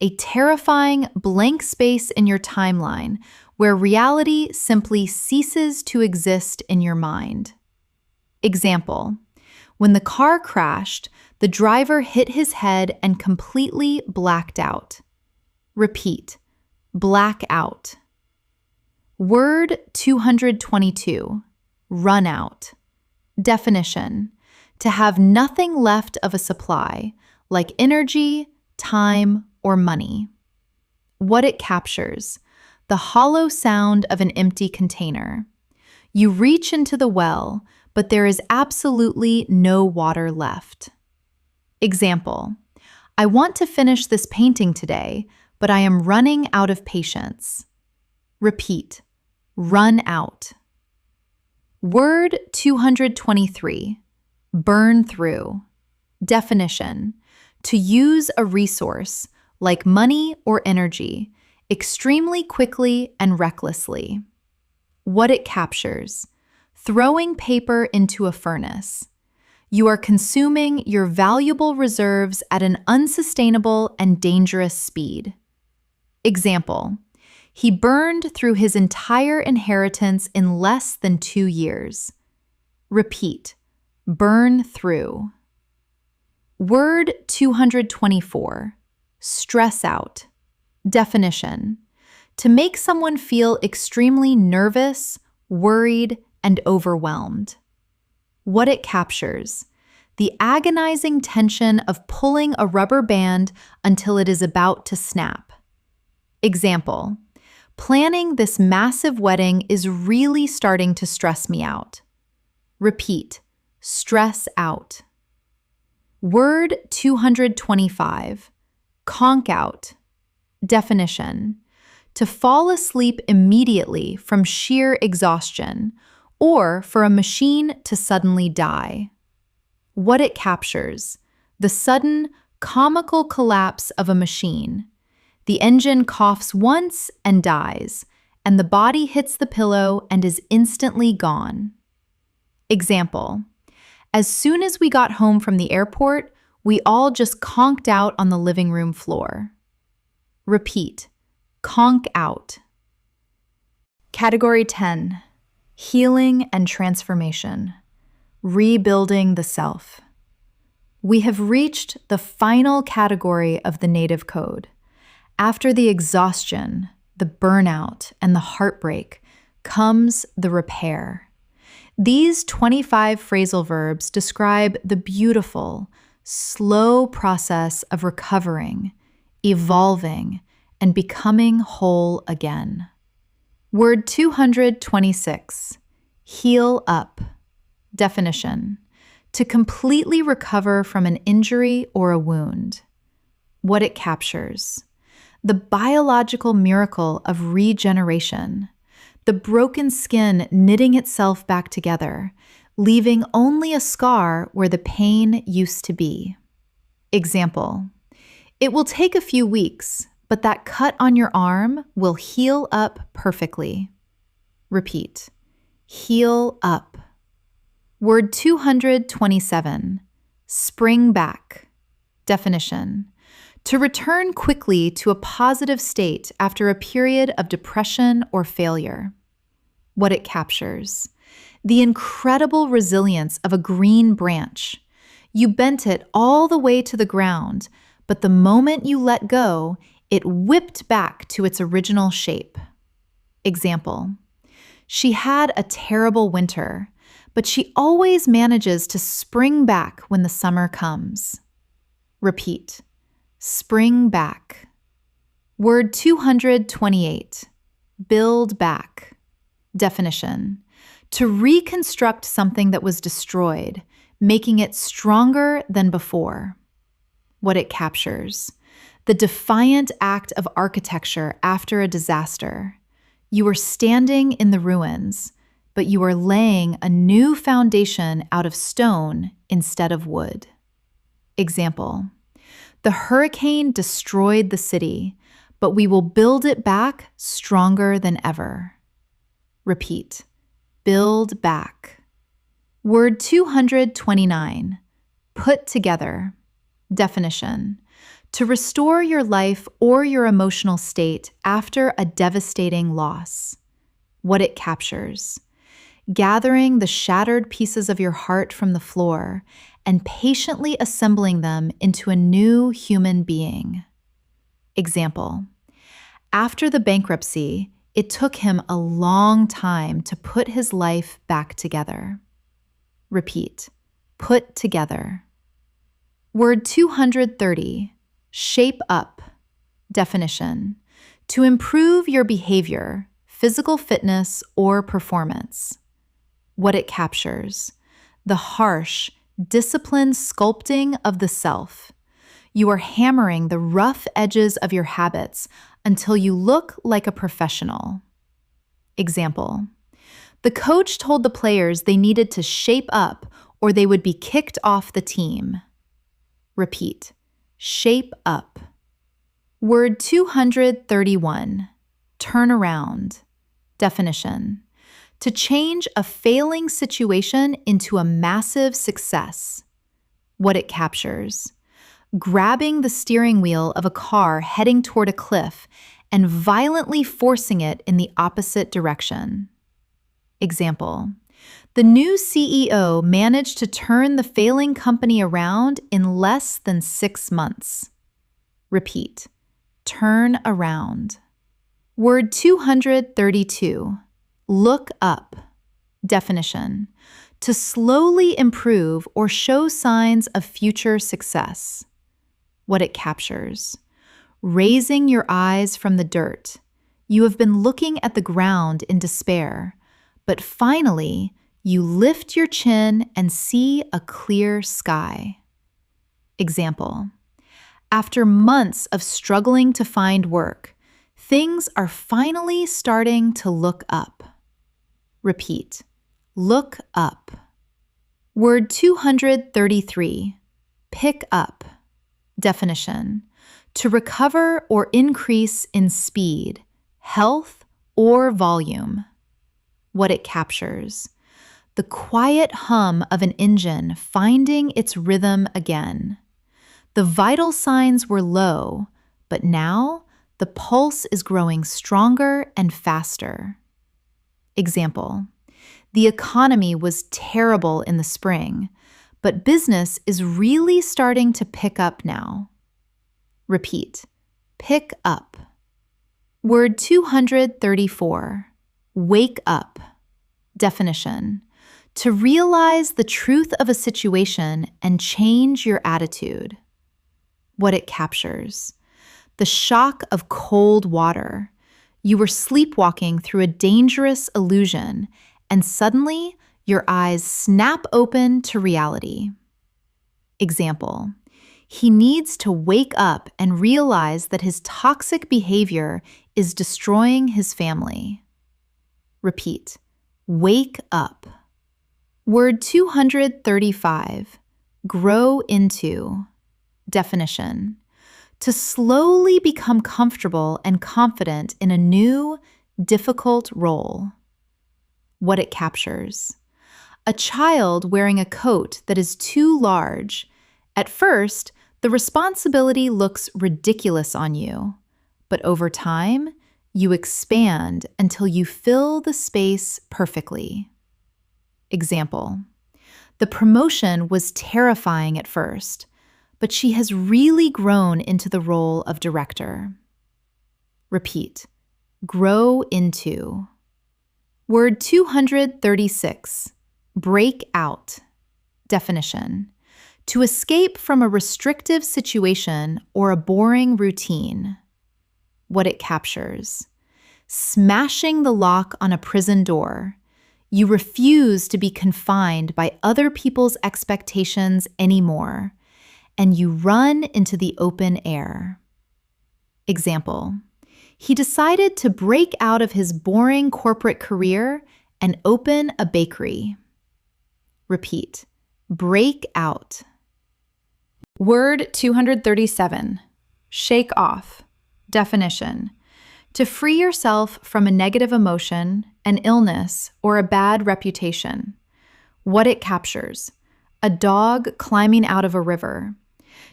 S1: A terrifying blank space in your timeline where reality simply ceases to exist in your mind. Example. When the car crashed, the driver hit his head and completely blacked out. Repeat. Black out. Word 222. Run out. Definition. To have nothing left of a supply, like energy, time, or money. What it captures. The hollow sound of an empty container. You reach into the well, but there is absolutely no water left. Example. I want to finish this painting today, but I am running out of patience. Repeat. Run out. Word 223. Burn through. Definition. To use a resource, like money or energy, extremely quickly and recklessly. What it captures. Throwing paper into a furnace. You are consuming your valuable reserves at an unsustainable and dangerous speed. Example, he burned through his entire inheritance in less than 2 years. Repeat, burn through. Word 224, stress out. Definition, to make someone feel extremely nervous, worried, and overwhelmed. What it captures, the agonizing tension of pulling a rubber band until it is about to snap. Example, planning this massive wedding is really starting to stress me out. Repeat, stress out. Word 225, conk out. Definition, to fall asleep immediately from sheer exhaustion, or for a machine to suddenly die. What it captures, the sudden, comical collapse of a machine. The engine coughs once and dies, and the body hits the pillow and is instantly gone. Example, as soon as we got home from the airport, we all just conked out on the living room floor. Repeat, conk out. Category 10, healing and transformation, rebuilding the self. We have reached the final category of the native code. After the exhaustion, the burnout, and the heartbreak comes the repair. These 25 phrasal verbs describe the beautiful, slow process of recovering, evolving, and becoming whole again. Word 226, heal up. Definition, to completely recover from an injury or a wound. What it captures, the biological miracle of regeneration, the broken skin knitting itself back together, leaving only a scar where the pain used to be. Example, it will take a few weeks, but that cut on your arm will heal up perfectly. Repeat, heal up. Word 227, spring back. Definition, to return quickly to a positive state after a period of depression or failure. What it captures, the incredible resilience of a green branch. You bent it all the way to the ground, but the moment you let go, it whipped back to its original shape. Example, she had a terrible winter, but she always manages to spring back when the summer comes. Repeat, spring back. Word 228, build back. Definition, to reconstruct something that was destroyed, making it stronger than before. What it captures, the defiant act of architecture after a disaster. You are standing in the ruins, but you are laying a new foundation out of stone instead of wood. Example, the hurricane destroyed the city, but we will build it back stronger than ever. Repeat, build back. Word 229, put together. Definition, to restore your life or your emotional state after a devastating loss. What it captures, gathering the shattered pieces of your heart from the floor and patiently assembling them into a new human being. Example, after the bankruptcy, it took him a long time to put his life back together. Repeat, put together. Word 230, shape up. Definition, to improve your behavior, physical fitness, or performance. What it captures, the harsh, disciplined sculpting of the self. You are hammering the rough edges of your habits until you look like a professional. Example, the coach told the players they needed to shape up or they would be kicked off the team. Repeat, shape up. Word 231, turn around. Definition, To change a failing situation into a massive success. What it captures. Grabbing the steering wheel of a car heading toward a cliff and violently forcing it in the opposite direction. Example. The new CEO managed to turn the failing company around in less than 6 months. Repeat. Turn around. Word 232. Look up. Definition. To slowly improve or show signs of future success. What it captures. Raising your eyes from the dirt. You have been looking at the ground in despair, but finally, you lift your chin and see a clear sky. Example. After months of struggling to find work, things are finally starting to look up. Repeat. Look up. Word 233. Pick up. Definition. To recover or increase in speed, health, or volume. What it captures. The quiet hum of an engine finding its rhythm again. The vital signs were low, but now the pulse is growing stronger and faster. Example. The economy was terrible in the spring, but business is really starting to pick up now. Repeat. Pick up. Word 234. Wake up. Definition. To realize the truth of a situation and change your attitude. What it captures. The shock of cold water. You were sleepwalking through a dangerous illusion, and suddenly your eyes snap open to reality. Example. He needs to wake up and realize that his toxic behavior is destroying his family. Repeat. Wake up. Word 235. Grow into. Definition. To slowly become comfortable and confident in a new, difficult role. What it captures. A child wearing a coat that is too large. At first, the responsibility looks ridiculous on you, but over time, you expand until you fill the space perfectly. Example. The promotion was terrifying at first, but she has really grown into the role of director. Repeat. Grow into. Word 236. Break out. Definition. To escape from a restrictive situation or a boring routine. What it captures. Smashing the lock on a prison door. You refuse to be confined by other people's expectations anymore, and you run into the open air. Example. He decided to break out of his boring corporate career and open a bakery. Repeat. Break out. Word 237. Shake off. Definition. To free yourself from a negative emotion, an illness, or a bad reputation. What it captures. A dog climbing out of a river.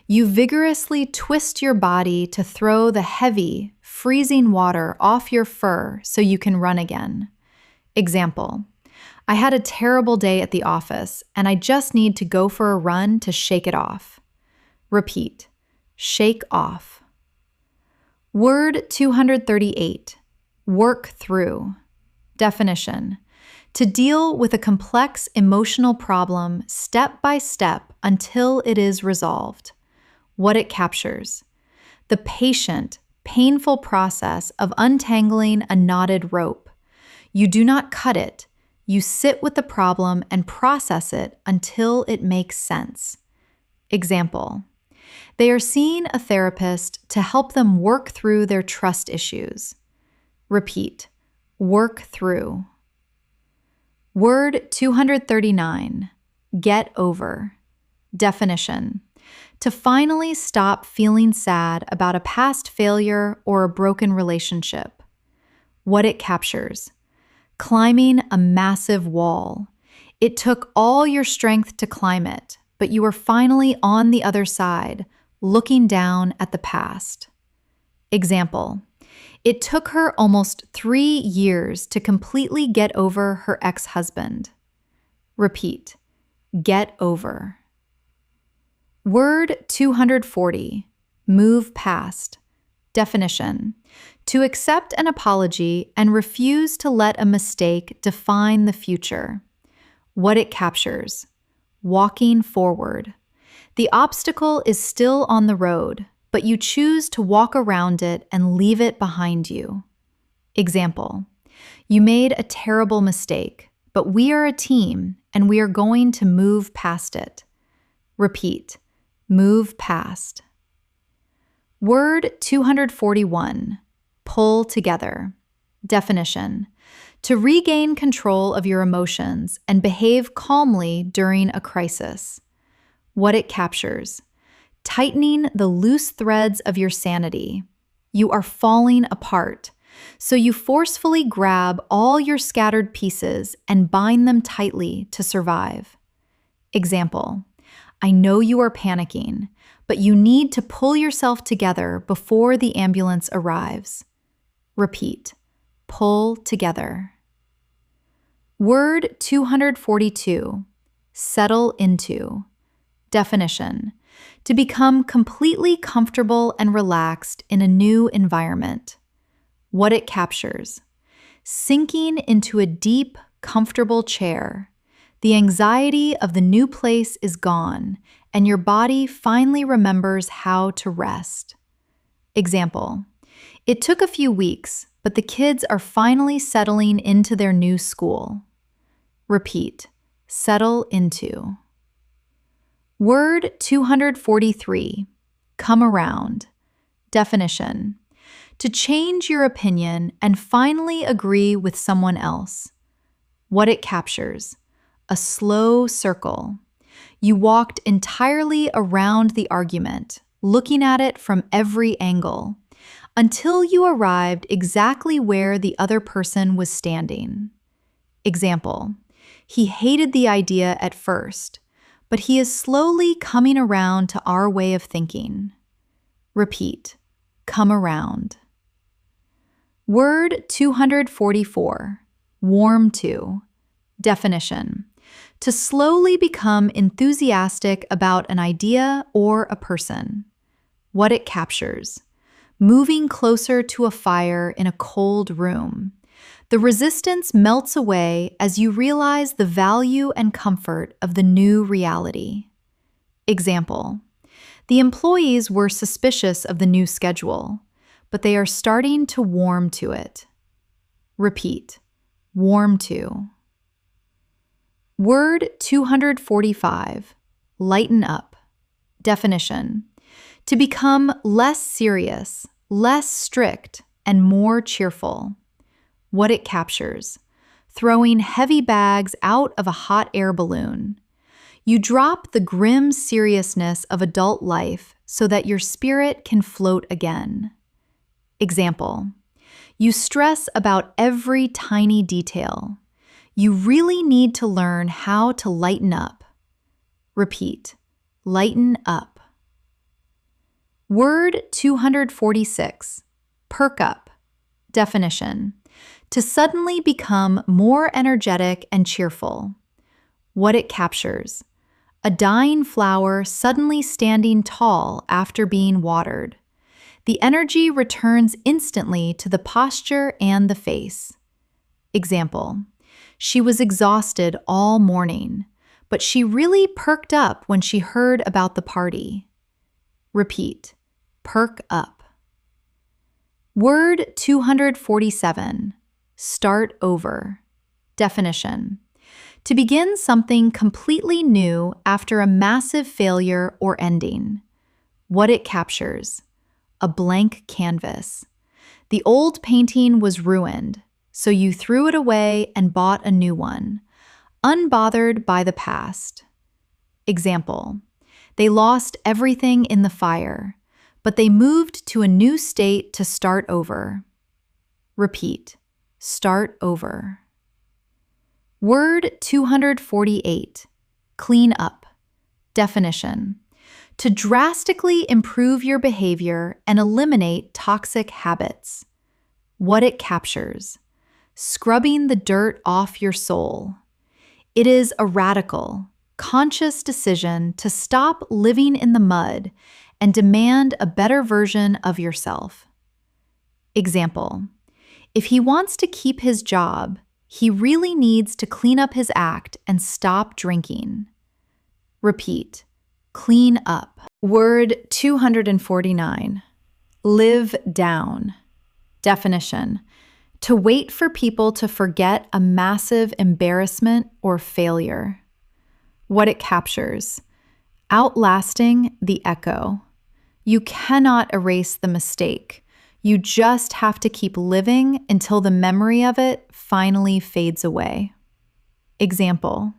S1: You vigorously twist your body to throw the heavy, freezing water off your fur so you can run again. Example. I had a terrible day at the office, and I just need to go for a run to shake it off. Repeat. Shake off. Word 238. Work through. Definition. To deal with a complex emotional problem step by step until it is resolved. What it captures. The patient, painful process of untangling a knotted rope. You do not cut it. You sit with the problem and process it until it makes sense. Example. They are seeing a therapist to help them work through their trust issues. Repeat. Work through. Word 239. Get over. Definition. To finally stop feeling sad about a past failure or a broken relationship. What it captures. Climbing a massive wall. It took all your strength to climb it, but you were finally on the other side, looking down at the past. Example: it took her almost 3 years to completely get over her ex-husband. Repeat: get over. Word 240. Move past. Definition: to accept an apology and refuse to let a mistake define the future. What it captures: walking forward. The obstacle is still on the road, but you choose to walk around it and leave it behind you. Example: you made a terrible mistake, but we are a team and we are going to move past it. Repeat: move past. Word 241. Pull together. Definition: to regain control of your emotions and behave calmly during a crisis. What it captures: tightening the loose threads of your sanity. You are falling apart, so you forcefully grab all your scattered pieces and bind them tightly to survive. Example: I know you are panicking, but you need to pull yourself together before the ambulance arrives. Repeat: pull together. Word 242. Settle into. Definition: to become completely comfortable and relaxed in a new environment. What it captures: sinking into a deep, comfortable chair. The anxiety of the new place is gone, and your body finally remembers how to rest. Example: it took a few weeks, but the kids are finally settling into their new school. Repeat: settle into. Word 243. Come around. Definition: to change your opinion and finally agree with someone else. What it captures: a slow circle. You walked entirely around the argument, looking at it from every angle, until you arrived exactly where the other person was standing. Example: he hated the idea at first, but he is slowly coming around to our way of thinking. Repeat: come around. Word 244. Warm to. Definition: to slowly become enthusiastic about an idea or a person. What it captures: moving closer to a fire in a cold room. The resistance melts away as you realize the value and comfort of the new reality. Example: the employees were suspicious of the new schedule, but they are starting to warm to it. Repeat: warm to. Word 245. Lighten up. Definition: to become less serious, less strict, and more cheerful. What it captures: throwing heavy bags out of a hot air balloon. You drop the grim seriousness of adult life so that your spirit can float again. Example: you stress about every tiny detail. You really need to learn how to lighten up. Repeat: lighten up. Word 246. Perk up. Definition: to suddenly become more energetic and cheerful. What it captures: a dying flower suddenly standing tall after being watered. The energy returns instantly to the posture and the face. Example: she was exhausted all morning, but she really perked up when she heard about the party. Repeat: perk up. Word 247. Start over. Definition: to begin something completely new after a massive failure or ending. What it captures: a blank canvas. The old painting was ruined, so you threw it away and bought a new one, unbothered by the past. Example: they lost everything in the fire, but they moved to a new state to start over. Repeat: start over. Word 248. Clean up. Definition: to drastically improve your behavior and eliminate toxic habits. What it captures: scrubbing the dirt off your soul. It is a radical, conscious decision to stop living in the mud and demand a better version of yourself. Example: if he wants to keep his job, he really needs to clean up his act and stop drinking. Repeat: clean up. Word 249. Live down. Definition: to wait for people to forget a massive embarrassment or failure. What it captures: outlasting the echo. You cannot erase the mistake. You just have to keep living until the memory of it finally fades away. Example: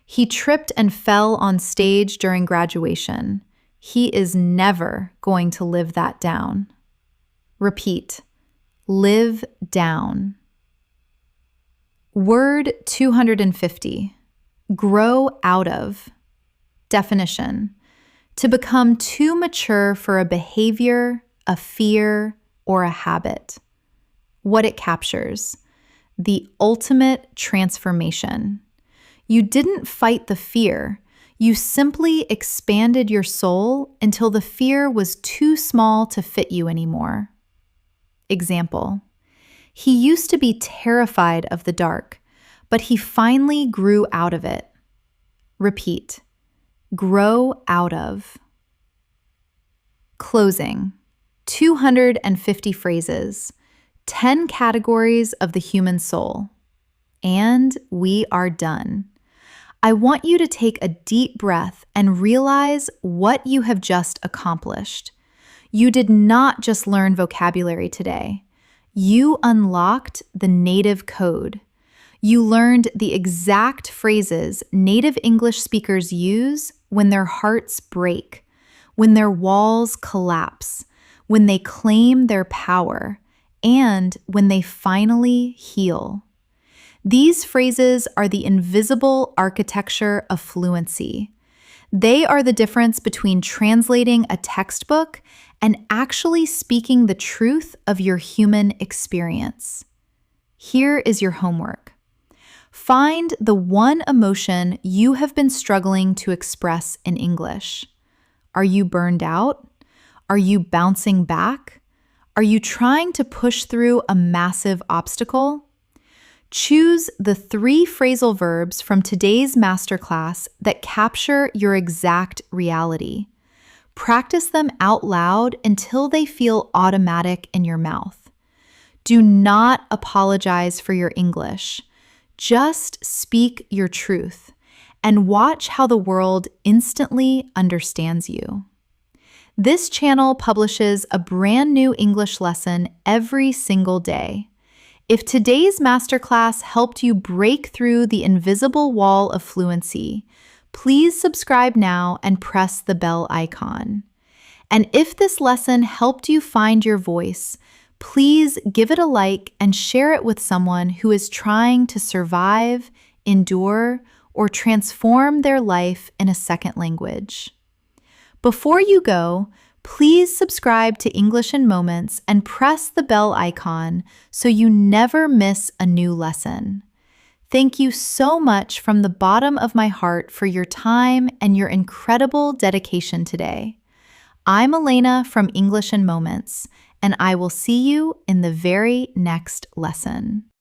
S1: he tripped and fell on stage during graduation. He is never going to live that down. Repeat: live down. Word 250. Grow out of. Definition: to become too mature for a behavior, a fear, or a habit. What it captures: the ultimate transformation. You didn't fight the fear. You simply expanded your soul until the fear was too small to fit you anymore. Example: he used to be terrified of the dark, but he finally grew out of it. Repeat: grow out of. Closing. 250 phrases, 10 categories of the human soul. And we are done. I want you to take a deep breath and realize what you have just accomplished. You did not just learn vocabulary today. You unlocked the native code. You learned the exact phrases native English speakers use when their hearts break, when their walls collapse, when they claim their power, and when they finally heal. These phrases are the invisible architecture of fluency. They are the difference between translating a textbook and actually speaking the truth of your human experience. Here is your homework. Find the one emotion you have been struggling to express in English. Are you burned out? Are you bouncing back? Are you trying to push through a massive obstacle? Choose the 3 phrasal verbs from today's masterclass that capture your exact reality. Practice them out loud until they feel automatic in your mouth. Do not apologize for your English. Just speak your truth and watch how the world instantly understands you. This channel publishes a brand new English lesson every single day. If today's masterclass helped you break through the invisible wall of fluency, please subscribe now and press the bell icon. And if this lesson helped you find your voice, please give it a like and share it with someone who is trying to survive, endure, or transform their life in a second language. Before you go, please subscribe to English in Moments and press the bell icon so you never miss a new lesson. Thank you so much from the bottom of my heart for your time and your incredible dedication today. I'm Elena from English in Moments, and I will see you in the very next lesson.